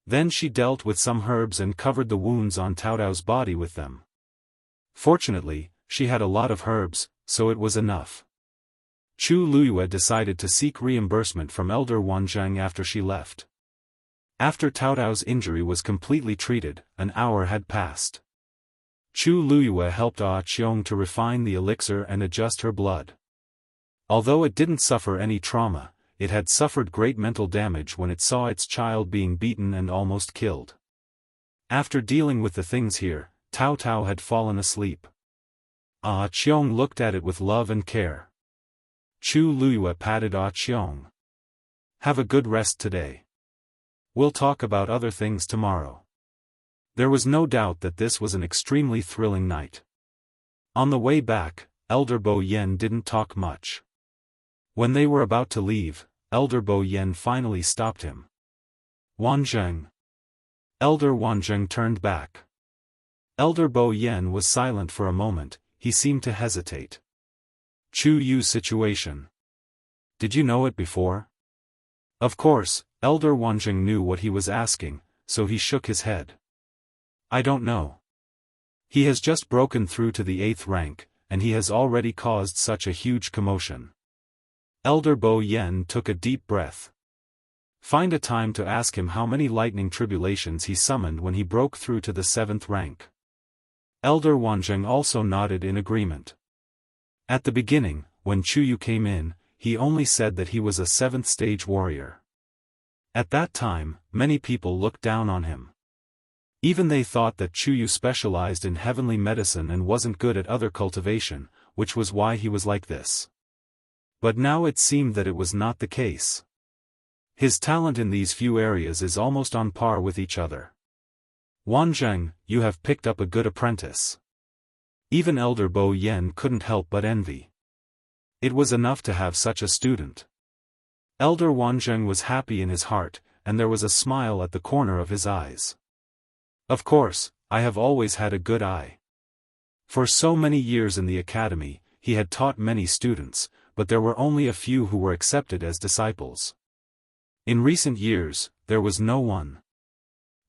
Then she dealt with some herbs and covered the wounds on Tao Tao's body with them. Fortunately, she had a lot of herbs, so it was enough. Chu Luyue decided to seek reimbursement from Elder Wanzheng after she left. After Tao Tao's injury was completely treated, an hour had passed. Chu Luyue helped Ah Qiong to refine the elixir and adjust her blood. Although it didn't suffer any trauma, it had suffered great mental damage when it saw its child being beaten and almost killed. After dealing with the things here, Tao Tao had fallen asleep. Ah Qiong looked at it with love and care. Chu Luyue patted Ah Qiong. Have a good rest today. We'll talk about other things tomorrow. There was no doubt that this was an extremely thrilling night. On the way back, Elder Bo Yen didn't talk much. When they were about to leave, Elder Bo Yen finally stopped him. Wanzheng. Elder Wanzheng turned back. Elder Bo Yen was silent for a moment, he seemed to hesitate. Chu Yu's situation. Did you know it before? Of course, Elder Wanzheng knew what he was asking, so he shook his head. I don't know. He has just broken through to the 8th rank, and he has already caused such a huge commotion. Elder Bo Yen took a deep breath. Find a time to ask him how many lightning tribulations he summoned when he broke through to the 7th rank. Elder Wanzheng also nodded in agreement. At the beginning, when Chuyu came in, he only said that he was a 7th stage warrior. At that time, many people looked down on him. Even they thought that Chuyu specialized in heavenly medicine and wasn't good at other cultivation, which was why he was like this. But now it seemed that it was not the case. His talent in these few areas is almost on par with each other. Wanzheng, you have picked up a good apprentice. Even Elder Bo Yen couldn't help but envy. It was enough to have such a student. Elder Wanzheng was happy in his heart, and there was a smile at the corner of his eyes. Of course, I have always had a good eye. For so many years in the academy, he had taught many students, but there were only a few who were accepted as disciples. In recent years, there was no one.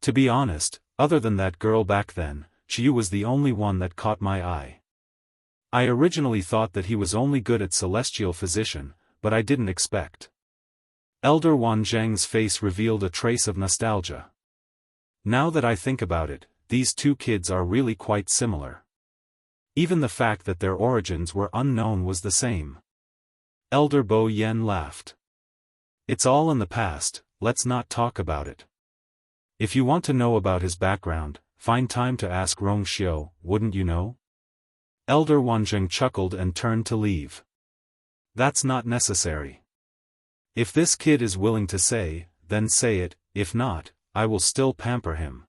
To be honest, other than that girl back then, Chiyu was the only one that caught my eye. I originally thought that he was only good at celestial physician, but I didn't expect. Elder Wanzheng's face revealed a trace of nostalgia. Now that I think about it, these two kids are really quite similar. Even the fact that their origins were unknown was the same. Elder Bo Yen laughed. It's all in the past, let's not talk about it. If you want to know about his background, find time to ask Rong Xiu, wouldn't you know? Elder Wanzheng chuckled and turned to leave. That's not necessary. If this kid is willing to say, then say it, if not, I will still pamper him.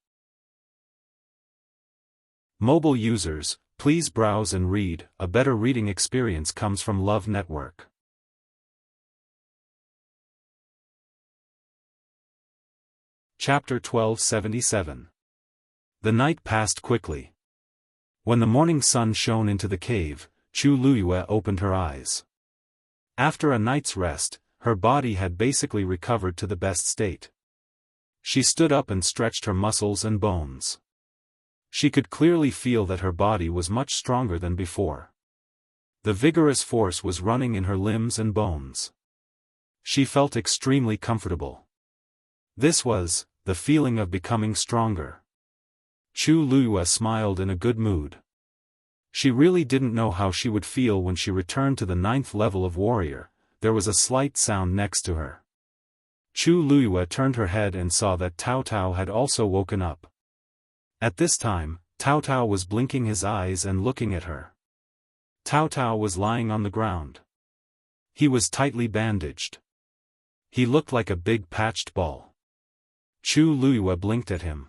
Mobile users, please browse and read. A better reading experience comes from Love Network. Chapter 1277. The night passed quickly. When the morning sun shone into the cave, Chu Luyue opened her eyes. After a night's rest, her body had basically recovered to the best state. She stood up and stretched her muscles and bones. She could clearly feel that her body was much stronger than before. The vigorous force was running in her limbs and bones. She felt extremely comfortable. This was the feeling of becoming stronger. Chu Luyue smiled in a good mood. She really didn't know how she would feel when she returned to the 9th level of warrior. There was a slight sound next to her. Chu Luyue turned her head and saw that Tao Tao had also woken up. At this time, Tao Tao was blinking his eyes and looking at her. Tao Tao was lying on the ground. He was tightly bandaged. He looked like a big patched ball. Chu Luyue blinked at him.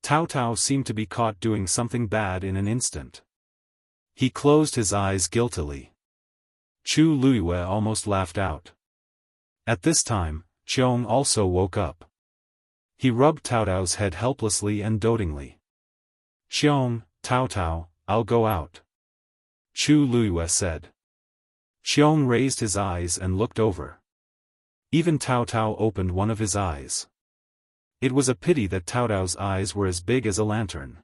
Tao Tao seemed to be caught doing something bad in an instant. He closed his eyes guiltily. Chu Luyue almost laughed out. At this time, Qiong also woke up. He rubbed Tao Tao's head helplessly and dotingly. Qiong, Tao Tao, I'll go out. Chu Luyue said. Qiong raised his eyes and looked over. Even Tao Tao opened one of his eyes. It was a pity that Tao Tao's eyes were as big as a lantern.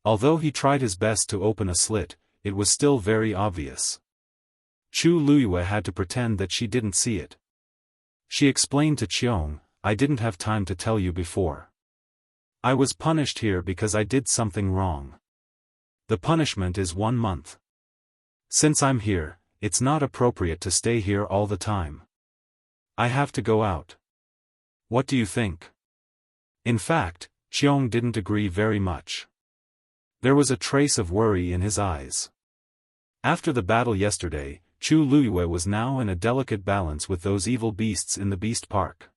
Although he tried his best to open a slit, it was still very obvious. Chu Luyue had to pretend that she didn't see it. She explained to Qiong, I didn't have time to tell you before. I was punished here because I did something wrong. The punishment is 1 month. Since I'm here, it's not appropriate to stay here all the time. I have to go out. What do you think? In fact, Qiong didn't agree very much. There was a trace of worry in his eyes. After the battle yesterday, Chu Luyue was now in a delicate balance with those evil beasts in the beast park.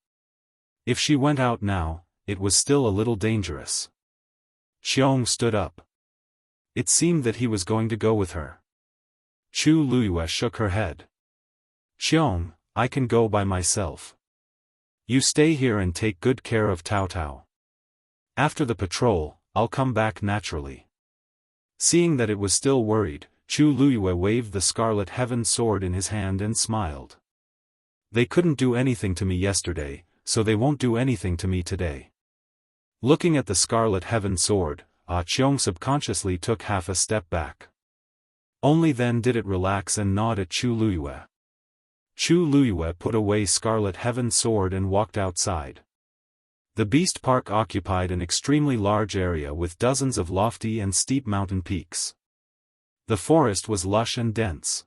If she went out now, it was still a little dangerous. Qiong stood up. It seemed that he was going to go with her. Chu Luyue shook her head. Qiong, I can go by myself. You stay here and take good care of Tao Tao. After the patrol, I'll come back naturally. Seeing that it was still worried, Chu Luyue waved the scarlet heaven sword in his hand and smiled. They couldn't do anything to me yesterday, so they won't do anything to me today. Looking at the scarlet heaven sword, Ah Cheong subconsciously took half a step back. Only then did it relax and nod at Chu Luyue. Chu Luyue put away Scarlet Heaven's sword and walked outside. The Beast Park occupied an extremely large area with dozens of lofty and steep mountain peaks. The forest was lush and dense.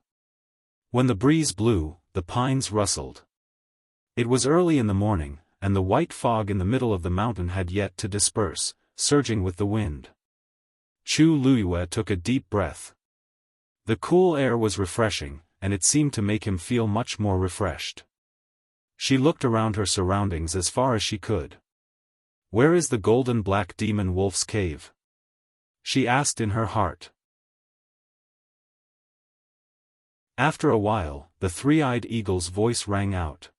When the breeze blew, the pines rustled. It was early in the morning, and the white fog in the middle of the mountain had yet to disperse, surging with the wind. Chu Luyue took a deep breath. The cool air was refreshing, and it seemed to make him feel much more refreshed. She looked around her surroundings as far as she could. "Where is the golden black demon wolf's cave?" she asked in her heart. After a while, the three-eyed eagle's voice rang out.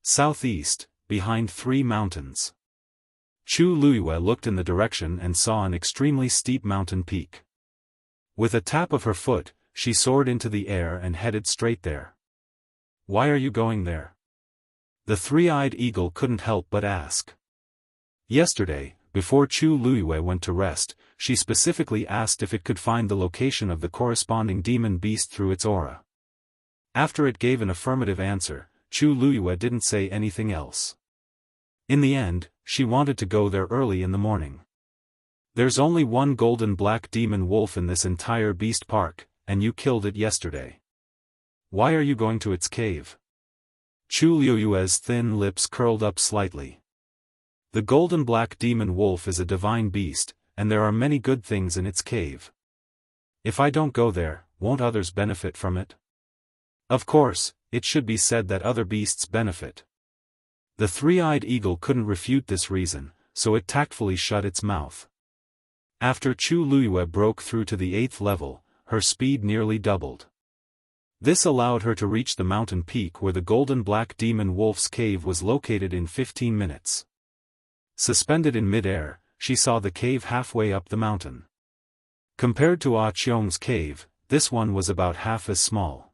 "Southeast, behind 3 mountains." Chu Luyue looked in the direction and saw an extremely steep mountain peak. With a tap of her foot, she soared into the air and headed straight there. "Why are you going there?" the three-eyed eagle couldn't help but ask. Yesterday, before Chu Luyue went to rest, she specifically asked if it could find the location of the corresponding demon beast through its aura. After it gave an affirmative answer, Chu Luyue didn't say anything else. In the end, she wanted to go there early in the morning. "There's only one golden black demon wolf in this entire beast park, and you killed it yesterday. Why are you going to its cave?" Chu Luyue's thin lips curled up slightly. "The golden black demon wolf is a divine beast, and there are many good things in its cave. If I don't go there, won't others benefit from it?" Of course, it should be said that other beasts benefit. The three-eyed eagle couldn't refute this reason, so it tactfully shut its mouth. After Chu Luyue broke through to the 8th level, her speed nearly doubled. This allowed her to reach the mountain peak where the golden black demon wolf's cave was located in 15 minutes. Suspended in mid-air, she saw the cave halfway up the mountain. Compared to Ah Cheong's cave, this one was about half as small.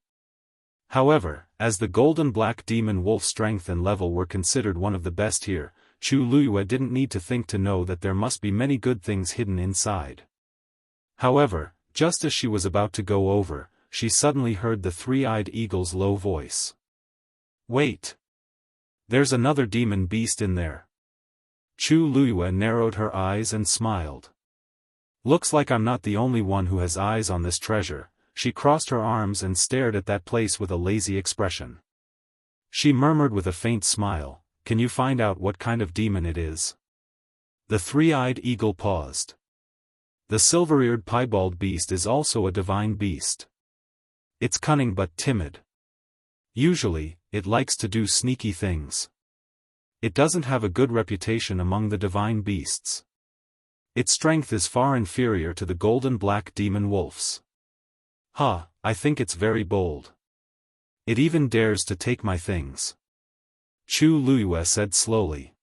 However, as the golden black demon wolf's strength and level were considered one of the best here, Chu Luyue didn't need to think to know that there must be many good things hidden inside. However, just as she was about to go over, she suddenly heard the three-eyed eagle's low voice. "Wait! There's another demon beast in there." Chu Luyue narrowed her eyes and smiled. "Looks like I'm not the only one who has eyes on this treasure." She crossed her arms and stared at that place with a lazy expression. She murmured with a faint smile, "Can you find out what kind of demon it is?" The three-eyed eagle paused. "The silver-eared piebald beast is also a divine beast. It's cunning but timid. Usually, it likes to do sneaky things. It doesn't have a good reputation among the divine beasts. Its strength is far inferior to the golden black demon wolf's. I think it's very bold. It even dares to take my things." Chu Luyue said slowly.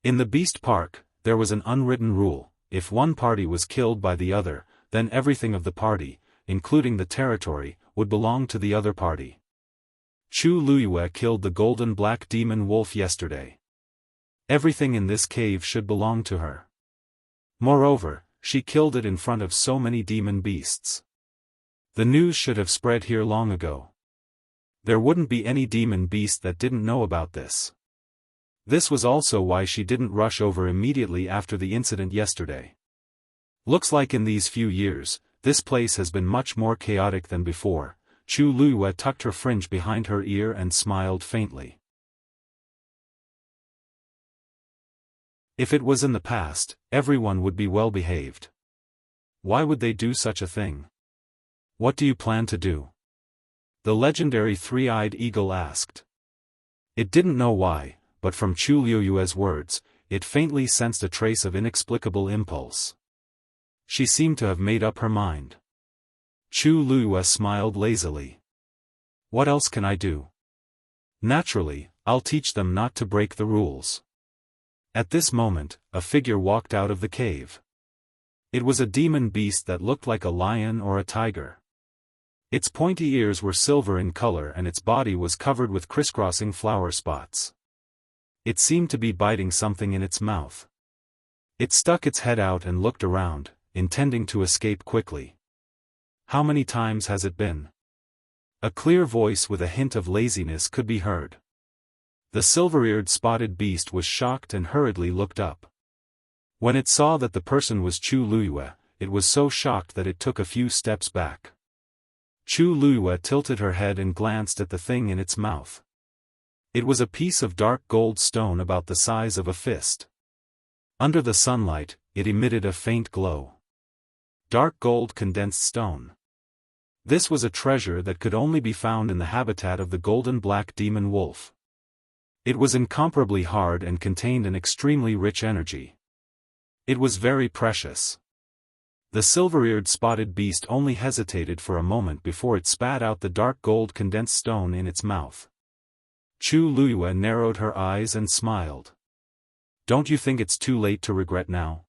In the Beast Park, there was an unwritten rule: if one party was killed by the other, then everything of the party, including the territory, would belong to the other party. Chu Luyue killed the golden black demon wolf yesterday. Everything in this cave should belong to her. Moreover, she killed it in front of so many demon beasts. The news should have spread here long ago. There wouldn't be any demon beast that didn't know about this. This was also why she didn't rush over immediately after the incident yesterday. Looks like in these few years, this place has been much more chaotic than before. Chu Luyue tucked her fringe behind her ear and smiled faintly. If it was in the past, everyone would be well behaved. Why would they do such a thing? What do you plan to do? The legendary three-eyed eagle asked. It didn't know why, but from Chu Luyue's words, it faintly sensed a trace of inexplicable impulse. She seemed to have made up her mind. Chu Luyue smiled lazily. What else can I do? Naturally, I'll teach them not to break the rules. At this moment, a figure walked out of the cave. It was a demon beast that looked like a lion or a tiger. Its pointy ears were silver in color and its body was covered with crisscrossing flower spots. It seemed to be biting something in its mouth. It stuck its head out and looked around, intending to escape quickly. "How many times has it been?" A clear voice with a hint of laziness could be heard. The silver-eared spotted beast was shocked and hurriedly looked up. When it saw that the person was Chu Luyue, it was so shocked that it took a few steps back. Chu Luyue tilted her head and glanced at the thing in its mouth. It was a piece of dark gold stone about the size of a fist. Under the sunlight, it emitted a faint glow. Dark gold condensed stone. This was a treasure that could only be found in the habitat of the golden black demon wolf. It was incomparably hard and contained an extremely rich energy. It was very precious. The silver-eared spotted beast only hesitated for a moment before it spat out the dark gold condensed stone in its mouth. Chu Luyue narrowed her eyes and smiled. "Don't you think it's too late to regret now?"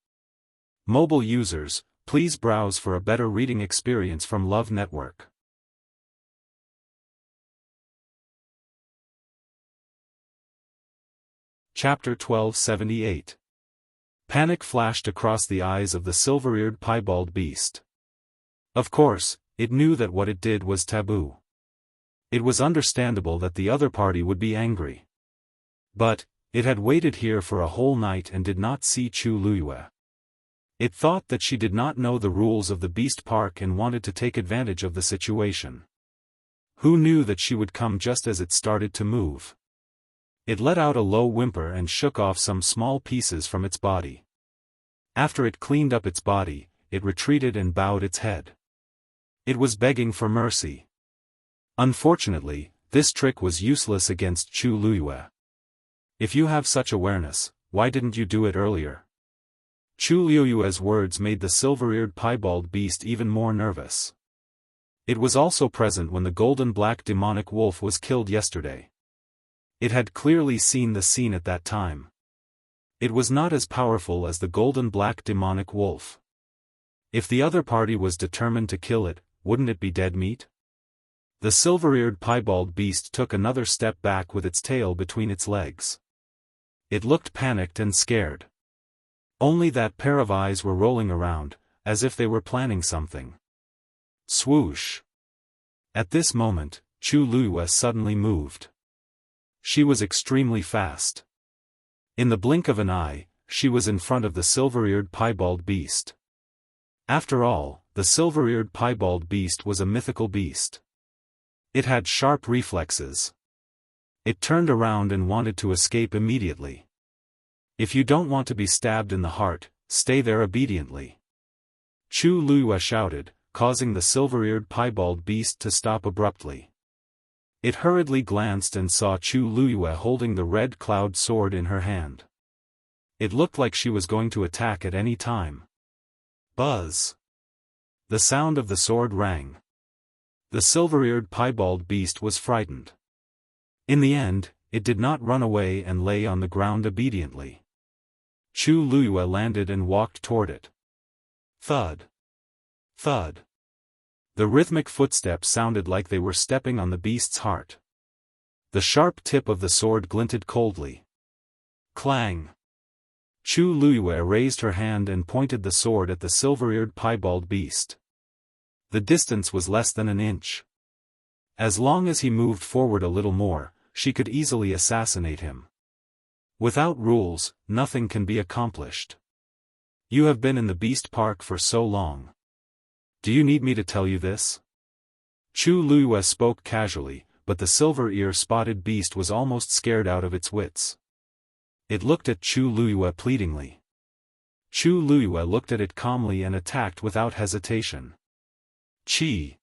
Mobile users, please browse for a better reading experience from Love Network. Chapter 1278. Panic flashed across the eyes of the silver-eared piebald beast. Of course, it knew that what it did was taboo. It was understandable that the other party would be angry. But, it had waited here for a whole night and did not see Chu Luyue. It thought that she did not know the rules of the beast park and wanted to take advantage of the situation. Who knew that she would come just as it started to move? It let out a low whimper and shook off some small pieces from its body. After it cleaned up its body, it retreated and bowed its head. It was begging for mercy. Unfortunately, this trick was useless against Chu Luyue. "If you have such awareness, why didn't you do it earlier?" Chu Luyue's words made the silver-eared piebald beast even more nervous. It was also present when the golden black demonic wolf was killed yesterday. It had clearly seen the scene at that time. It was not as powerful as the golden black demonic wolf. If the other party was determined to kill it, wouldn't it be dead meat? The silver-eared piebald beast took another step back with its tail between its legs. It looked panicked and scared. Only that pair of eyes were rolling around, as if they were planning something. Swoosh! At this moment, Chu Luyue suddenly moved. She was extremely fast. In the blink of an eye, she was in front of the silver-eared piebald beast. After all, the silver-eared piebald beast was a mythical beast. It had sharp reflexes. It turned around and wanted to escape immediately. "If you don't want to be stabbed in the heart, stay there obediently," Chu Luyue shouted, causing the silver-eared piebald beast to stop abruptly. It hurriedly glanced and saw Chu Luyue holding the red cloud sword in her hand. It looked like she was going to attack at any time. Buzz! The sound of the sword rang. The silver-eared piebald beast was frightened. In the end, it did not run away and lay on the ground obediently. Chu Luyue landed and walked toward it. Thud! Thud! The rhythmic footsteps sounded like they were stepping on the beast's heart. The sharp tip of the sword glinted coldly. Clang! Chu Luyue raised her hand and pointed the sword at the silver-eared piebald beast. The distance was less than an inch. As long as he moved forward a little more, she could easily assassinate him. Without rules, nothing can be accomplished. You have been in the beast park for so long. Do you need me to tell you this? Chu Luyue spoke casually, but the silver-ear spotted beast was almost scared out of its wits. It looked at Chu Luyue pleadingly. Chu Luyue looked at it calmly and attacked without hesitation. Chi!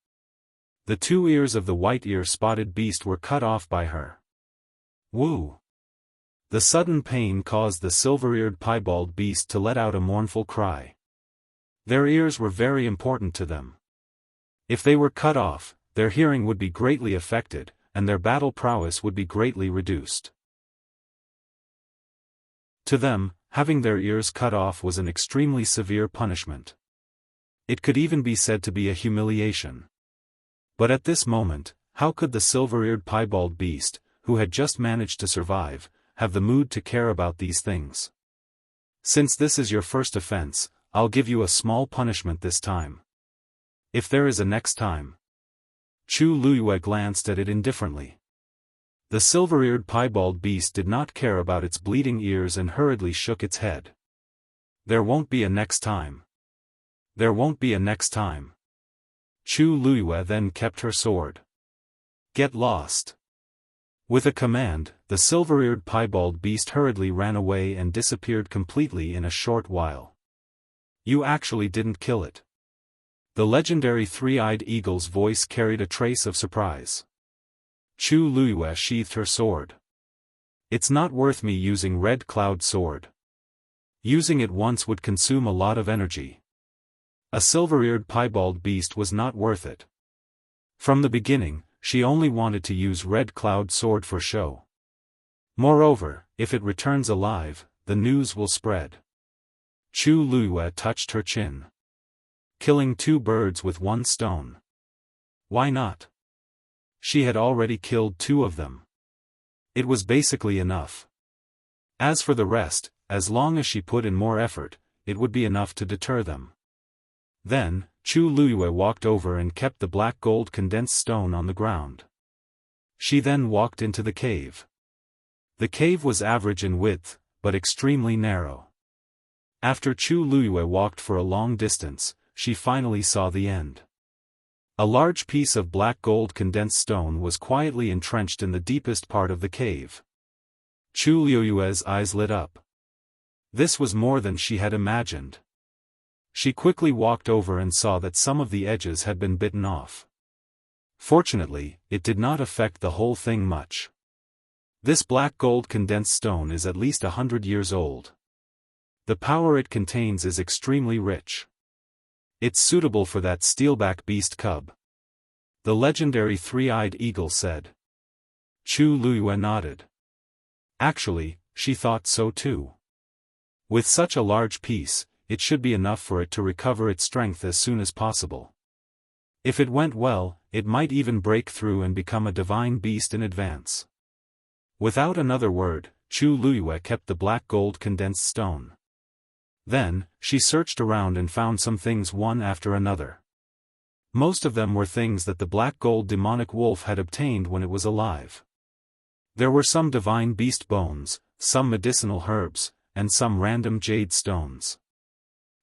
The two ears of the white-ear spotted beast were cut off by her. Woo! The sudden pain caused the silver-eared piebald beast to let out a mournful cry. Their ears were very important to them. If they were cut off, their hearing would be greatly affected, and their battle prowess would be greatly reduced. To them, having their ears cut off was an extremely severe punishment. It could even be said to be a humiliation. But at this moment, how could the silver-eared piebald beast, who had just managed to survive, have the mood to care about these things? Since this is your first offense, I'll give you a small punishment this time. If there is a next time. Chu Luiyue glanced at it indifferently. The silver-eared piebald beast did not care about its bleeding ears and hurriedly shook its head. There won't be a next time. There won't be a next time. Chu Luiyue then kept her sword. Get lost. With a command, the silver-eared piebald beast hurriedly ran away and disappeared completely in a short while. You actually didn't kill it. The legendary three-eyed eagle's voice carried a trace of surprise. Chu Luiyue sheathed her sword. It's not worth me using Red Cloud Sword. Using it once would consume a lot of energy. A silver-eared piebald beast was not worth it. From the beginning, she only wanted to use Red Cloud Sword for show. Moreover, if it returns alive, the news will spread. Chu Luiyue touched her chin. Killing two birds with one stone. Why not? She had already killed two of them. It was basically enough. As for the rest, as long as she put in more effort, it would be enough to deter them. Then, Chu Luiyue walked over and kept the black gold condensed stone on the ground. She then walked into the cave. The cave was average in width, but extremely narrow. After Chu Luiyue walked for a long distance, she finally saw the end. A large piece of black gold condensed stone was quietly entrenched in the deepest part of the cave. Chu Luiyue's eyes lit up. This was more than she had imagined. She quickly walked over and saw that some of the edges had been bitten off. Fortunately, it did not affect the whole thing much. This black gold condensed stone is at least 100 years old. The power it contains is extremely rich. It's suitable for that steelback beast cub. The legendary three-eyed eagle said. Chu Luiyue nodded. Actually, she thought so too. With such a large piece, it should be enough for it to recover its strength as soon as possible. If it went well, it might even break through and become a divine beast in advance. Without another word, Chu Luiyue kept the black gold condensed stone. Then, she searched around and found some things one after another. Most of them were things that the black gold demonic wolf had obtained when it was alive. There were some divine beast bones, some medicinal herbs, and some random jade stones.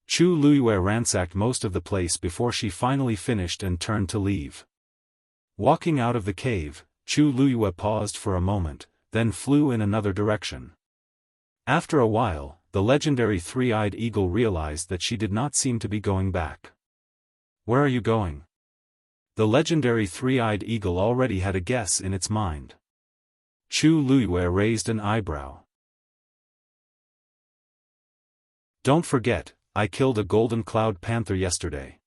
Chu Luiyue ransacked most of the place before she finally finished and turned to leave. Walking out of the cave, Chu Luiyue paused for a moment, then flew in another direction. After a while, the legendary three-eyed eagle realized that she did not seem to be going back. Where are you going? The legendary three-eyed eagle already had a guess in its mind. Chu Luiyue raised an eyebrow. Don't forget, I killed a golden cloud panther yesterday.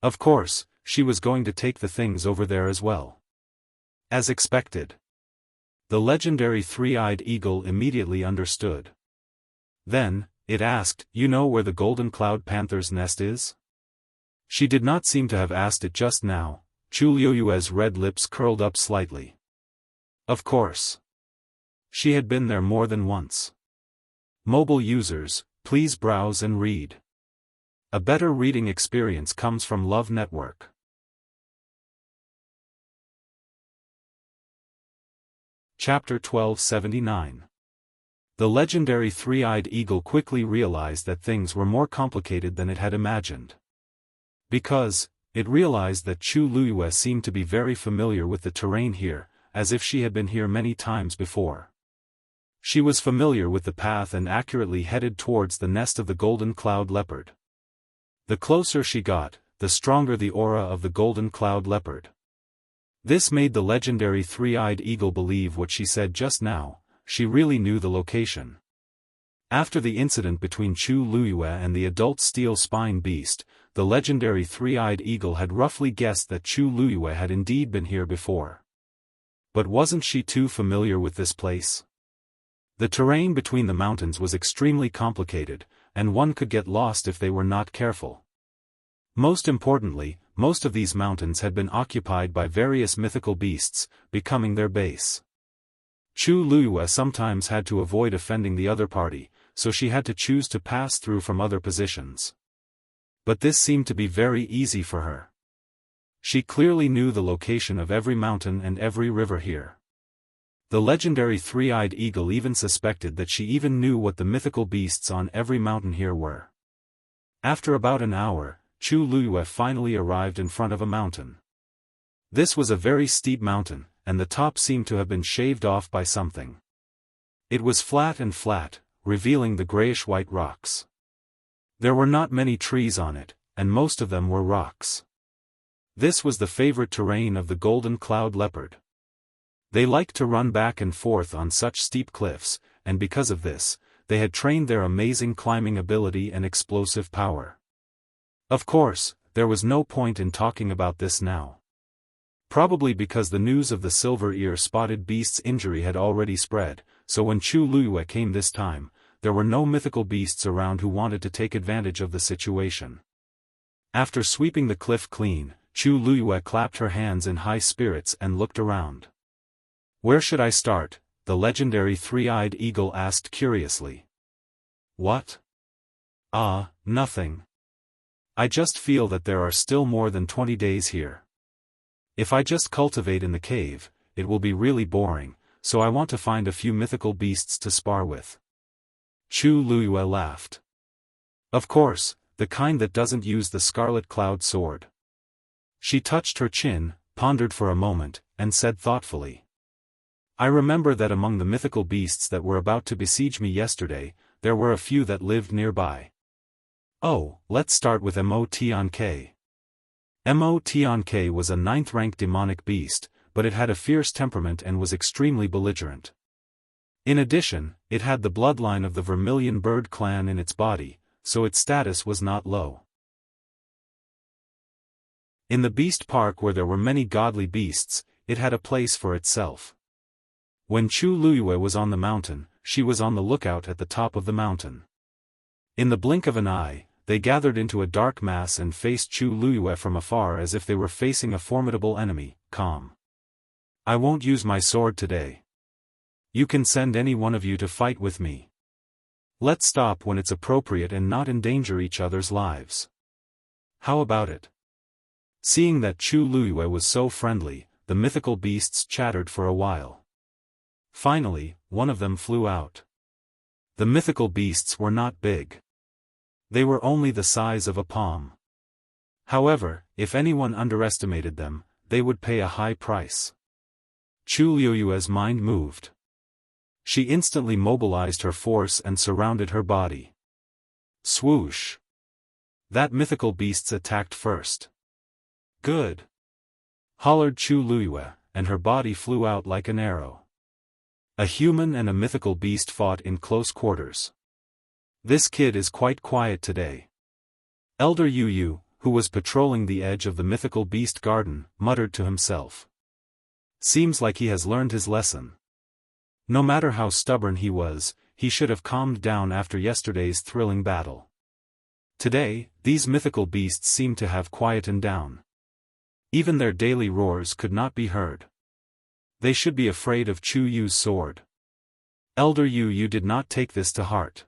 Of course, she was going to take the things over there as well. As expected. The legendary three-eyed eagle immediately understood. Then, it asked, you know where the golden cloud panther's nest is? She did not seem to have asked it just now. Chu Luiyue's red lips curled up slightly. Of course. She had been there more than once. Mobile users, please browse and read. A better reading experience comes from Love Network. Chapter 1279. The legendary three-eyed eagle quickly realized that things were more complicated than it had imagined. Because, it realized that Chu Luiyue seemed to be very familiar with the terrain here, as if she had been here many times before. She was familiar with the path and accurately headed towards the nest of the golden cloud leopard. The closer she got, the stronger the aura of the golden cloud leopard. This made the legendary three-eyed eagle believe what she said just now. She really knew the location. After the incident between Chu Luiyue and the adult steel spine beast, the legendary three-eyed eagle had roughly guessed that Chu Luiyue had indeed been here before. But wasn't she too familiar with this place? The terrain between the mountains was extremely complicated, and one could get lost if they were not careful. Most importantly, most of these mountains had been occupied by various mythical beasts, becoming their base. Chu Luiyue sometimes had to avoid offending the other party, so she had to choose to pass through from other positions. But this seemed to be very easy for her. She clearly knew the location of every mountain and every river here. The legendary three-eyed eagle even suspected that she even knew what the mythical beasts on every mountain here were. After about an hour, Chu Luyue finally arrived in front of a mountain. This was a very steep mountain, and the top seemed to have been shaved off by something. It was flat and flat, revealing the grayish-white rocks. There were not many trees on it, and most of them were rocks. This was the favorite terrain of the golden cloud leopard. They liked to run back and forth on such steep cliffs, and because of this, they had trained their amazing climbing ability and explosive power. Of course, there was no point in talking about this now. Probably because the news of the silver ear-spotted beast's injury had already spread, so when Chu Luyue came this time, there were no mythical beasts around who wanted to take advantage of the situation. After sweeping the cliff clean, Chu Luyue clapped her hands in high spirits and looked around. "Where should I start?" the legendary three-eyed eagle asked curiously. "What? Nothing. I just feel that there are still more than 20 days here. If I just cultivate in the cave, it will be really boring, so I want to find a few mythical beasts to spar with." Chu Luyue laughed. "Of course, the kind that doesn't use the scarlet cloud sword." She touched her chin, pondered for a moment, and said thoughtfully, "I remember that among the mythical beasts that were about to besiege me yesterday, there were a few that lived nearby. Oh, let's start with Mo Tianke. Mo Tianke was a 9th-rank demonic beast, but it had a fierce temperament and was extremely belligerent. In addition, it had the bloodline of the Vermilion Bird clan in its body, so its status was not low. In the beast park where there were many godly beasts, it had a place for itself. When Chu Luyue was on the mountain, she was on the lookout at the top of the mountain. In the blink of an eye, they gathered into a dark mass and faced Chu Luyue from afar as if they were facing a formidable enemy, calm. "I won't use my sword today. You can send any one of you to fight with me. Let's stop when it's appropriate and not endanger each other's lives. How about it?" Seeing that Chu Luyue was so friendly, the mythical beasts chattered for a while. Finally, one of them flew out. The mythical beasts were not big. They were only the size of a palm. However, if anyone underestimated them, they would pay a high price. Chu Luyue's mind moved. She instantly mobilized her force and surrounded her body. Swoosh! That mythical beasts attacked first. "Good!" hollered Chu Luyue, and her body flew out like an arrow. A human and a mythical beast fought in close quarters. "This kid is quite quiet today." Elder Yu, who was patrolling the edge of the mythical beast garden, muttered to himself. "Seems like he has learned his lesson. No matter how stubborn he was, he should have calmed down after yesterday's thrilling battle. Today, these mythical beasts seemed to have quietened down. Even their daily roars could not be heard. They should be afraid of Chu Yu's sword." Elder Yu did not take this to heart.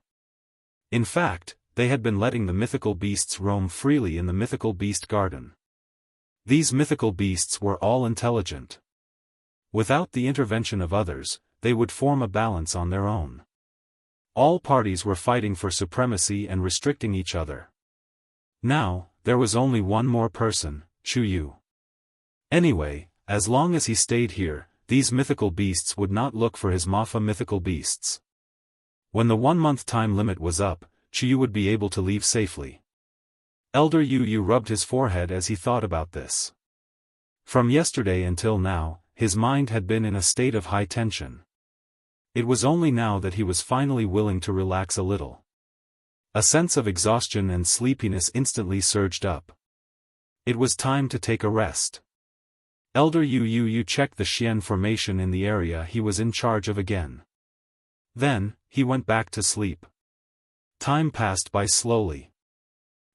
In fact, they had been letting the mythical beasts roam freely in the mythical beast garden. These mythical beasts were all intelligent. Without the intervention of others, they would form a balance on their own. All parties were fighting for supremacy and restricting each other. Now, there was only one more person, Chu Yu. Anyway, as long as he stayed here, these mythical beasts would not look for his Mafa mythical beasts. When the 1-month time limit was up, Chu Yu would be able to leave safely. Elder Yu rubbed his forehead as he thought about this. From yesterday until now, his mind had been in a state of high tension. It was only now that he was finally willing to relax a little. A sense of exhaustion and sleepiness instantly surged up. It was time to take a rest. Elder Yu checked the Xian formation in the area he was in charge of again. Then, he went back to sleep. Time passed by slowly.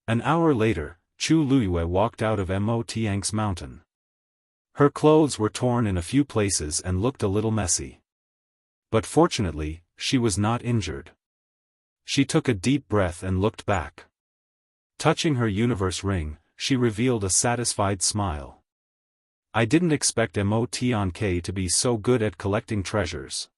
An hour later, Chu Luyue walked out of Mo Tianke's mountain. Her clothes were torn in a few places and looked a little messy. But fortunately, she was not injured. She took a deep breath and looked back. Touching her universe ring, she revealed a satisfied smile. I didn't expect Monk to be so good at collecting treasures.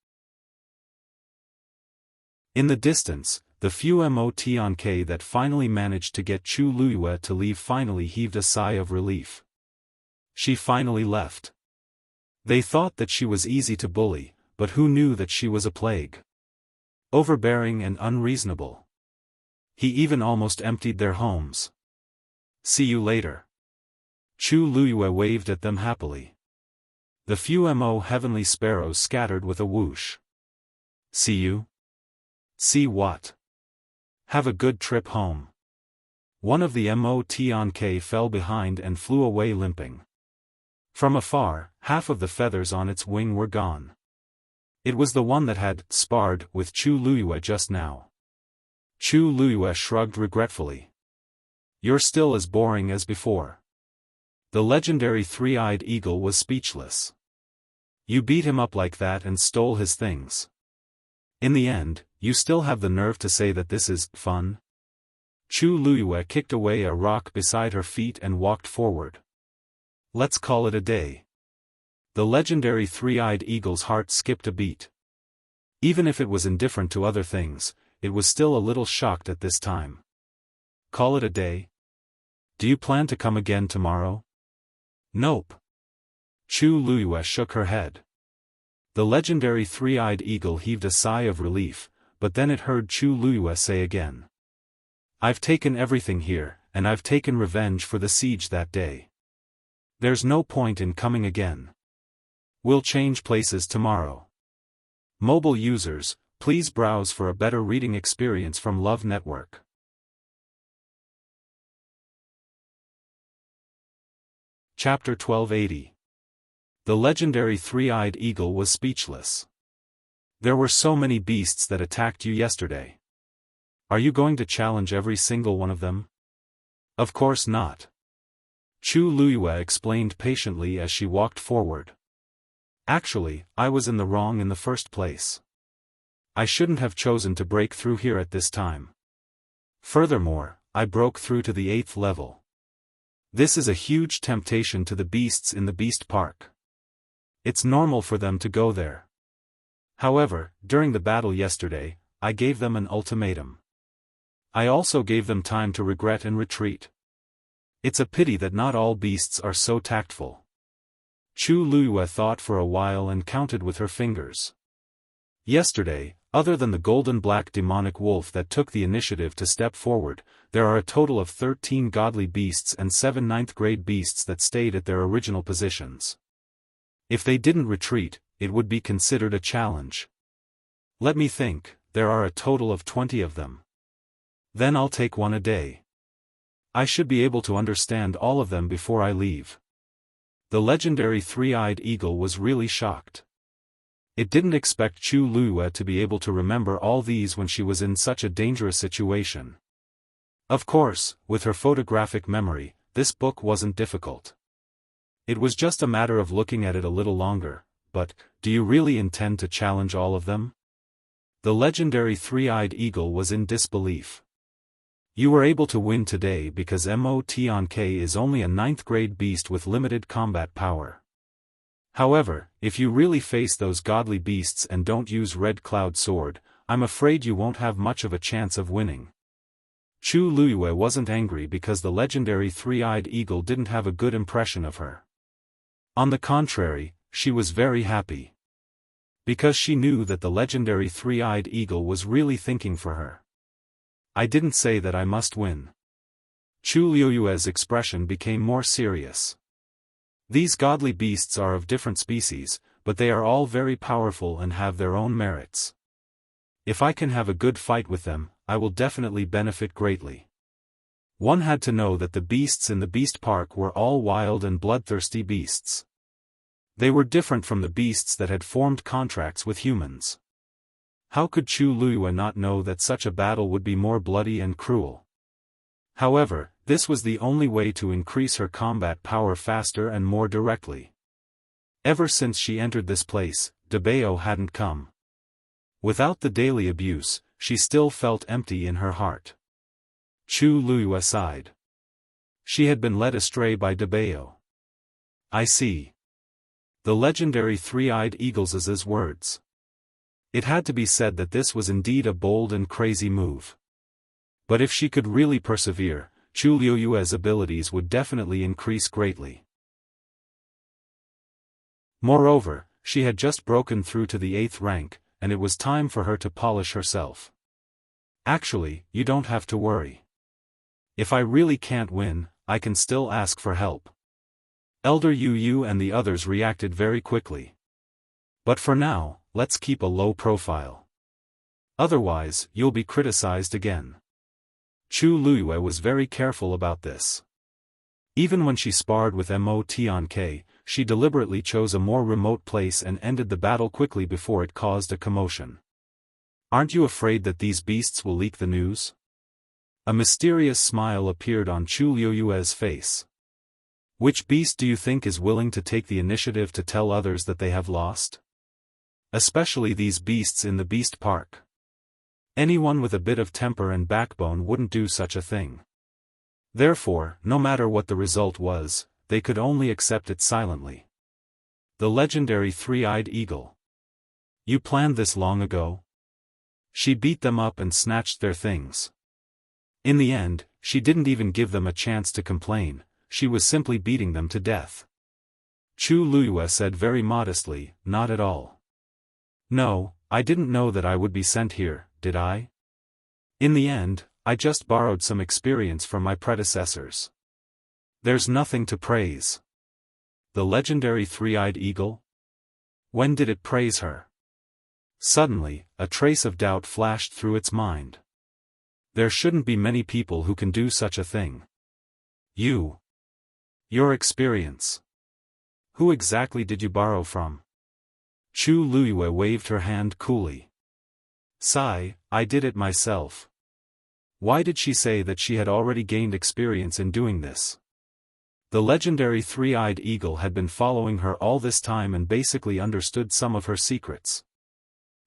In the distance, the few Monk that finally managed to get Chu Luiyue to leave finally heaved a sigh of relief. She finally left. They thought that she was easy to bully, but who knew that she was a plague? Overbearing and unreasonable. He even almost emptied their homes. See you later. Chu Luiyue waved at them happily. The few heavenly sparrows scattered with a whoosh. See you? See what? Have a good trip home. One of the Monk fell behind and flew away limping. From afar, half of the feathers on its wing were gone. It was the one that had sparred with Chu Luiyue just now. Chu Luiyue shrugged regretfully. You're still as boring as before. The legendary three-eyed eagle was speechless. You beat him up like that and stole his things. In the end, you still have the nerve to say that this is fun? Chu Luiyue kicked away a rock beside her feet and walked forward. Let's call it a day. The legendary three-eyed eagle's heart skipped a beat. Even if it was indifferent to other things, it was still a little shocked at this time. Call it a day? Do you plan to come again tomorrow? Nope. Chu Luiyue shook her head. The legendary three-eyed eagle heaved a sigh of relief, but then it heard Chu Luiyue say again. I've taken everything here, and I've taken revenge for the siege that day. There's no point in coming again. We'll change places tomorrow. Mobile users, please browse for a better reading experience from Love Network. Chapter 1280. The legendary three-eyed eagle was speechless. There were so many beasts that attacked you yesterday. Are you going to challenge every single one of them? Of course not. Chu Luiyue explained patiently as she walked forward. Actually, I was in the wrong in the first place. I shouldn't have chosen to break through here at this time. Furthermore, I broke through to the 8th level. This is a huge temptation to the beasts in the Beast Park. It's normal for them to go there. However, during the battle yesterday, I gave them an ultimatum. I also gave them time to regret and retreat. It's a pity that not all beasts are so tactful. Chu Luiyue thought for a while and counted with her fingers. Yesterday, other than the golden-black demonic wolf that took the initiative to step forward, there are a total of 13 godly beasts and 7 ninth-grade beasts that stayed at their original positions. If they didn't retreat, it would be considered a challenge. Let me think, there are a total of 20 of them. Then I'll take one a day. I should be able to understand all of them before I leave. The legendary three-eyed eagle was really shocked. It didn't expect Chu Luiyue to be able to remember all these when she was in such a dangerous situation. Of course, with her photographic memory, this book wasn't difficult. It was just a matter of looking at it a little longer, but, do you really intend to challenge all of them? The legendary three-eyed eagle was in disbelief. You were able to win today because Monk is only a 9th-grade beast with limited combat power. However, if you really face those godly beasts and don't use Red Cloud Sword, I'm afraid you won't have much of a chance of winning. Chu Luiyue wasn't angry because the legendary three-eyed eagle didn't have a good impression of her. On the contrary, she was very happy. Because she knew that the legendary three-eyed eagle was really thinking for her. I didn't say that I must win. Chu Luiyue's expression became more serious. These godly beasts are of different species, but they are all very powerful and have their own merits. If I can have a good fight with them, I will definitely benefit greatly. One had to know that the beasts in the Beast Park were all wild and bloodthirsty beasts. They were different from the beasts that had formed contracts with humans. How could Chu Luiyue not know that such a battle would be more bloody and cruel? However, this was the only way to increase her combat power faster and more directly. Ever since she entered this place, Debao hadn't come. Without the daily abuse, she still felt empty in her heart. Chu Luiyue sighed. She had been led astray by Debao. I see. The legendary three-eyed eagles' words. It had to be said that this was indeed a bold and crazy move. But if she could really persevere, Chu Luiyue's abilities would definitely increase greatly. Moreover, she had just broken through to the 8th rank, and it was time for her to polish herself. Actually, you don't have to worry. If I really can't win, I can still ask for help. Elder Yu and the others reacted very quickly. But for now, let's keep a low profile. Otherwise, you'll be criticized again. Chu Luiyue was very careful about this. Even when she sparred with Mo Tianke, she deliberately chose a more remote place and ended the battle quickly before it caused a commotion. Aren't you afraid that these beasts will leak the news? A mysterious smile appeared on Chu Luiyue's face. Which beast do you think is willing to take the initiative to tell others that they have lost? Especially these beasts in the Beast Park. Anyone with a bit of temper and backbone wouldn't do such a thing. Therefore, no matter what the result was, they could only accept it silently. The legendary three-eyed eagle. You planned this long ago? She beat them up and snatched their things. In the end, she didn't even give them a chance to complain, she was simply beating them to death. Chu Luiyue said very modestly, not at all. No, I didn't know that I would be sent here, did I? In the end, I just borrowed some experience from my predecessors. There's nothing to praise. The legendary three-eyed eagle? When did it praise her? Suddenly, a trace of doubt flashed through its mind. There shouldn't be many people who can do such a thing. Your experience. Who exactly did you borrow from? Chu Luiyue waved her hand coolly. Sigh, I did it myself. Why did she say that she had already gained experience in doing this? The legendary three-eyed eagle had been following her all this time and basically understood some of her secrets.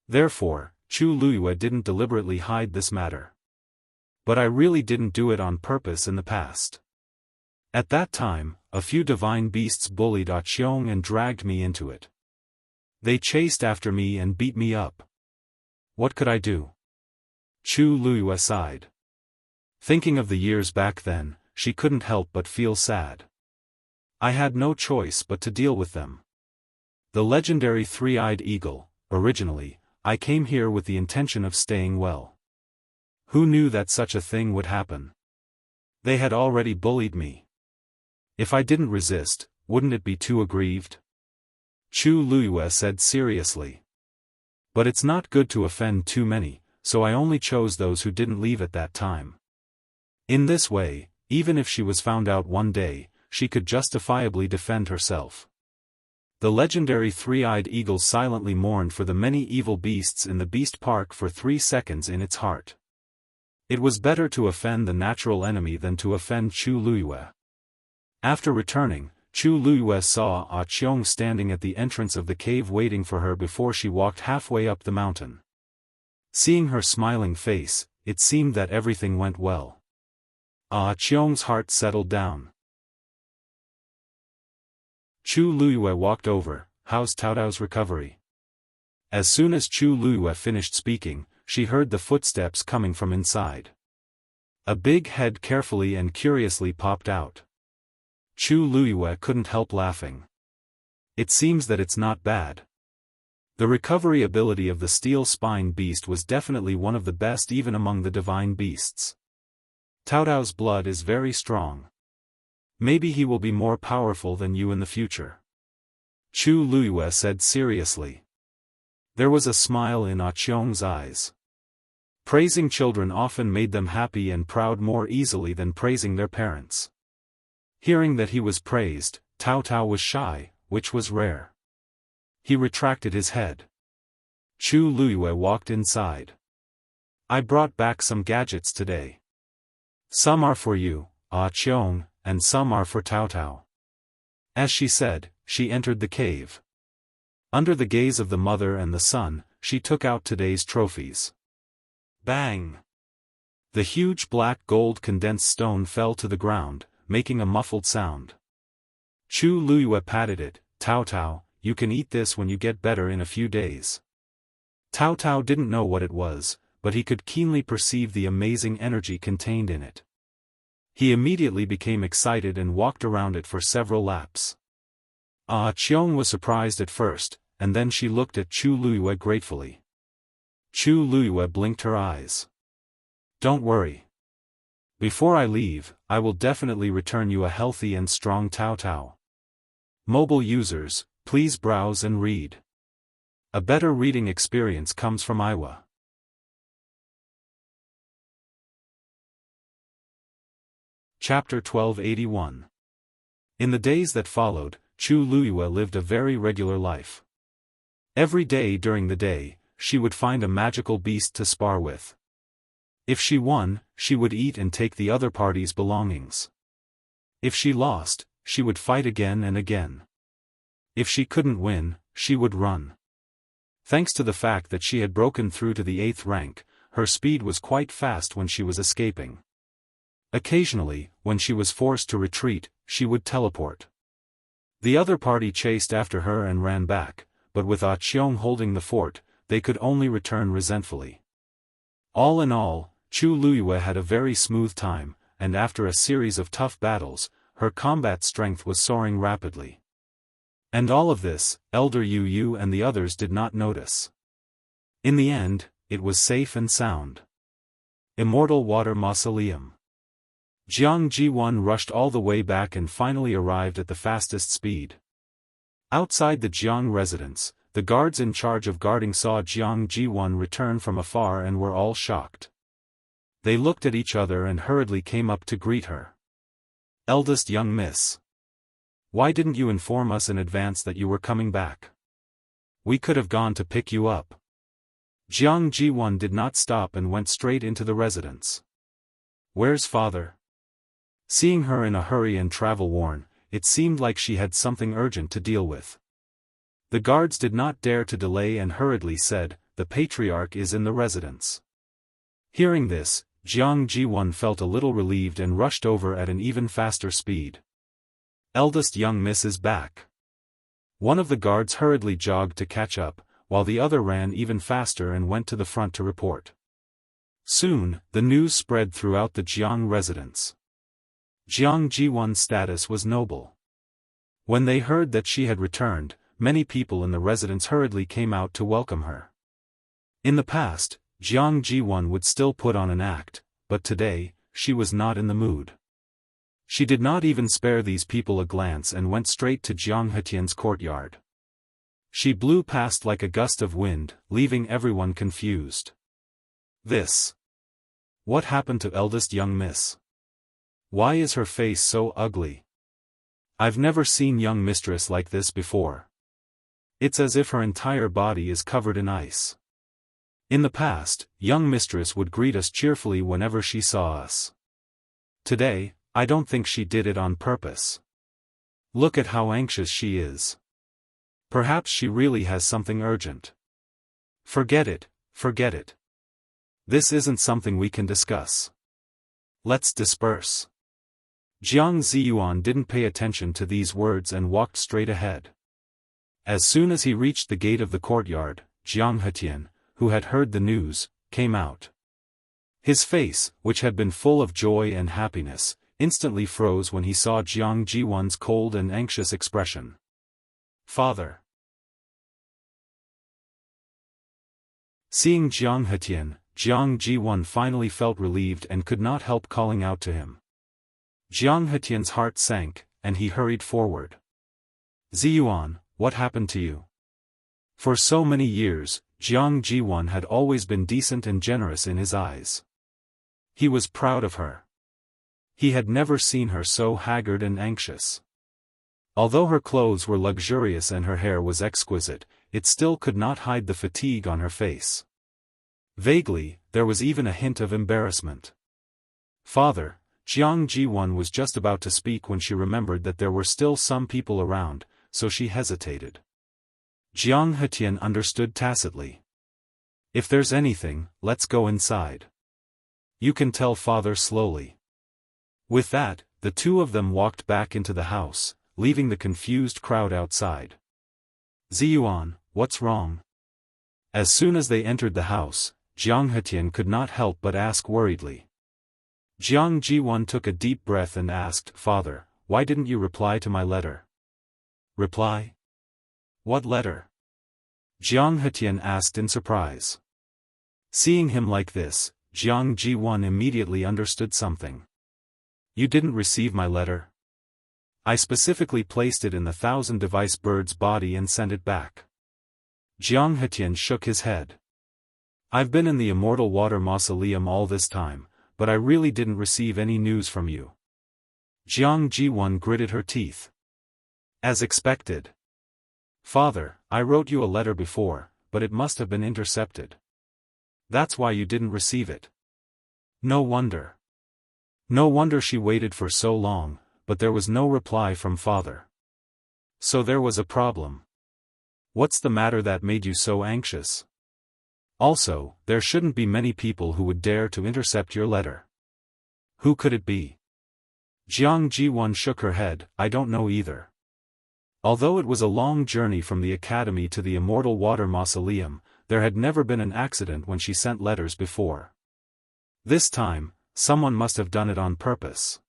Therefore, Chu Luiyue didn't deliberately hide this matter. But I really didn't do it on purpose in the past. At that time, a few divine beasts bullied Qiong and dragged me into it. They chased after me and beat me up. What could I do? Chu Luiyue sighed. Thinking of the years back then, she couldn't help but feel sad. I had no choice but to deal with them. The legendary three-eyed eagle, originally, I came here with the intention of staying well. Who knew that such a thing would happen? They had already bullied me. If I didn't resist, wouldn't it be too aggrieved? Chu Luiyue said seriously. But it's not good to offend too many, so I only chose those who didn't leave at that time. In this way, even if she was found out one day, she could justifiably defend herself. The legendary three-eyed eagle silently mourned for the many evil beasts in the Beast Park for 3 seconds in its heart. It was better to offend the natural enemy than to offend Chu Luiyue. After returning, Chu Luiyue saw Qiong standing at the entrance of the cave waiting for her before she walked halfway up the mountain. Seeing her smiling face, it seemed that everything went well. Qiong's heart settled down. Chu Luiyue walked over. How's Taotao's recovery? As soon as Chu Luiyue finished speaking, she heard the footsteps coming from inside. A big head carefully and curiously popped out. Chu Luiyue couldn't help laughing. It seems that it's not bad. The recovery ability of the steel spine beast was definitely one of the best even among the divine beasts. Taotao's blood is very strong. Maybe he will be more powerful than you in the future. Chu Luiyue said seriously. There was a smile in Qiong's eyes. Praising children often made them happy and proud more easily than praising their parents. Hearing that he was praised, Taotao was shy, which was rare. He retracted his head. Chu Luiyue walked inside. I brought back some gadgets today. Some are for you, Qiong, and some are for Taotao. As she said, she entered the cave. Under the gaze of the mother and the son, she took out today's trophies. Bang! The huge black gold condensed stone fell to the ground, making a muffled sound. Chu Luyue patted it. Tao Tao, you can eat this when you get better in a few days. Tao Tao didn't know what it was, but he could keenly perceive the amazing energy contained in it. He immediately became excited and walked around it for several laps. Ah Qiong was surprised at first, and then she looked at Chu Luyue gratefully. Chu Luyue blinked her eyes. Don't worry. Before I leave, I will definitely return you a healthy and strong Tao Tao. Mobile users, please browse and read. A better reading experience comes from Iwa. Chapter 1281. In the days that followed, Chu Luyue lived a very regular life. Every day during the day, she would find a magical beast to spar with. If she won, she would eat and take the other party's belongings. If she lost, she would fight again and again. If she couldn't win, she would run. Thanks to the fact that she had broken through to the 8th rank, her speed was quite fast when she was escaping. Occasionally, when she was forced to retreat, she would teleport. The other party chased after her and ran back, but with Ah Qiong holding the fort, they could only return resentfully. All in all, Chu Luyue had a very smooth time, and after a series of tough battles, her combat strength was soaring rapidly. And all of this, Elder Yu Yu and the others did not notice. In the end, it was safe and sound. Immortal Water Mausoleum. Jiang Ji1 rushed all the way back and finally arrived at the fastest speed. Outside the Jiang residence, the guards in charge of guarding saw Jiang Ji1 return from afar and were all shocked. They looked at each other and hurriedly came up to greet her. Eldest young miss. Why didn't you inform us in advance that you were coming back? We could have gone to pick you up. Jiang Ji1 did not stop and went straight into the residence. Where's father? Seeing her in a hurry and travel-worn, it seemed like she had something urgent to deal with. The guards did not dare to delay and hurriedly said, the patriarch is in the residence. Hearing this, Jiang Ji1 felt a little relieved and rushed over at an even faster speed. Eldest young miss is back. One of the guards hurriedly jogged to catch up, while the other ran even faster and went to the front to report. Soon, the news spread throughout the Jiang residence. Jiang Ji1's status was noble. When they heard that she had returned, many people in the residence hurriedly came out to welcome her. In the past, Jiang Ji1 would still put on an act, but today, she was not in the mood. She did not even spare these people a glance and went straight to Jiang Hetian's courtyard. She blew past like a gust of wind, leaving everyone confused. This. What happened to eldest young miss? Why is her face so ugly? I've never seen young mistress like this before. It's as if her entire body is covered in ice. In the past, young mistress would greet us cheerfully whenever she saw us. Today, I don't think she did it on purpose. Look at how anxious she is. Perhaps she really has something urgent. Forget it, forget it. This isn't something we can discuss. Let's disperse. Jiang Ziyuan didn't pay attention to these words and walked straight ahead. As soon as he reached the gate of the courtyard, Jiang Hetian, who had heard the news, came out. His face, which had been full of joy and happiness, instantly froze when he saw Jiang Ji1's cold and anxious expression. Father. Seeing Jiang Hetian, Jiang Ji1 finally felt relieved and could not help calling out to him. Jiang Hetian's heart sank, and he hurried forward. Ziyuan, what happened to you? For so many years, Jiang Ji1 had always been decent and generous in his eyes. He was proud of her. He had never seen her so haggard and anxious. Although her clothes were luxurious and her hair was exquisite, it still could not hide the fatigue on her face. Vaguely, there was even a hint of embarrassment. Father, Jiang Ji1 was just about to speak when she remembered that there were still some people around, so she hesitated. Jiang Hetian understood tacitly. If there's anything, let's go inside. You can tell father slowly. With that, the two of them walked back into the house, leaving the confused crowd outside. Ziyuan, what's wrong? As soon as they entered the house, Jiang Hetian could not help but ask worriedly. Jiang Jiwan took a deep breath and asked, Father, why didn't you reply to my letter? Reply? What letter? Jiang Hetian asked in surprise. Seeing him like this, Jiang Jiwan immediately understood something. You didn't receive my letter? I specifically placed it in the 1000-device bird's body and sent it back. Jiang Hetian shook his head. I've been in the Immortal Water Mausoleum all this time, but I really didn't receive any news from you. Jiang Jiwan gritted her teeth. As expected. Father, I wrote you a letter before, but it must have been intercepted. That's why you didn't receive it. No wonder. No wonder she waited for so long, but there was no reply from father. So there was a problem. What's the matter that made you so anxious? Also, there shouldn't be many people who would dare to intercept your letter. Who could it be? Jiang Jiwan shook her head, I don't know either. Although it was a long journey from the academy to the Immortal Water Mausoleum, there had never been an accident when she sent letters before. This time, someone must have done it on purpose.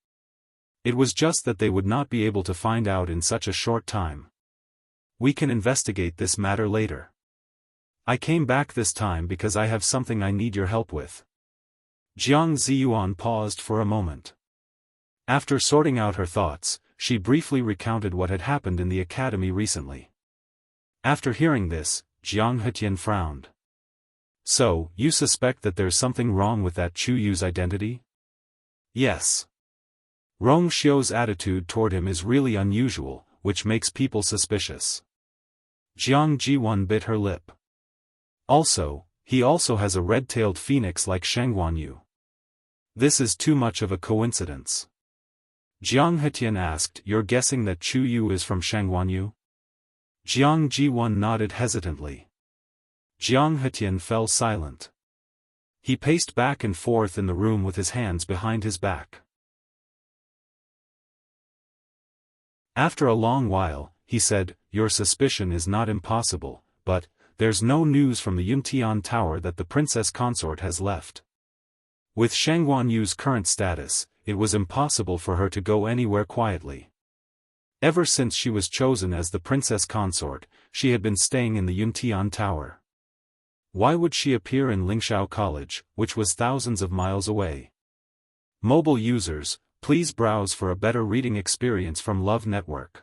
It was just that they would not be able to find out in such a short time. We can investigate this matter later. I came back this time because I have something I need your help with. Jiang Ziyuan paused for a moment. After sorting out her thoughts, she briefly recounted what had happened in the academy recently. After hearing this, Jiang Hetian frowned. So, you suspect that there's something wrong with that Chu Yu's identity? Yes. Rong Xiu's attitude toward him is really unusual, which makes people suspicious. Jiang Jiwan bit her lip. Also, he also has a red-tailed phoenix like Shangguan Yu. This is too much of a coincidence. Jiang Hetian asked, You're guessing that Chu Yu is from Shangguan Yu? Jiang Jiwan nodded hesitantly. Jiang Hetian fell silent. He paced back and forth in the room with his hands behind his back. After a long while, he said, Your suspicion is not impossible, but there's no news from the Yuntian Tower that the princess consort has left. With Shangguan Yu's current status, it was impossible for her to go anywhere quietly. Ever since she was chosen as the princess consort, she had been staying in the Yuntian Tower. Why would she appear in Lingshao College, which was thousands of miles away? Mobile users, please browse for a better reading experience from Love Network.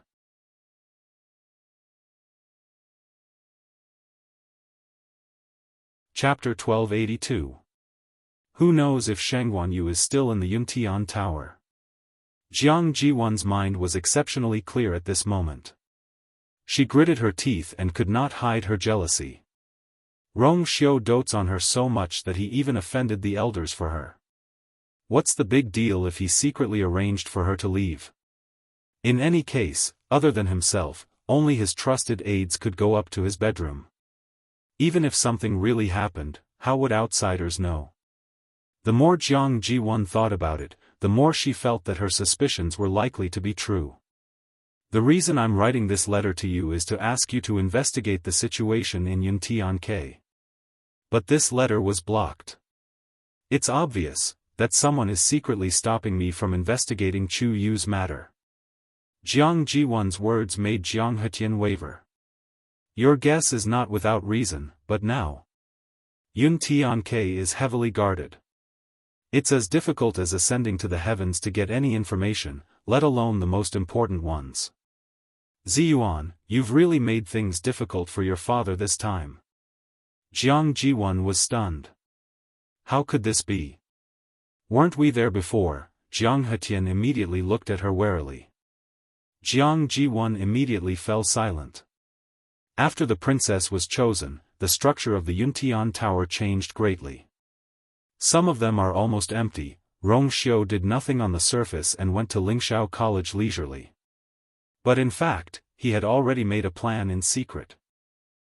Chapter 1282. Who knows if Shangguan Yu is still in the Yuntian Tower? Jiang Jiwan's mind was exceptionally clear at this moment. She gritted her teeth and could not hide her jealousy. Rong Xiu dotes on her so much that he even offended the elders for her. What's the big deal if he secretly arranged for her to leave? In any case, other than himself, only his trusted aides could go up to his bedroom. Even if something really happened, how would outsiders know? The more Jiang Jiwan thought about it, the more she felt that her suspicions were likely to be true. The reason I'm writing this letter to you is to ask you to investigate the situation in Yuntian K. But this letter was blocked. It's obvious that someone is secretly stopping me from investigating Chu Yu's matter. Jiang Jiwan's words made Jiang Hetian waver. Your guess is not without reason, but now Yuntian K is heavily guarded. It's as difficult as ascending to the heavens to get any information, let alone the most important ones. Ziyuan, you've really made things difficult for your father this time. Jiang Jiwan was stunned. How could this be? Weren't we there before? Jiang Hetian immediately looked at her warily. Jiang Jiwan immediately fell silent. After the princess was chosen, the structure of the Yuntian Tower changed greatly. Some of them are almost empty. Rong Xiu did nothing on the surface and went to Lingshao College leisurely. But in fact, he had already made a plan in secret.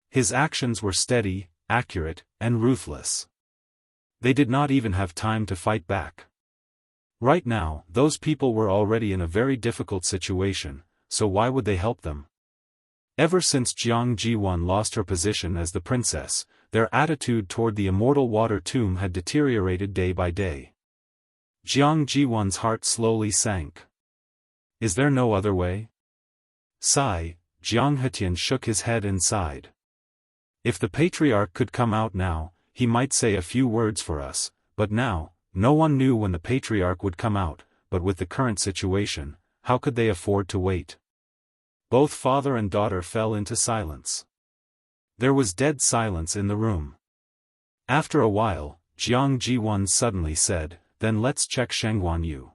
His actions were steady, accurate, and ruthless. They did not even have time to fight back. Right now, those people were already in a very difficult situation, so why would they help them? Ever since Jiang Jiwan lost her position as the princess, their attitude toward the immortal water tomb had deteriorated day by day. Jiang Jiwan's heart slowly sank. Is there no other way? Sigh, Jiang Hetian shook his head and sighed. If the patriarch could come out now, he might say a few words for us, but now, no one knew when the patriarch would come out, but with the current situation, how could they afford to wait? Both father and daughter fell into silence. There was dead silence in the room. After a while, Jiang Jiwan suddenly said, "Then let's check Shengguan Yu."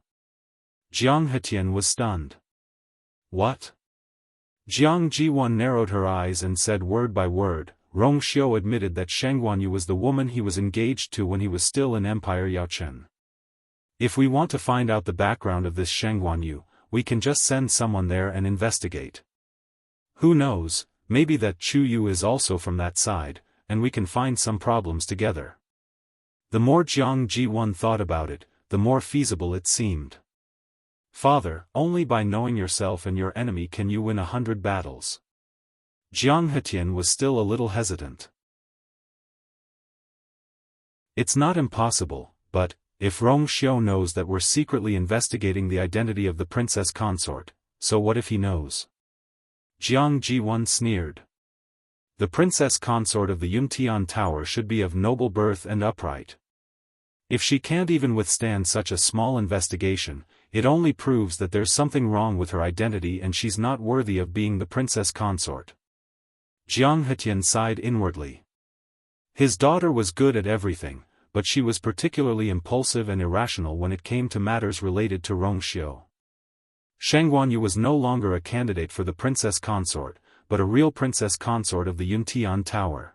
Jiang Hetian was stunned. What? Jiang Jiwan narrowed her eyes and said word by word, Rong Xiu admitted that Shengguan Yu was the woman he was engaged to when he was still in Empire Yaochen. If we want to find out the background of this Shengguan Yu, we can just send someone there and investigate. Who knows, maybe that Chu Yu is also from that side, and we can find some problems together. The more Jiang Jiwan thought about it, the more feasible it seemed. Father, only by knowing yourself and your enemy can you win 100 battles. Jiang Hetian was still a little hesitant. It's not impossible, but, if Rong Xiu knows that we're secretly investigating the identity of the princess consort, so what if he knows? Jiang Jiwan sneered. The princess consort of the Yuntian Tower should be of noble birth and upright. If she can't even withstand such a small investigation, it only proves that there's something wrong with her identity and she's not worthy of being the princess consort. Jiang Hetian sighed inwardly. His daughter was good at everything, but she was particularly impulsive and irrational when it came to matters related to Rong Xiu. Shengguan Yu was no longer a candidate for the princess consort, but a real princess consort of the Yuntian Tower.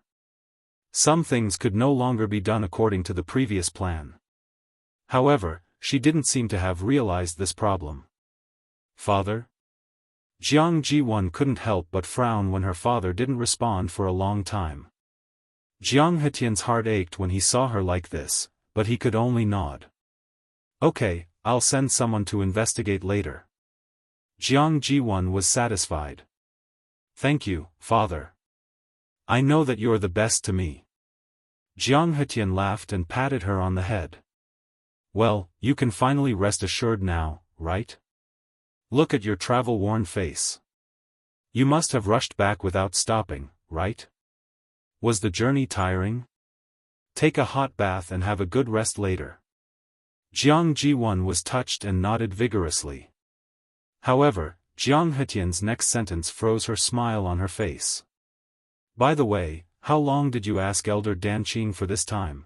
Some things could no longer be done according to the previous plan. However, she didn't seem to have realized this problem. Father? Jiang Jiwan couldn't help but frown when her father didn't respond for a long time. Jiang Hetian's heart ached when he saw her like this, but he could only nod. Okay, I'll send someone to investigate later. Jiang Jiwan was satisfied. Thank you, father. I know that you're the best to me. Jiang Hetian laughed and patted her on the head. Well, you can finally rest assured now, right? Look at your travel-worn face. You must have rushed back without stopping, right? Was the journey tiring? Take a hot bath and have a good rest later. Jiang Jiwan was touched and nodded vigorously. However, Jiang Hetian's next sentence froze her smile on her face. By the way, how long did you ask Elder Danqing for this time?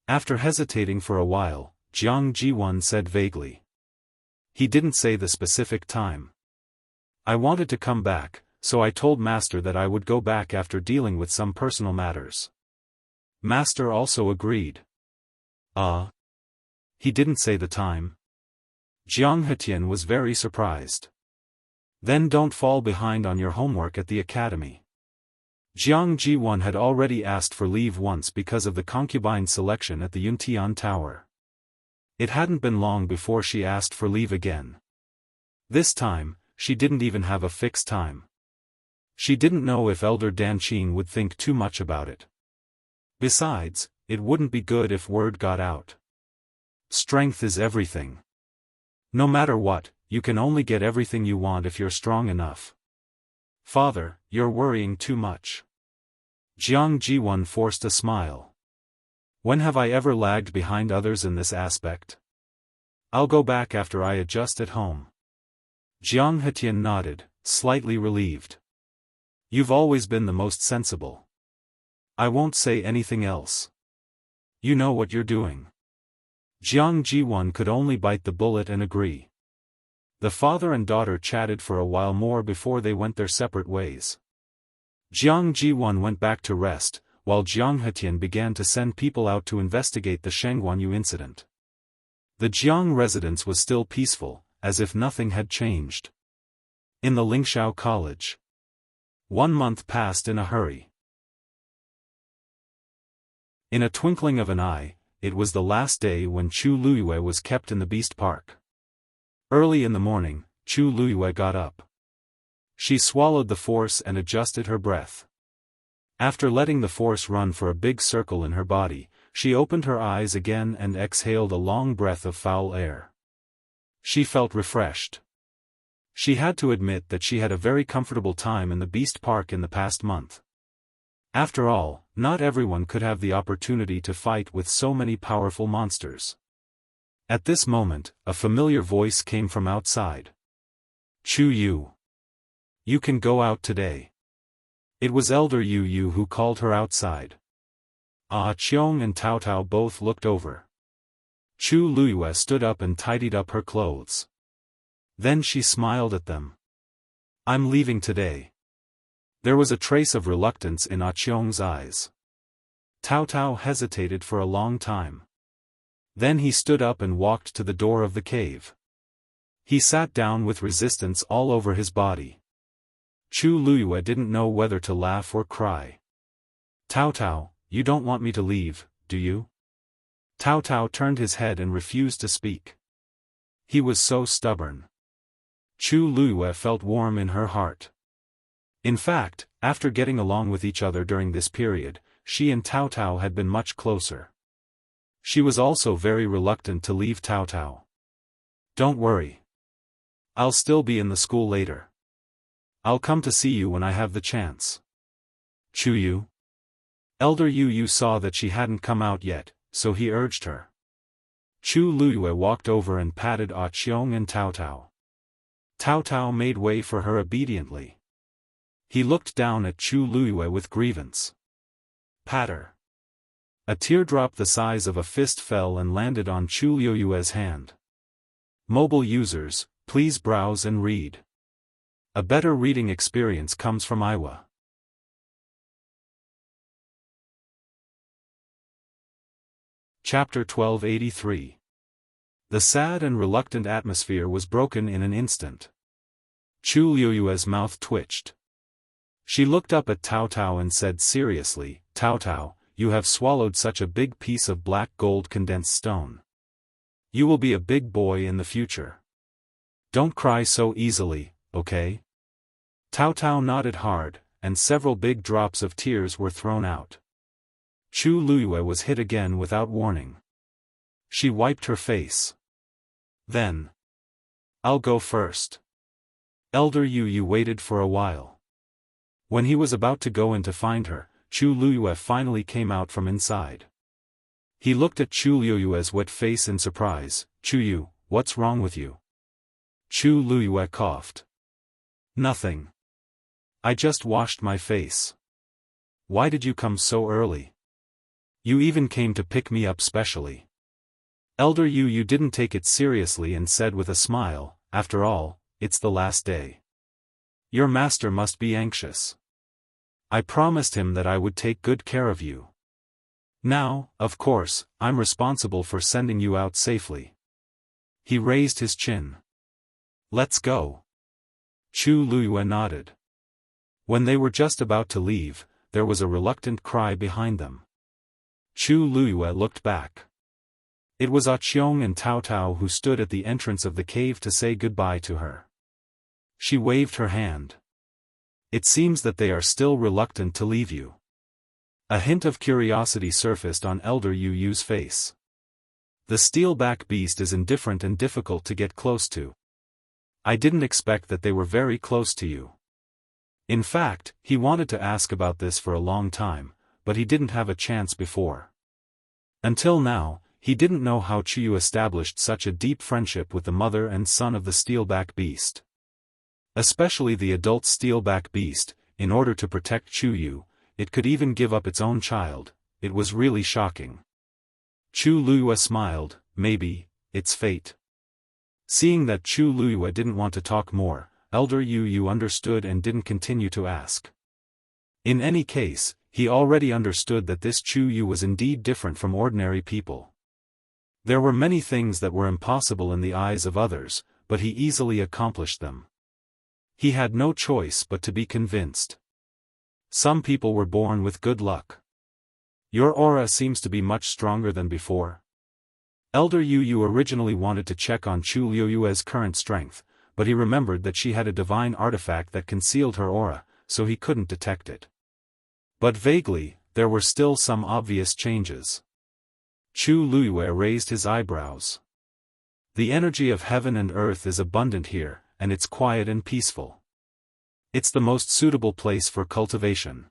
After hesitating for a while, Jiang Jiwan said vaguely. He didn't say the specific time. I wanted to come back, so I told Master that I would go back after dealing with some personal matters. Master also agreed. He didn't say the time. Jiang Hetian was very surprised. Then don't fall behind on your homework at the academy. Jiang Jiwan had already asked for leave once because of the concubine selection at the Yuntian Tower. It hadn't been long before she asked for leave again. This time, she didn't even have a fixed time. She didn't know if Elder Danqing would think too much about it. Besides, it wouldn't be good if word got out. Strength is everything. No matter what, you can only get everything you want if you're strong enough. Father, you're worrying too much. Jiang Jiwan forced a smile. When have I ever lagged behind others in this aspect? I'll go back after I adjust at home. Jiang Hetian nodded, slightly relieved. You've always been the most sensible. I won't say anything else. You know what you're doing. Jiang Jiwan could only bite the bullet and agree. The father and daughter chatted for a while more before they went their separate ways. Jiang Jiwan went back to rest, while Jiang Hetian began to send people out to investigate the Shengguan Yu incident. The Jiang residence was still peaceful, as if nothing had changed. In the Lingshao College. 1 month passed in a hurry. In a twinkling of an eye, it was the last day when Chu Luiyue was kept in the beast park. Early in the morning, Chu Luiyue got up. She swallowed the force and adjusted her breath. After letting the force run for a big circle in her body, she opened her eyes again and exhaled a long breath of foul air. She felt refreshed. She had to admit that she had a very comfortable time in the beast park in the past month. After all, not everyone could have the opportunity to fight with so many powerful monsters. At this moment, a familiar voice came from outside. Chu Yu. You can go out today. It was Elder Yu Yu who called her outside. Ah Qiong and Tao Tao both looked over. Chu Luiyue stood up and tidied up her clothes. Then she smiled at them. I'm leaving today. There was a trace of reluctance in Ah Qiong's eyes. Tao Tao hesitated for a long time. Then he stood up and walked to the door of the cave. He sat down with resistance all over his body. Chu Luiyue didn't know whether to laugh or cry. Tao Tao, you don't want me to leave, do you? Tao Tao turned his head and refused to speak. He was so stubborn. Chu Luiyue felt warm in her heart. In fact, after getting along with each other during this period, she and Tao Tao had been much closer. She was also very reluctant to leave Tao Tao. Don't worry. I'll still be in the school later. I'll come to see you when I have the chance. Chu Yu? Elder Yu Yu saw that she hadn't come out yet, so he urged her. Chu Luiyue walked over and patted Ah Qiong and Tao Tao. Tao Tao made way for her obediently. He looked down at Chu Luiyue with grievance. Patter. A teardrop the size of a fist fell and landed on Chu Luiyue's hand. Mobile users, please browse and read. A better reading experience comes from Iwa. Chapter 1283. The sad and reluctant atmosphere was broken in an instant. Chu Luiyue's mouth twitched. She looked up at Tao Tao and said seriously, Tao Tao, you have swallowed such a big piece of black gold condensed stone. You will be a big boy in the future. Don't cry so easily, okay? Tao Tao nodded hard, and several big drops of tears were thrown out. Chu Luiyue was hit again without warning. She wiped her face. Then. I'll go first. Elder Yu Yu waited for a while. When he was about to go in to find her, Chu Luiyue finally came out from inside. He looked at Chu Luiyue's wet face in surprise. Chu Yu, what's wrong with you? Chu Luiyue coughed. Nothing. I just washed my face. Why did you come so early? You even came to pick me up specially. Elder Yu Yu didn't take it seriously and said with a smile, after all, it's the last day. Your master must be anxious. I promised him that I would take good care of you. Now, of course, I'm responsible for sending you out safely. He raised his chin. Let's go. Chu Luiyue nodded. When they were just about to leave, there was a reluctant cry behind them. Chu Luiyue looked back. It was Ah Qiong and Tao Tao who stood at the entrance of the cave to say goodbye to her. She waved her hand. It seems that they are still reluctant to leave you. A hint of curiosity surfaced on Elder Yu Yu's face. The steelback beast is indifferent and difficult to get close to. I didn't expect that they were very close to you. In fact, he wanted to ask about this for a long time, but he didn't have a chance before. Until now, he didn't know how Chu Yu established such a deep friendship with the mother and son of the steelback beast. Especially the adult steelback beast, in order to protect Chu Yu, it could even give up its own child. It was really shocking. Chu Luiyue smiled, maybe, it's fate. Seeing that Chu Luiyue didn't want to talk more, Elder Yu Yu understood and didn't continue to ask. In any case, he already understood that this Chu Yu was indeed different from ordinary people. There were many things that were impossible in the eyes of others, but he easily accomplished them. He had no choice but to be convinced. Some people were born with good luck. Your aura seems to be much stronger than before. Elder Yu originally wanted to check on Chu Liuyue's current strength, but he remembered that she had a divine artifact that concealed her aura, so he couldn't detect it. But vaguely, there were still some obvious changes. Chu Liyue raised his eyebrows. The energy of heaven and earth is abundant here, and it's quiet and peaceful. It's the most suitable place for cultivation.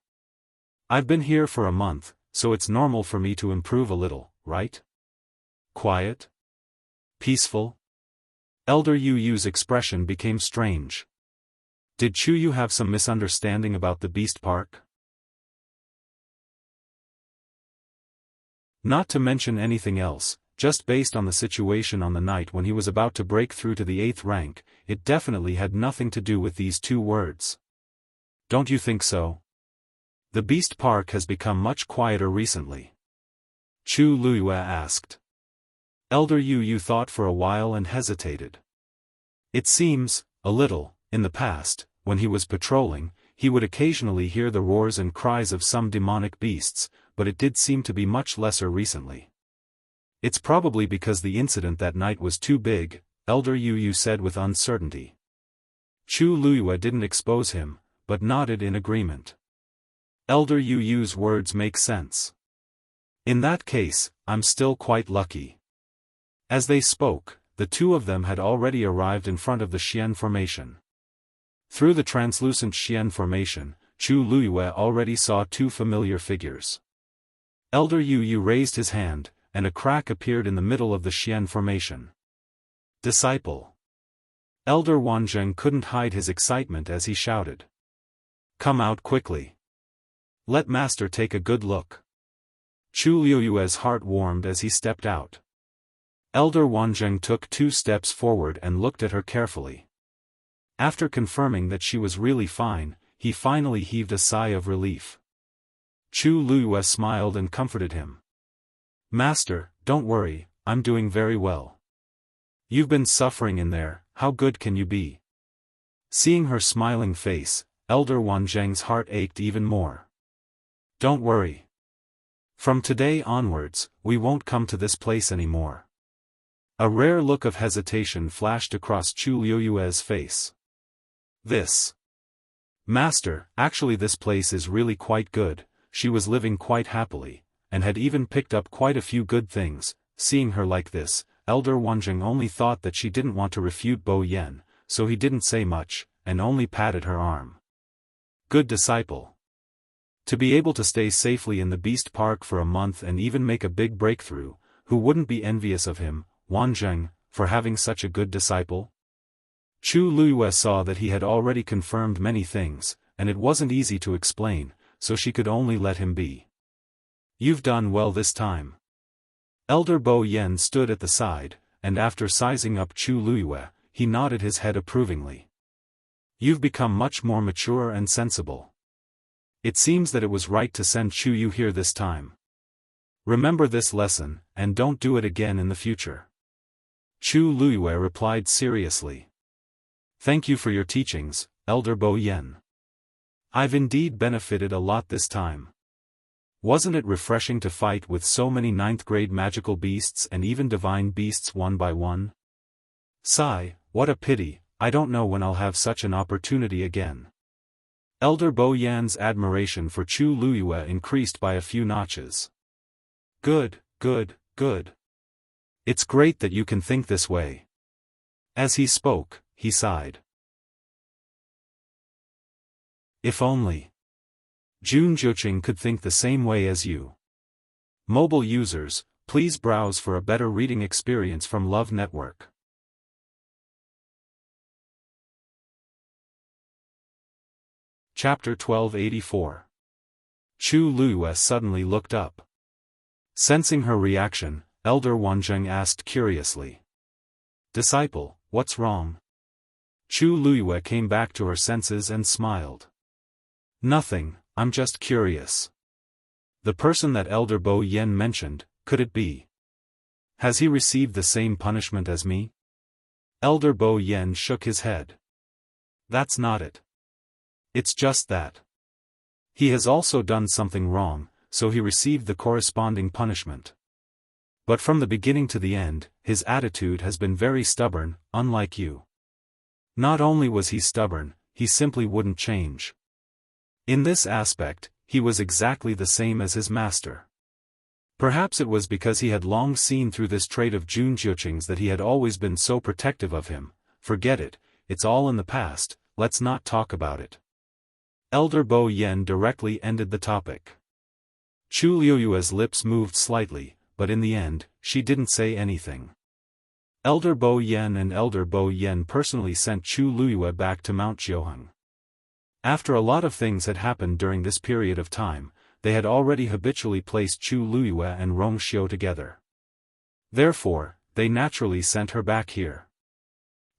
I've been here for a month, so it's normal for me to improve a little, right? Quiet? Peaceful? Elder Yu's expression became strange. Did Chu Yu have some misunderstanding about the Beast Park? Not to mention anything else, just based on the situation on the night when he was about to break through to the 8th rank, it definitely had nothing to do with these 2 words. Don't you think so? The Beast Park has become much quieter recently. Chu Liyue asked. Elder Yu thought for a while and hesitated. It seems, a little, in the past, when he was patrolling, he would occasionally hear the roars and cries of some demonic beasts, but it did seem to be much lesser recently. It's probably because the incident that night was too big, Elder Yu said with uncertainty. Chu Liyue didn't expose him, but nodded in agreement. Elder Yu's words make sense. In that case, I'm still quite lucky. As they spoke, the 2 of them had already arrived in front of the Xian Formation. Through the translucent Xian Formation, Chu Liyue already saw 2 familiar figures. Elder Yu raised his hand, and a crack appeared in the middle of the Xian Formation. Disciple. Elder Wanzheng couldn't hide his excitement as he shouted. Come out quickly. Let Master take a good look. Chu Liyue's heart warmed as he stepped out. Elder Wanzheng took 2 steps forward and looked at her carefully. After confirming that she was really fine, he finally heaved a sigh of relief. Chu Liyue smiled and comforted him. Master, don't worry, I'm doing very well. You've been suffering in there, how good can you be? Seeing her smiling face, Elder Wanzheng's heart ached even more. Don't worry. From today onwards, we won't come to this place anymore. A rare look of hesitation flashed across Chu Liyue's face. This. Master, actually this place is really quite good. She was living quite happily, and had even picked up quite a few good things. Seeing her like this, Elder Wanzheng only thought that she didn't want to refute Bo Yan, so he didn't say much, and only patted her arm. Good disciple. To be able to stay safely in the Beast Park for a month and even make a big breakthrough, who wouldn't be envious of him, Wanzheng, for having such a good disciple? Chu Liyue saw that he had already confirmed many things, and it wasn't easy to explain, so she could only let him be. You've done well this time. Elder Bo Yan stood at the side, and after sizing up Chu Liyue, he nodded his head approvingly. You've become much more mature and sensible. It seems that it was right to send Chu Yu here this time. Remember this lesson, and don't do it again in the future. Chu Liyue replied seriously. Thank you for your teachings, Elder Bo Yan. I've indeed benefited a lot this time. Wasn't it refreshing to fight with so many 9th-grade magical beasts and even divine beasts one by one? Sigh, what a pity, I don't know when I'll have such an opportunity again. Elder Bo Yan's admiration for Chu Liyue increased by a few notches. Good, good, good. It's great that you can think this way. As he spoke, he sighed. If only Jun Zhuqing could think the same way as you. Mobile users, please browse for a better reading experience from Love Network. Chapter 1284. Chu Liyue suddenly looked up. Sensing her reaction, Elder Wanzheng asked curiously. Disciple, what's wrong? Chu Liyue came back to her senses and smiled. Nothing, I'm just curious. The person that Elder Bo Yan mentioned, could it be? Has he received the same punishment as me? Elder Bo Yan shook his head. That's not it. It's just that he has also done something wrong, so he received the corresponding punishment. But from the beginning to the end, his attitude has been very stubborn, unlike you. Not only was he stubborn, he simply wouldn't change. In this aspect, he was exactly the same as his master. Perhaps it was because he had long seen through this trait of Jun Jiuqing's that he had always been so protective of him. Forget it, it's all in the past, let's not talk about it. Elder Bo Yen directly ended the topic. Chu Liuyue's lips moved slightly, but in the end, she didn't say anything. Elder Bo Yen and Elder Bo Yen personally sent Chu Liyue back to Mount Jiuheng. After a lot of things had happened during this period of time, they had already habitually placed Chu Liyue and Rongxiu together. Therefore, they naturally sent her back here.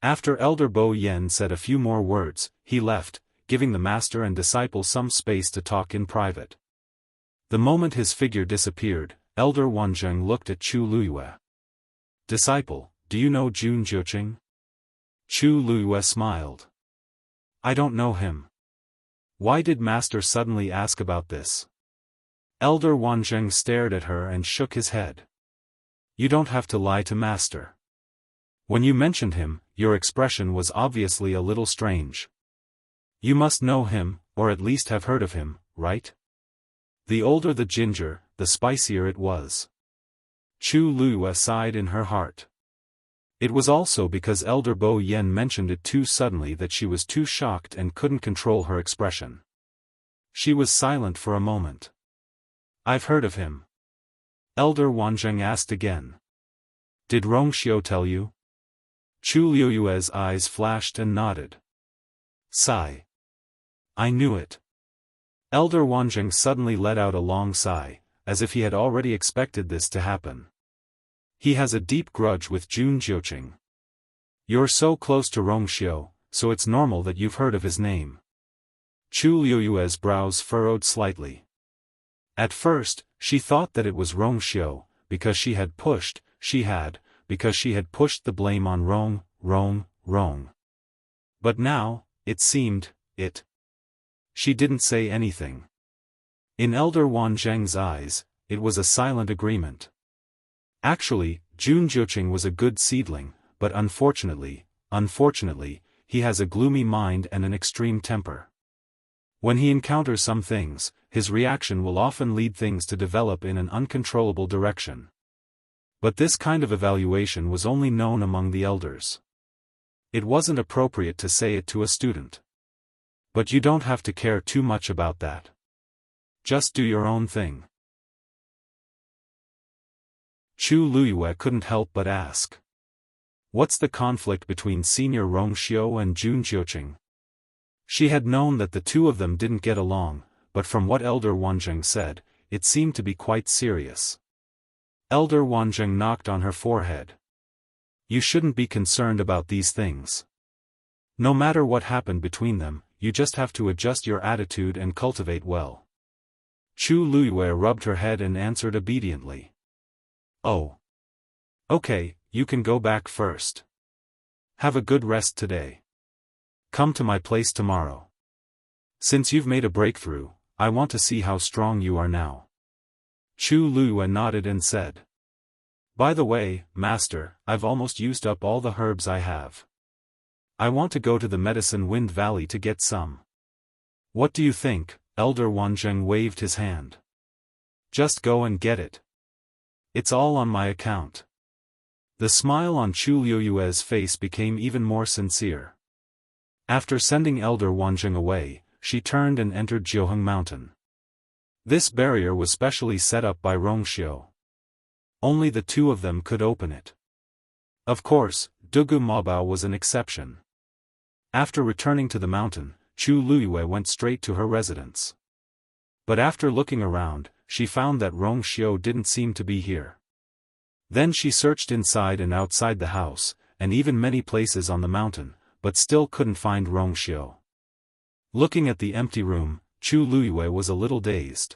After Elder Bo Yen said a few more words, he left, giving the master and disciple some space to talk in private. The moment his figure disappeared, Elder Wanzheng looked at Chu Liyue. "Disciple, do you know Jun Jiuqing?" Chu Liyue smiled. "I don't know him." "Why did master suddenly ask about this?" Elder Wanzheng stared at her and shook his head. "You don't have to lie to master. When you mentioned him, your expression was obviously a little strange. You must know him, or at least have heard of him, right?" The older the ginger, the spicier it was. Chu Liyue sighed in her heart. It was also because Elder Bo Yen mentioned it too suddenly that she was too shocked and couldn't control her expression. She was silent for a moment. "I've heard of him." Elder Wanzheng asked again. "Did Rongxiu tell you?" Chu Liyue's eyes flashed and nodded. Sigh. "I knew it." Elder Wanzheng suddenly let out a long sigh, as if he had already expected this to happen. He has a deep grudge with Jun Jiuqing. You're so close to Rongxiu, so it's normal that you've heard of his name. Chu Liyue's brows furrowed slightly. At first, she thought that it was Rongxiu, because she had pushed the blame on Rong. But now, it seemed, She didn't say anything. In Elder Wanzheng's eyes, it was a silent agreement. Actually, Jun Jiuqing was a good seedling, but unfortunately, he has a gloomy mind and an extreme temper. When he encounters some things, his reaction will often lead things to develop in an uncontrollable direction. But this kind of evaluation was only known among the elders. It wasn't appropriate to say it to a student. But you don't have to care too much about that. Just do your own thing. Chu Liyue couldn't help but ask. What's the conflict between Senior Rongxiu and Jun Jiuqing? She had known that the two of them didn't get along, but from what Elder Wanzheng said, it seemed to be quite serious. Elder Wanzheng knocked on her forehead. You shouldn't be concerned about these things. No matter what happened between them, you just have to adjust your attitude and cultivate well. Chu Liyue rubbed her head and answered obediently. Oh. Okay, you can go back first. Have a good rest today. Come to my place tomorrow. Since you've made a breakthrough, I want to see how strong you are now. Chu Liyue nodded and said. By the way, Master, I've almost used up all the herbs I have. I want to go to the Medicine Wind Valley to get some. What do you think? Elder Wanzheng waved his hand. Just go and get it. It's all on my account. The smile on Chu Liyue's face became even more sincere. After sending Elder Wanzheng away, she turned and entered Jiuheng Mountain. This barrier was specially set up by Rongxiu. Only the two of them could open it. Of course, Dugu Mabao was an exception. After returning to the mountain, Chu Liyue went straight to her residence. But after looking around, she found that Rongxiu didn't seem to be here. Then she searched inside and outside the house, and even many places on the mountain, but still couldn't find Rongxiu. Looking at the empty room, Chu Liyue was a little dazed.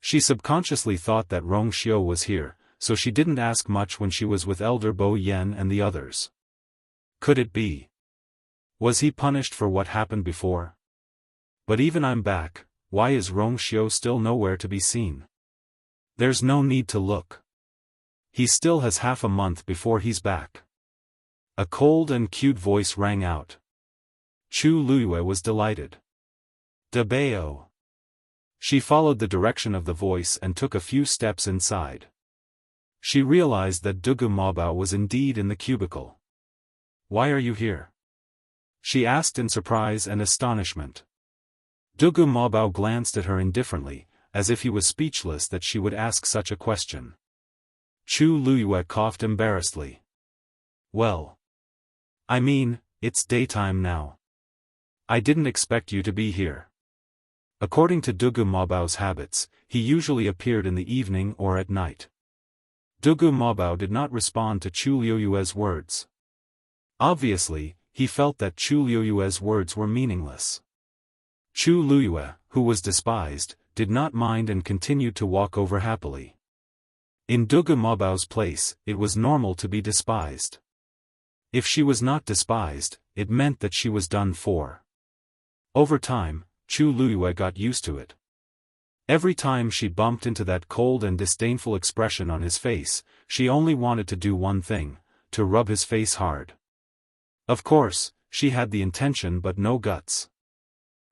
She subconsciously thought that Rongxiu was here, so she didn't ask much when she was with Elder Bo Yen and the others. Could it be? Was he punished for what happened before? But even I'm back, why is Rong Xiu still nowhere to be seen? There's no need to look. He still has half a month before he's back. A cold and cute voice rang out. Chu Luyue was delighted. De Bao. She followed the direction of the voice and took a few steps inside. She realized that Dugu Mobao was indeed in the cubicle. Why are you here? She asked in surprise and astonishment. Dugu Mobao glanced at her indifferently, as if he was speechless that she would ask such a question. Chu Luyue coughed embarrassedly. Well. I mean, it's daytime now. I didn't expect you to be here. According to Dugu Mobao's habits, he usually appeared in the evening or at night. Dugu Mobao did not respond to Chu Luyue's words. Obviously, he felt that Chu Luyue's words were meaningless. Chu Luyue, who was despised, did not mind and continued to walk over happily. In Dugu Mobao's place, it was normal to be despised. If she was not despised, it meant that she was done for. Over time, Chu Luyue got used to it. Every time she bumped into that cold and disdainful expression on his face, she only wanted to do one thing, to rub his face hard. Of course, she had the intention but no guts.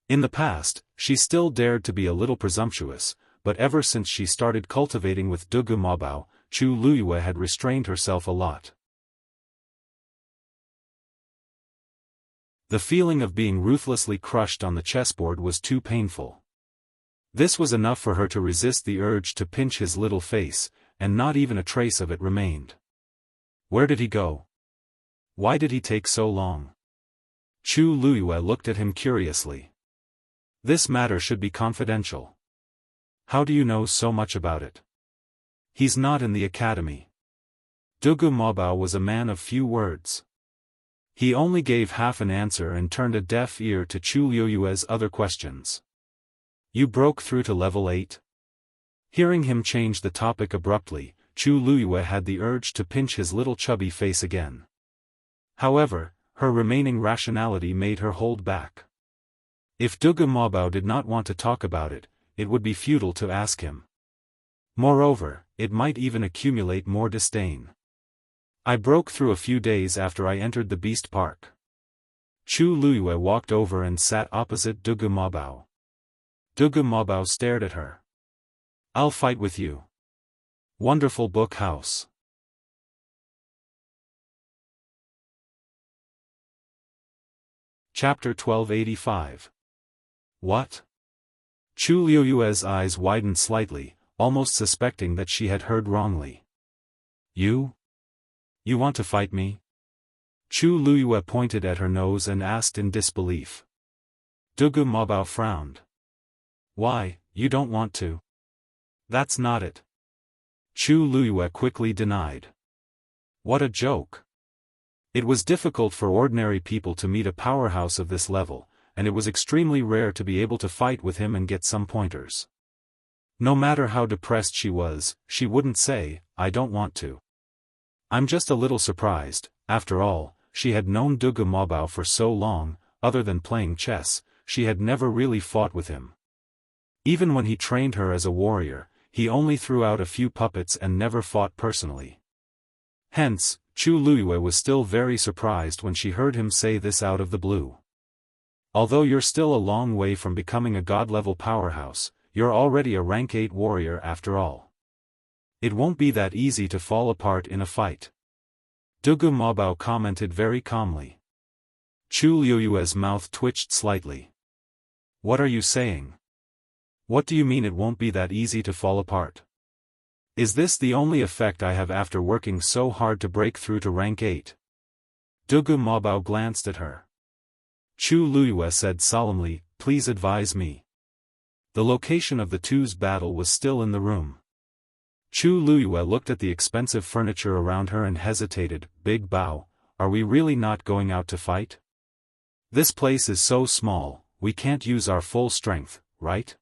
In the past, she still dared to be a little presumptuous, but ever since she started cultivating with Dugu Mobao, Chu Luyue had restrained herself a lot. The feeling of being ruthlessly crushed on the chessboard was too painful. This was enough for her to resist the urge to pinch his little face, and not even a trace of it remained. Where did he go? Why did he take so long? Chu Luyue looked at him curiously. This matter should be confidential. How do you know so much about it? He's not in the academy. Dugu Mobao was a man of few words. He only gave half an answer and turned a deaf ear to Chu Luyue's other questions. You broke through to level 8? Hearing him change the topic abruptly, Chu Luyue had the urge to pinch his little chubby face again. However, her remaining rationality made her hold back. If Dugu Mobao did not want to talk about it, it would be futile to ask him. Moreover, it might even accumulate more disdain. I broke through a few days after I entered the Beast Park. Chu Luyue walked over and sat opposite Dugu Mobao. Dugu Mobao stared at her. I'll fight with you. Wonderful book house. Chapter 1285. What? Chu Luyue's eyes widened slightly, almost suspecting that she had heard wrongly. You? You want to fight me? Chu Luyue pointed at her nose and asked in disbelief. Dugu Mobao frowned. Why, you don't want to? That's not it. Chu Luyue quickly denied. What a joke. It was difficult for ordinary people to meet a powerhouse of this level, and it was extremely rare to be able to fight with him and get some pointers. No matter how depressed she was, she wouldn't say, I don't want to. I'm just a little surprised. After all, she had known Dugu Mobao for so long, other than playing chess, she had never really fought with him. Even when he trained her as a warrior, he only threw out a few puppets and never fought personally. Hence, Chu Luyue was still very surprised when she heard him say this out of the blue. Although you're still a long way from becoming a god-level powerhouse, you're already a rank 8 warrior after all. It won't be that easy to fall apart in a fight. Dugu Mobao commented very calmly. Chu Luyue's mouth twitched slightly. What are you saying? What do you mean it won't be that easy to fall apart? Is this the only effect I have after working so hard to break through to rank 8? Dugu Mobao glanced at her. Chu Luyue said solemnly, please advise me. The location of the two's battle was still in the room. Chu Luyue looked at the expensive furniture around her and hesitated. Big Bao, are we really not going out to fight? This place is so small, we can't use our full strength, right?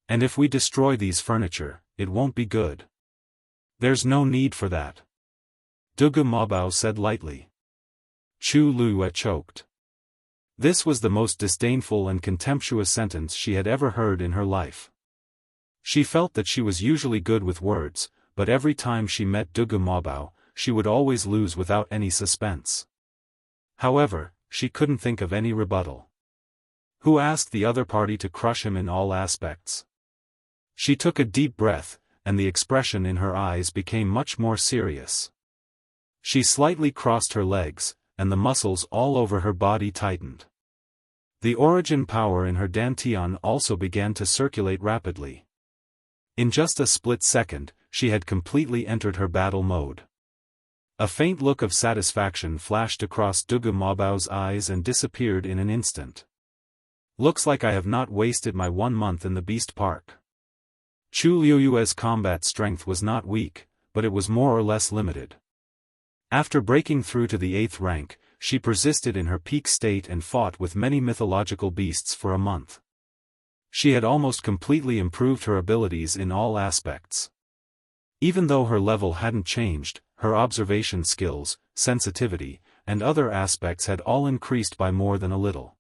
And if we destroy these furniture, it won't be good. There's no need for that. Dugu Mobao said lightly. Chu Luyue choked. This was the most disdainful and contemptuous sentence she had ever heard in her life. She felt that she was usually good with words, but every time she met Dugu Mobao, she would always lose without any suspense. However, she couldn't think of any rebuttal. Who asked the other party to crush him in all aspects? She took a deep breath, and the expression in her eyes became much more serious. She slightly crossed her legs, and the muscles all over her body tightened. The origin power in her dantian also began to circulate rapidly. In just a split second, she had completely entered her battle mode. A faint look of satisfaction flashed across Dugu Mabao's eyes and disappeared in an instant. Looks like I have not wasted my 1 month in the Beast Park. Chu Liuyue's combat strength was not weak, but it was more or less limited. After breaking through to the 8th rank, she persisted in her peak state and fought with many mythological beasts for a month. She had almost completely improved her abilities in all aspects. Even though her level hadn't changed, her observation skills, sensitivity, and other aspects had all increased by more than a little.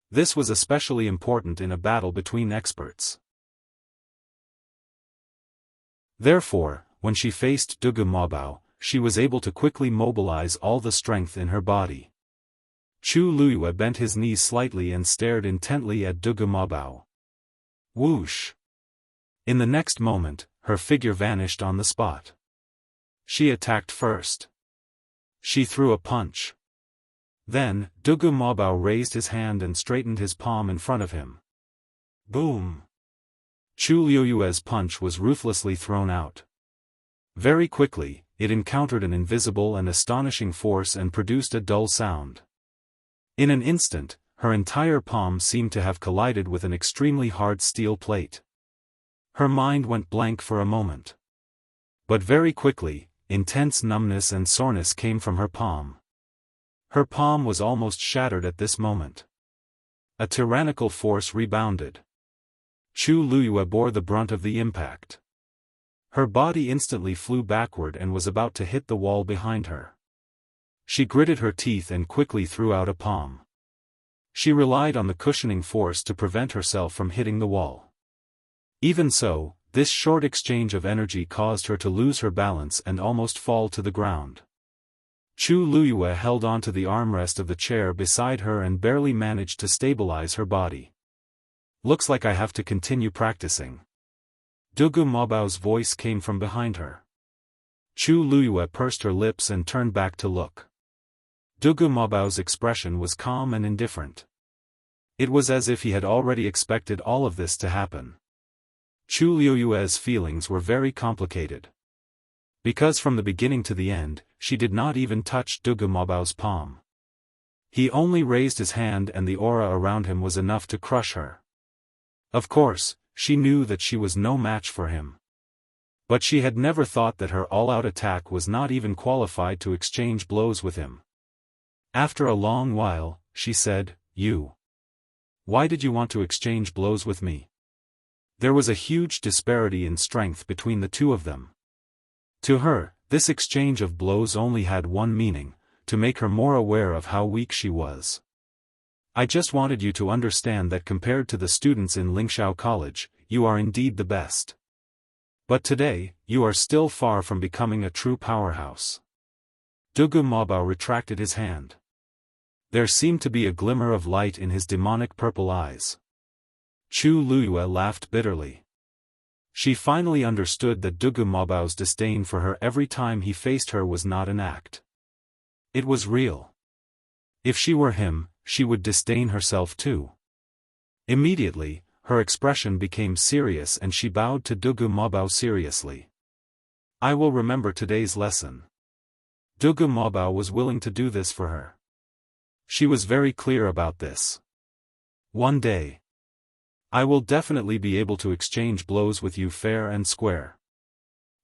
This was especially important in a battle between experts. Therefore, when she faced Dugu Mobao, she was able to quickly mobilize all the strength in her body. Chu Luyue bent his knees slightly and stared intently at Dugu Mobao. Whoosh! In the next moment, her figure vanished on the spot. She attacked first. She threw a punch. Then, Dugu Mobao raised his hand and straightened his palm in front of him. Boom! Chu Liuyue's punch was ruthlessly thrown out. Very quickly, it encountered an invisible and astonishing force and produced a dull sound. In an instant, her entire palm seemed to have collided with an extremely hard steel plate. Her mind went blank for a moment. But very quickly, intense numbness and soreness came from her palm. Her palm was almost shattered at this moment. A tyrannical force rebounded. Chu Luyue bore the brunt of the impact. Her body instantly flew backward and was about to hit the wall behind her. She gritted her teeth and quickly threw out a palm. She relied on the cushioning force to prevent herself from hitting the wall. Even so, this short exchange of energy caused her to lose her balance and almost fall to the ground. Chu Luyue held onto the armrest of the chair beside her and barely managed to stabilize her body. Looks like I have to continue practicing. Dugu Mabao's voice came from behind her. Chu Luyue pursed her lips and turned back to look. Dugu Mabao's expression was calm and indifferent. It was as if he had already expected all of this to happen. Chu Luyue's feelings were very complicated. Because from the beginning to the end, she did not even touch Dugu Mabao's palm. He only raised his hand and the aura around him was enough to crush her. Of course, she knew that she was no match for him. But she had never thought that her all-out attack was not even qualified to exchange blows with him. After a long while, she said, Why did you want to exchange blows with me? There was a huge disparity in strength between the two of them. To her, this exchange of blows only had one meaning, to make her more aware of how weak she was. I just wanted you to understand that compared to the students in Lingxiao College, you are indeed the best. But today, you are still far from becoming a true powerhouse. Dugu Mobao retracted his hand. There seemed to be a glimmer of light in his demonic purple eyes. Chu Luyue laughed bitterly. She finally understood that Dugu Mabao's disdain for her every time he faced her was not an act. It was real. If she were him, she would disdain herself too. Immediately, her expression became serious and she bowed to Dugu Mobao seriously. I will remember today's lesson. Dugu Mobao was willing to do this for her. She was very clear about this. One day, I will definitely be able to exchange blows with you fair and square.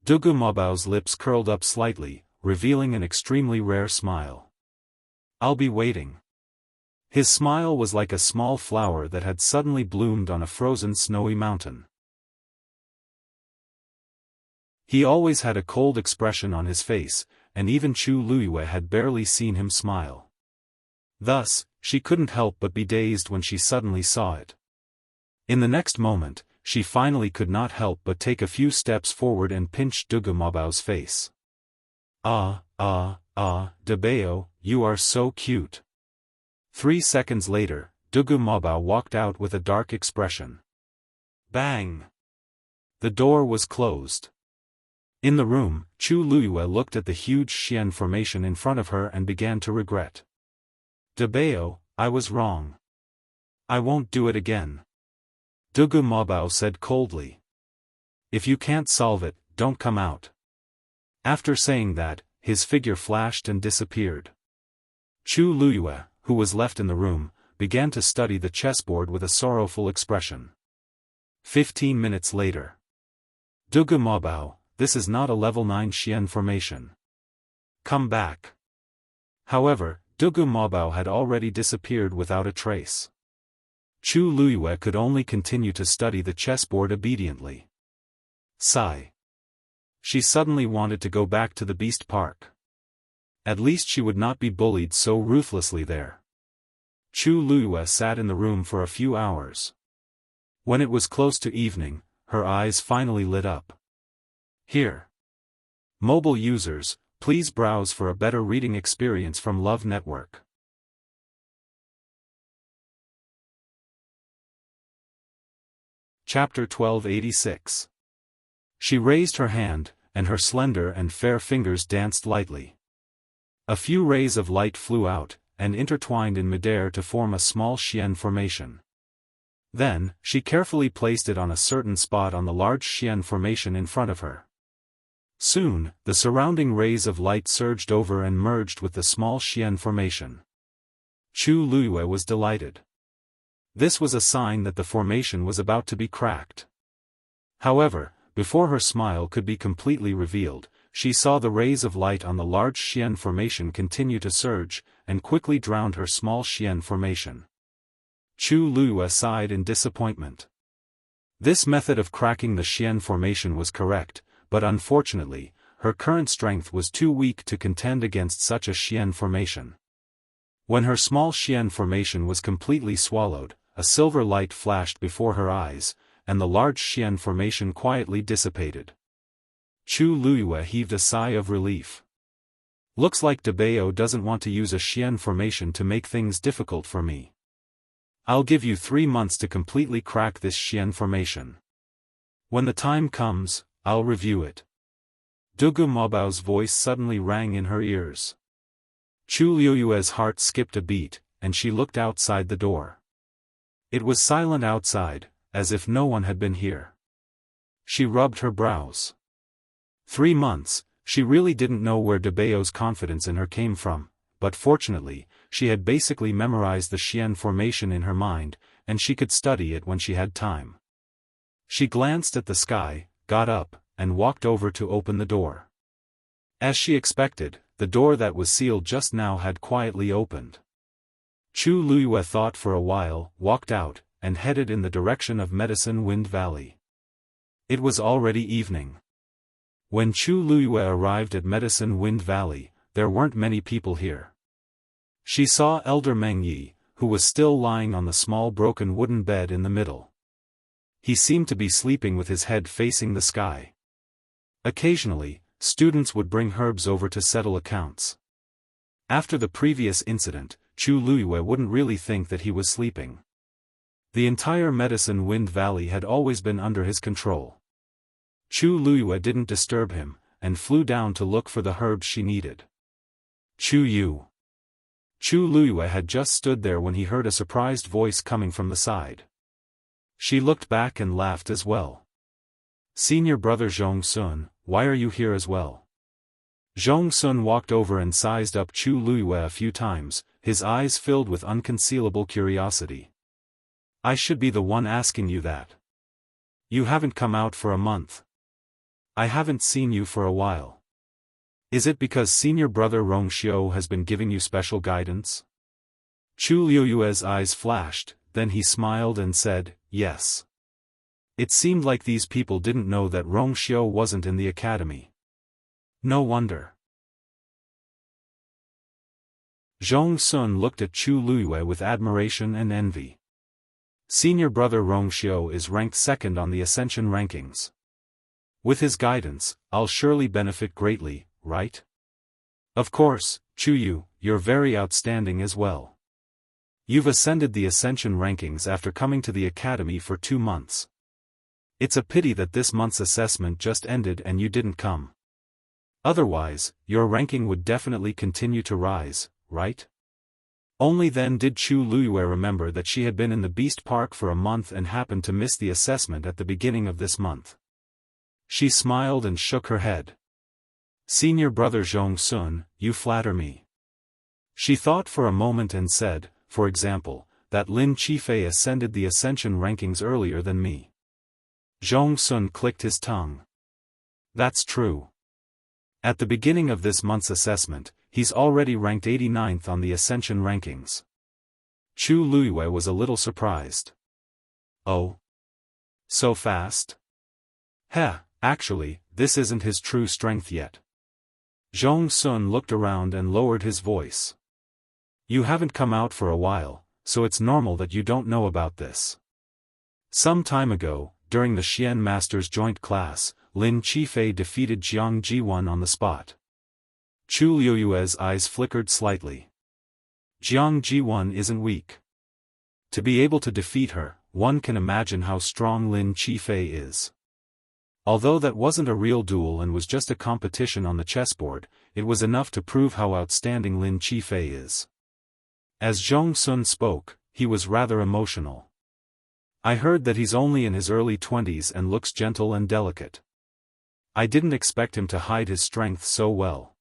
Dugu Mabao's lips curled up slightly, revealing an extremely rare smile. I'll be waiting. His smile was like a small flower that had suddenly bloomed on a frozen snowy mountain. He always had a cold expression on his face, and even Chu Luyue had barely seen him smile. Thus, she couldn't help but be dazed when she suddenly saw it. In the next moment, she finally could not help but take a few steps forward and pinch Dugu Mabao's face. Debeo, you are so cute. 3 seconds later, Dugu Mabao walked out with a dark expression. Bang! The door was closed. In the room, Chu Luyue looked at the huge Xian formation in front of her and began to regret. Debeo, I was wrong. I won't do it again. Dugu Mabao said coldly. If you can't solve it, don't come out. After saying that, his figure flashed and disappeared. Chu Luyue, who was left in the room, began to study the chessboard with a sorrowful expression. 15 minutes later. Dugu Mabao, this is not a level 9 Xian formation. Come back. However, Dugu Mabao had already disappeared without a trace. Chu Luyue could only continue to study the chessboard obediently. Sigh. She suddenly wanted to go back to the Beast Park. At least she would not be bullied so ruthlessly there. Chu Luyue sat in the room for a few hours. When it was close to evening, her eyes finally lit up. Here. Mobile users, please browse for a better reading experience from Love Network. Chapter 1286. She raised her hand, and her slender and fair fingers danced lightly. A few rays of light flew out, and intertwined in midair to form a small Xian formation. Then, she carefully placed it on a certain spot on the large Xian formation in front of her. Soon, the surrounding rays of light surged over and merged with the small Xian formation. Chu Luyue was delighted. This was a sign that the formation was about to be cracked. However, before her smile could be completely revealed, she saw the rays of light on the large Xian formation continue to surge, and quickly drowned her small Xian formation. Chu Luyue sighed in disappointment. This method of cracking the Xian formation was correct, but unfortunately, her current strength was too weak to contend against such a Xian formation. When her small Xian formation was completely swallowed, a silver light flashed before her eyes, and the large Xian formation quietly dissipated. Chu Luyue heaved a sigh of relief. Looks like Debeo doesn't want to use a Xian formation to make things difficult for me. I'll give you 3 months to completely crack this Xian formation. When the time comes, I'll review it. Dugu Mabao's voice suddenly rang in her ears. Chu Luyue's heart skipped a beat, and she looked outside the door. It was silent outside, as if no one had been here. She rubbed her brows. 3 months, she really didn't know where Debeo's confidence in her came from, but fortunately, she had basically memorized the Xian formation in her mind, and she could study it when she had time. She glanced at the sky, got up, and walked over to open the door. As she expected, the door that was sealed just now had quietly opened. Chu Luyue thought for a while, walked out, and headed in the direction of Medicine Wind Valley. It was already evening. When Chu Luyue arrived at Medicine Wind Valley, there weren't many people here. She saw Elder Meng Yi, who was still lying on the small broken wooden bed in the middle. He seemed to be sleeping with his head facing the sky. Occasionally, students would bring herbs over to settle accounts. After the previous incident, Chu Luyue wouldn't really think that he was sleeping. The entire Medicine Wind Valley had always been under his control. Chu Luyue didn't disturb him, and flew down to look for the herbs she needed. Chu Yu. Chu Luyue had just stood there when he heard a surprised voice coming from the side. She looked back and laughed as well. Senior brother Zhong Sun, why are you here as well? Zhong Sun walked over and sized up Chu Luyue a few times, his eyes filled with unconcealable curiosity. I should be the one asking you that. You haven't come out for a month. I haven't seen you for a while. Is it because senior brother Rongxiu has been giving you special guidance? Chu Luyue's eyes flashed, then he smiled and said, yes. It seemed like these people didn't know that Rongxiu wasn't in the academy. No wonder. Zhong Sun looked at Chu Luiyue with admiration and envy. Senior brother Rongxiu is ranked second on the Ascension rankings. With his guidance, I'll surely benefit greatly, right? Of course, Chu Yu, you're very outstanding as well. You've ascended the Ascension rankings after coming to the academy for 2 months. It's a pity that this month's assessment just ended and you didn't come. Otherwise, your ranking would definitely continue to rise, right? Only then did Chu Luiyue remember that she had been in the Beast Park for a month and happened to miss the assessment at the beginning of this month. She smiled and shook her head. Senior brother Zhong Sun, you flatter me. She thought for a moment and said, for example, that Lin Qifei ascended the Ascension rankings earlier than me. Zhong Sun clicked his tongue. That's true. At the beginning of this month's assessment, he's already ranked 89th on the Ascension rankings. Chu Luiyue was a little surprised. Oh? So fast? Heh, actually, this isn't his true strength yet. Zhong Sun looked around and lowered his voice. You haven't come out for a while, so it's normal that you don't know about this. Some time ago, during the Xian Masters joint class, Lin Qifei defeated Jiang Jiwan on the spot. Chu Luiyue's eyes flickered slightly. Jiang Jiwan isn't weak. To be able to defeat her, one can imagine how strong Lin Qifei is. Although that wasn't a real duel and was just a competition on the chessboard, it was enough to prove how outstanding Lin Qifei is. As Zhong Sun spoke, he was rather emotional. I heard that he's only in his early 20s and looks gentle and delicate. I didn't expect him to hide his strength so well.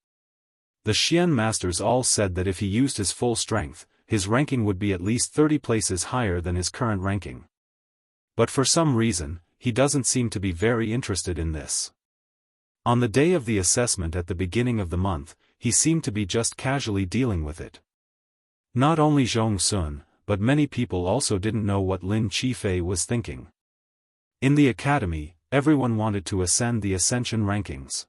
The Xian Masters all said that if he used his full strength, his ranking would be at least 30 places higher than his current ranking. But for some reason, he doesn't seem to be very interested in this. On the day of the assessment at the beginning of the month, he seemed to be just casually dealing with it. Not only Zhong Sun, but many people also didn't know what Lin Qifei was thinking. In the academy, everyone wanted to ascend the Ascension rankings.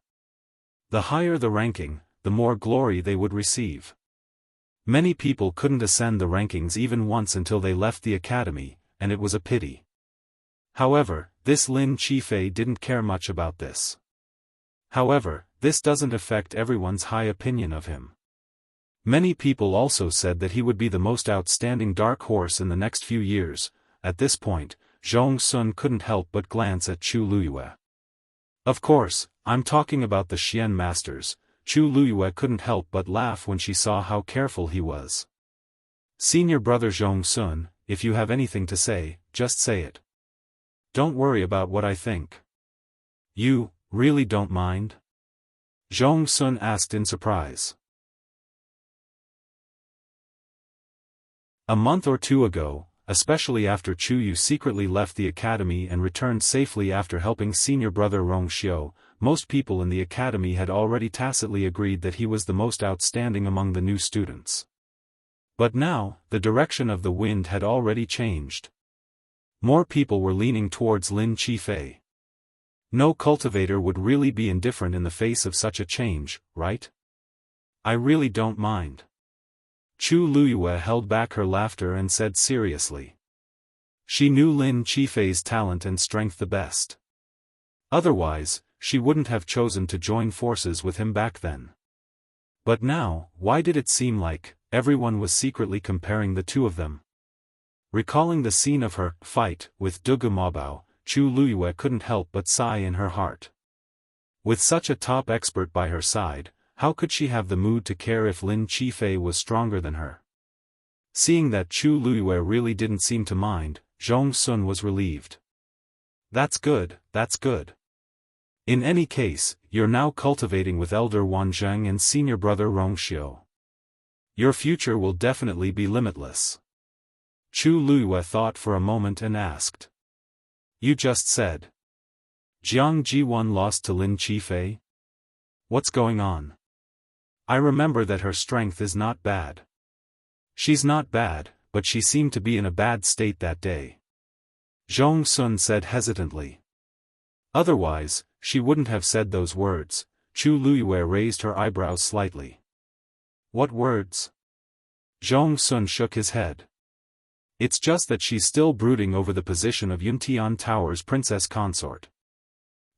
The higher the ranking, the more glory they would receive. Many people couldn't ascend the rankings even once until they left the academy, and it was a pity. However, this Lin Qifei didn't care much about this. However, this doesn't affect everyone's high opinion of him. Many people also said that he would be the most outstanding dark horse in the next few years. At this point, Zhong Sun couldn't help but glance at Chu Luiyue. Of course, I'm talking about the Xian Masters. Chu Luiyue couldn't help but laugh when she saw how careful he was. Senior brother Zhong Sun, if you have anything to say, just say it. Don't worry about what I think. You, really don't mind? Zhong Sun asked in surprise. A month or two ago, especially after Chu Yu secretly left the academy and returned safely after helping senior brother Rongxiu, most people in the academy had already tacitly agreed that he was the most outstanding among the new students. But now, the direction of the wind had already changed. More people were leaning towards Lin Qifei. No cultivator would really be indifferent in the face of such a change, right? I really don't mind. Chu Luiyue held back her laughter and said seriously. She knew Lin Qifei's talent and strength the best. Otherwise, she wouldn't have chosen to join forces with him back then. But now, why did it seem like everyone was secretly comparing the two of them? Recalling the scene of her fight with Dugu Mabao, Chu Luiyue couldn't help but sigh in her heart. With such a top expert by her side, how could she have the mood to care if Lin Qifei was stronger than her? Seeing that Chu Luiyue really didn't seem to mind, Zhong Sun was relieved. That's good, that's good. In any case, you're now cultivating with Elder Wanzheng and senior brother Rongxiu. Your future will definitely be limitless. Chu Luiyue thought for a moment and asked. You just said. Jiang Jiwan lost to Lin Qifei? What's going on? I remember that her strength is not bad. She's not bad, but she seemed to be in a bad state that day. Zhong Sun said hesitantly. Otherwise, she wouldn't have said those words. Chu Luiyue raised her eyebrows slightly. What words? Zhong Sun shook his head. It's just that she's still brooding over the position of Yuntian Tower's princess consort.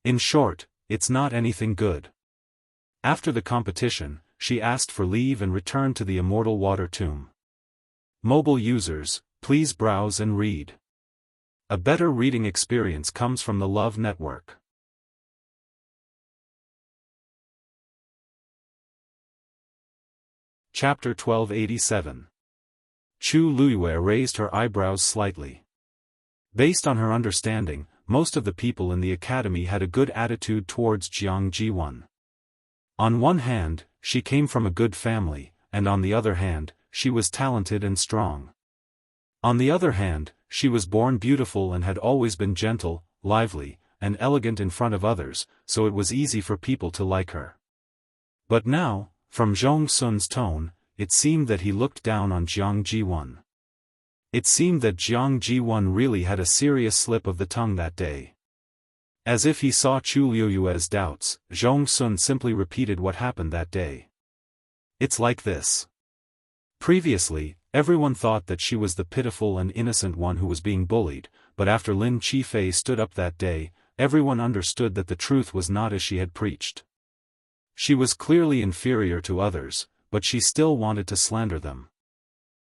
In short, it's not anything good. After the competition, she asked for leave and returned to the Immortal Water Tomb. Mobile users, please browse and read. A better reading experience comes from the Love Network. Chapter 1287. Chu Luiyue raised her eyebrows slightly. Based on her understanding, most of the people in the academy had a good attitude towards Jiang Jiwan. On one hand, she came from a good family, and on the other hand, she was talented and strong. On the other hand, she was born beautiful and had always been gentle, lively, and elegant in front of others, so it was easy for people to like her. But now, from Zhong Sun's tone, it seemed that he looked down on Jiang Jiwan. It seemed that Jiang Jiwan really had a serious slip of the tongue that day. As if he saw Chu Luiyue's doubts, Zhong Sun simply repeated what happened that day. It's like this. Previously, everyone thought that she was the pitiful and innocent one who was being bullied, but after Lin Qifei stood up that day, everyone understood that the truth was not as she had preached. She was clearly inferior to others, but she still wanted to slander them.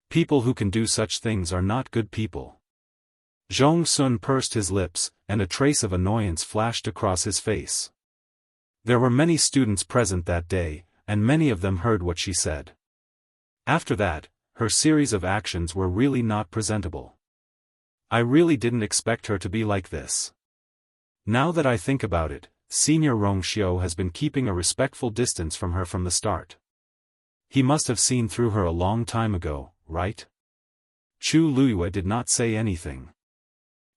People who can do such things are not good people. Zhong Sun pursed his lips, and a trace of annoyance flashed across his face. There were many students present that day, and many of them heard what she said. After that, her series of actions were really not presentable. I really didn't expect her to be like this. Now that I think about it, Senior Rongxiu has been keeping a respectful distance from her from the start. He must have seen through her a long time ago, right? Chu Luiyue did not say anything.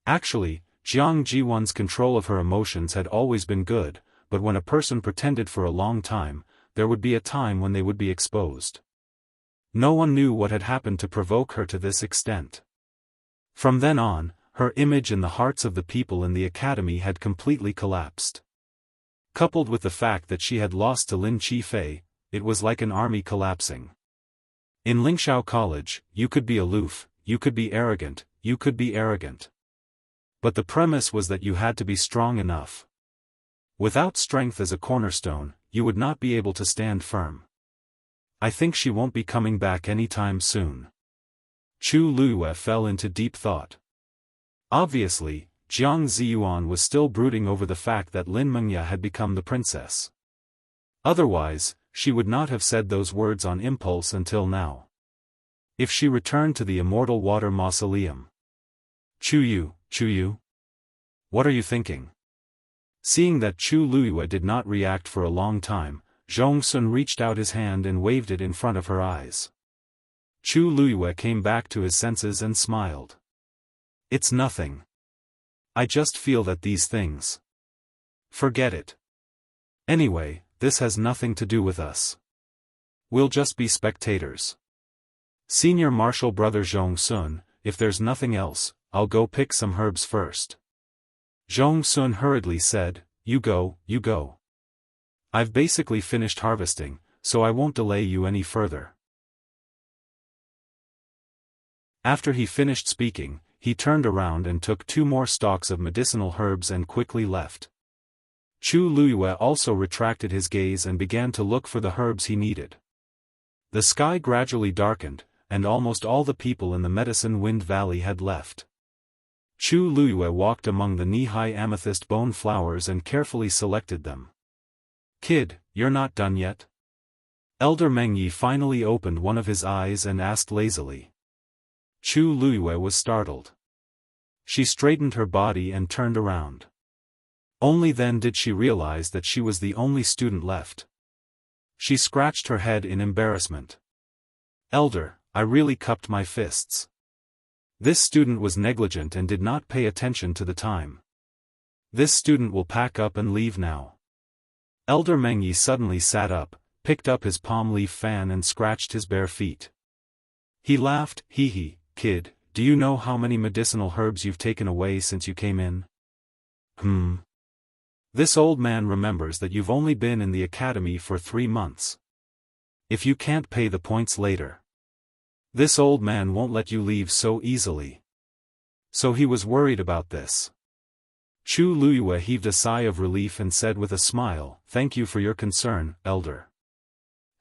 Actually, Jiang Jiwan's control of her emotions had always been good, but when a person pretended for a long time, there would be a time when they would be exposed. No one knew what had happened to provoke her to this extent. From then on, her image in the hearts of the people in the academy had completely collapsed. Coupled with the fact that she had lost to Lin Qifei, it was like an army collapsing. In Lingxiao College, you could be aloof, you could be arrogant, you could be arrogant. But the premise was that you had to be strong enough. Without strength as a cornerstone, you would not be able to stand firm. I think she won't be coming back anytime soon. Chu Luiyue fell into deep thought. Obviously, Jiang Ziyuan was still brooding over the fact that Lin Mengya had become the princess. Otherwise, she would not have said those words on impulse until now. If she returned to the Immortal Water Mausoleum. Chu Yu. What are you thinking? Seeing that Chu Luiyue did not react for a long time, Zhong Sun reached out his hand and waved it in front of her eyes. Chu Luiyue came back to his senses and smiled. It's nothing. I just feel that these things. Forget it. Anyway, this has nothing to do with us. We'll just be spectators. Senior Martial Brother Zhong Sun, if there's nothing else, I'll go pick some herbs first. Zhong Sun hurriedly said, You go. I've basically finished harvesting, so I won't delay you any further. After he finished speaking, he turned around and took 2 more stalks of medicinal herbs and quickly left. Chu Luiyue also retracted his gaze and began to look for the herbs he needed. The sky gradually darkened, and almost all the people in the Medicine Wind Valley had left. Chu Luiyue walked among the knee-high amethyst bone flowers and carefully selected them. Kid, you're not done yet? Elder Mengyi finally opened one of his eyes and asked lazily. Chu Luiyue was startled. She straightened her body and turned around. Only then did she realize that she was the only student left. She scratched her head in embarrassment. Elder, I really cupped my fists. This student was negligent and did not pay attention to the time. This student will pack up and leave now. Elder Mengyi suddenly sat up, picked up his palm leaf fan and scratched his bare feet. He laughed, hee, kid, do you know how many medicinal herbs you've taken away since you came in? This old man remembers that you've only been in the academy for 3 months. If you can't pay the points later. This old man won't let you leave so easily. So he was worried about this. Chu Luyue heaved a sigh of relief and said with a smile, "Thank you for your concern, elder.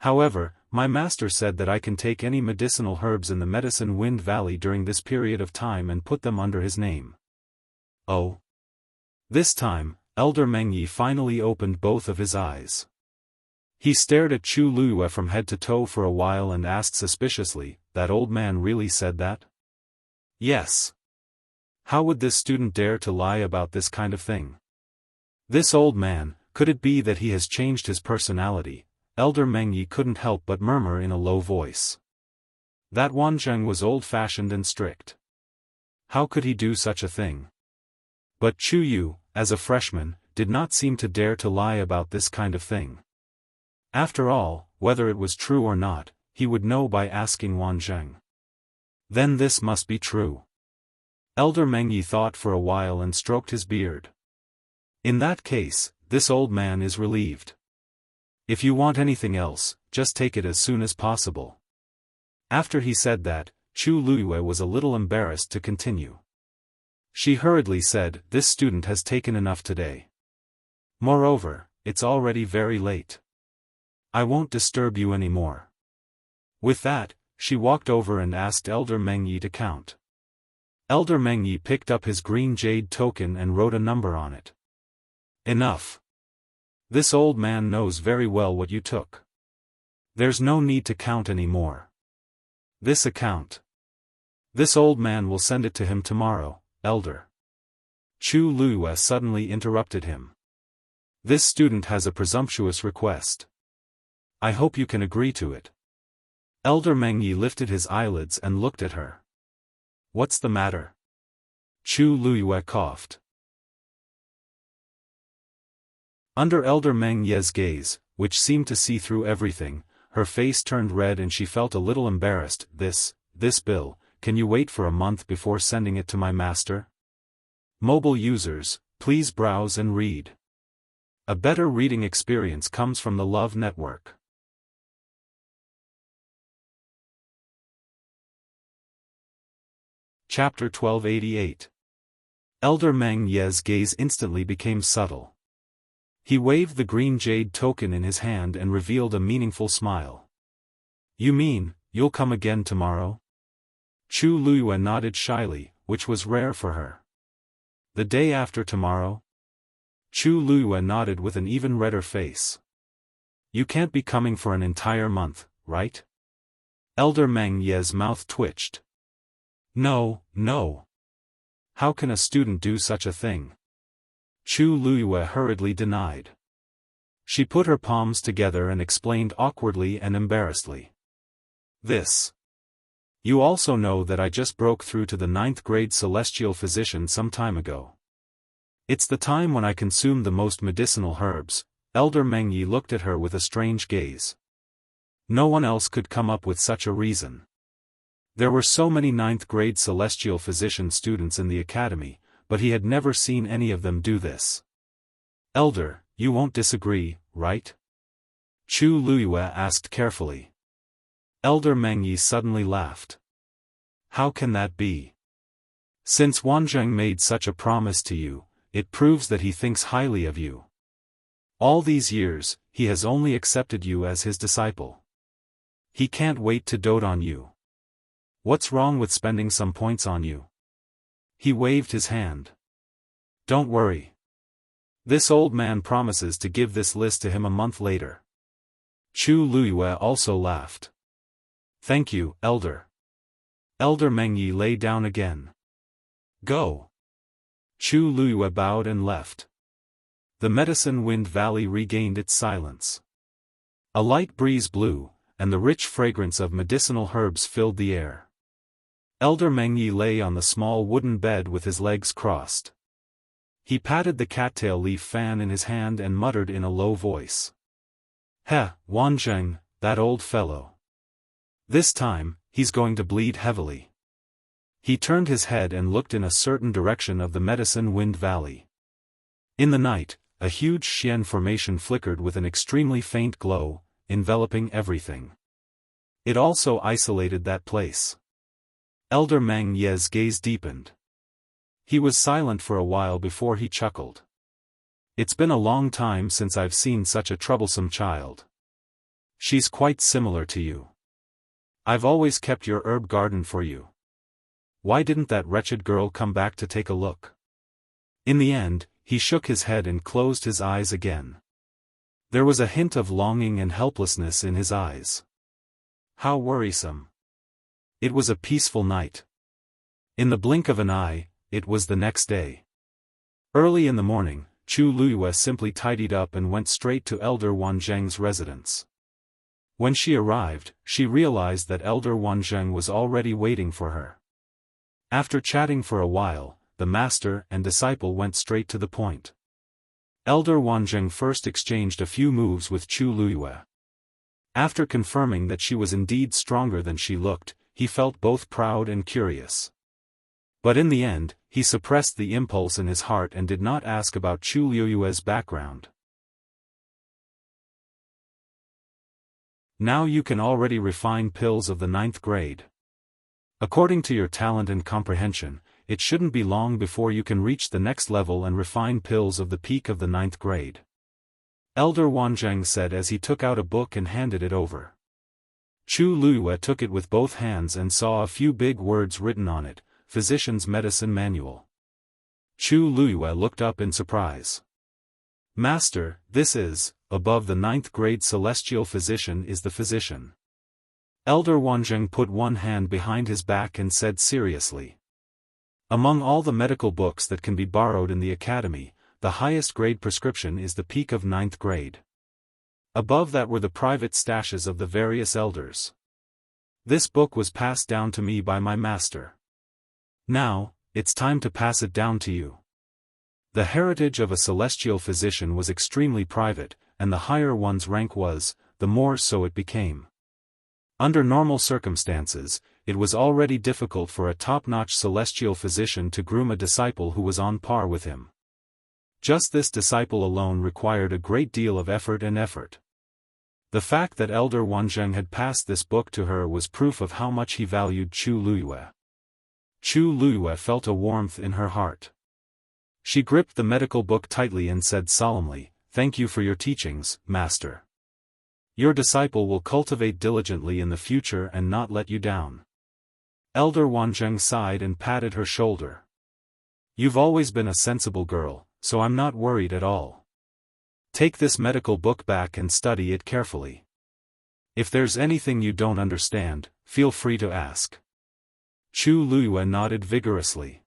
However, my master said that I can take any medicinal herbs in the Medicine Wind Valley during this period of time and put them under his name." Oh. This time, Elder Mengyi finally opened both of his eyes. He stared at Chu Luyue from head to toe for a while and asked suspiciously, "That old man really said that?" "Yes. How would this student dare to lie about this kind of thing? This old man, could it be that he has changed his personality?" Elder Mengyi couldn't help but murmur in a low voice. That Wanzheng was old-fashioned and strict. How could he do such a thing? But Chu Yu, as a freshman, did not seem to dare to lie about this kind of thing. After all, whether it was true or not, he would know by asking Wanzheng. Then this must be true. Elder Mengyi thought for a while and stroked his beard. In that case, this old man is relieved. If you want anything else, just take it as soon as possible. After he said that, Chu Luyue was a little embarrassed to continue. She hurriedly said, "This student has taken enough today. Moreover, it's already very late. I won't disturb you anymore." With that, she walked over and asked Elder Mengyi to count. Elder Mengyi picked up his green jade token and wrote a number on it. "Enough. This old man knows very well what you took. There's no need to count any more. This account. This old man will send it to him tomorrow, elder." Chu Luyue suddenly interrupted him. "This student has a presumptuous request. I hope you can agree to it." Elder Mengyi lifted his eyelids and looked at her. "What's the matter?" Chu Luyue coughed. Under Elder Mengyi's gaze, which seemed to see through everything, her face turned red and she felt a little embarrassed. This bill, can you wait for a month before sending it to my master? Mobile users, please browse and read. A better reading experience comes from the Love Network. Chapter 1288. Elder Meng Ye's gaze instantly became subtle. He waved the green jade token in his hand and revealed a meaningful smile. "You mean, you'll come again tomorrow?" Chu Luyue nodded shyly, which was rare for her. "The day after tomorrow?" Chu Luyue nodded with an even redder face. "You can't be coming for an entire month, right?" Elder Meng Ye's mouth twitched. No. How can a student do such a thing?" Chu Luyue hurriedly denied. She put her palms together and explained awkwardly and embarrassedly. "This. You also know that I just broke through to the 9th grade celestial physician some time ago. It's the time when I consume the most medicinal herbs." Elder Mengyi looked at her with a strange gaze. No one else could come up with such a reason. There were so many 9th grade celestial physician students in the academy, but he had never seen any of them do this. "Elder, you won't disagree, right?" Chu Luyue asked carefully. Elder Mengyi suddenly laughed. "How can that be? Since Wanzheng made such a promise to you, it proves that he thinks highly of you. All these years, he has only accepted you as his disciple. He can't wait to dote on you. What's wrong with spending some points on you?" He waved his hand. "Don't worry. This old man promises to give this list to him a month later." Chu Luyue also laughed. "Thank you, elder." Elder Mengyi lay down again. "Go." Chu Luyue bowed and left. The Medicine Wind Valley regained its silence. A light breeze blew, and the rich fragrance of medicinal herbs filled the air. Elder Mengyi lay on the small wooden bed with his legs crossed. He patted the cattail leaf fan in his hand and muttered in a low voice. Wanzheng, that old fellow. This time, he's going to bleed heavily." He turned his head and looked in a certain direction of the Medicine Wind Valley. In the night, a huge Xian formation flickered with an extremely faint glow, enveloping everything. It also isolated that place. Elder Meng Ye's gaze deepened. He was silent for a while before he chuckled. It's been a long time since I've seen such a troublesome child. She's quite similar to you. I've always kept your herb garden for you. Why didn't that wretched girl come back to take a look? In the end, he shook his head and closed his eyes again. There was a hint of longing and helplessness in his eyes. How worrisome. It was a peaceful night. In the blink of an eye, it was the next day. Early in the morning, Chu Luiyue simply tidied up and went straight to Elder Wanzheng's residence. When she arrived, she realized that Elder Wanzheng was already waiting for her. After chatting for a while, the master and disciple went straight to the point. Elder Wanzheng first exchanged a few moves with Chu Luiyue. After confirming that she was indeed stronger than she looked, he felt both proud and curious. But in the end, he suppressed the impulse in his heart and did not ask about Chu Luiyue's background. Now you can already refine pills of the 9th grade. According to your talent and comprehension, it shouldn't be long before you can reach the next level and refine pills of the peak of the 9th grade. Elder Wanzheng said as he took out a book and handed it over. Chu Luiyue took it with both hands and saw a few big words written on it, Physician's Medicine Manual. Chu Luiyue looked up in surprise. Master, this is, above the 9th grade celestial physician is the physician. Elder Wanzheng put one hand behind his back and said seriously. Among all the medical books that can be borrowed in the academy, the highest grade prescription is the peak of 9th grade. Above that were the private stashes of the various elders. This book was passed down to me by my master. Now, it's time to pass it down to you. The heritage of a celestial physician was extremely private, and the higher one's rank was, the more so it became. Under normal circumstances, it was already difficult for a top-notch celestial physician to groom a disciple who was on par with him. Just this disciple alone required a great deal of effort. The fact that Elder Wanzheng had passed this book to her was proof of how much he valued Chu Luiyue. Chu Luiyue felt a warmth in her heart. She gripped the medical book tightly and said solemnly, "Thank you for your teachings, Master. Your disciple will cultivate diligently in the future and not let you down." Elder Wanzheng sighed and patted her shoulder. "You've always been a sensible girl, so I'm not worried at all. Take this medical book back and study it carefully. If there's anything you don't understand, feel free to ask." Chu Luiyue nodded vigorously.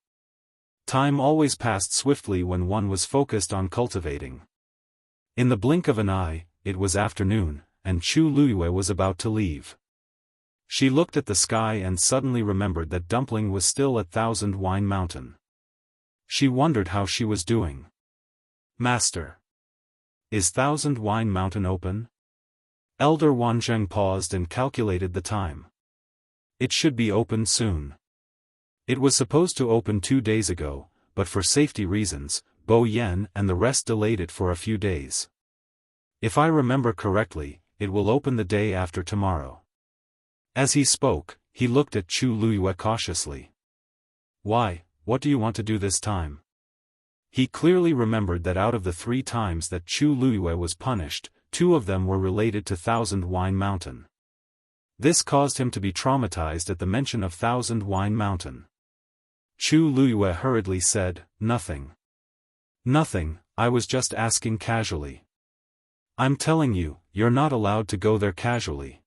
Time always passed swiftly when one was focused on cultivating. In the blink of an eye, it was afternoon, and Chu Luiyue was about to leave. She looked at the sky and suddenly remembered that Dumpling was still at Thousand Wine Mountain. She wondered how she was doing. "Master, is Thousand Wine Mountain open?" Elder Wanzheng paused and calculated the time. "It should be open soon. It was supposed to open 2 days ago, but for safety reasons, Bo Yan and the rest delayed it for a few days. If I remember correctly, it will open the day after tomorrow." As he spoke, he looked at Chu Luiyue cautiously. "Why, what do you want to do this time?" He clearly remembered that out of the 3 times that Chu Luiyue was punished, 2 of them were related to Thousand Wine Mountain. This caused him to be traumatized at the mention of Thousand Wine Mountain. Chu Luiyue hurriedly said, "Nothing. Nothing, I was just asking casually." "I'm telling you, you're not allowed to go there casually."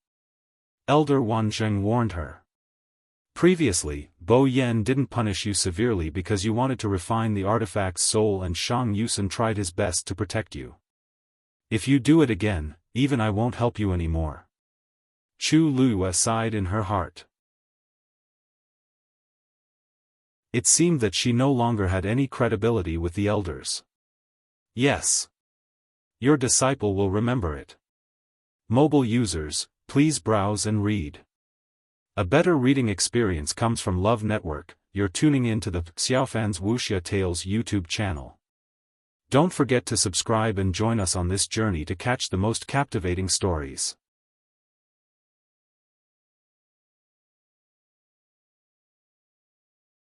Elder Wanzheng warned her. "Previously, Bo Yan didn't punish you severely because you wanted to refine the artifact's soul and Shang Yusen tried his best to protect you. If you do it again, even I won't help you anymore." Chu Luiyue sighed in her heart. It seemed that she no longer had any credibility with the elders. "Yes. Your disciple will remember it." Mobile users, please browse and read. A better reading experience comes from Love Network. You're tuning in to the Xiaofan's Wuxia Tales YouTube channel. Don't forget to subscribe and join us on this journey to catch the most captivating stories.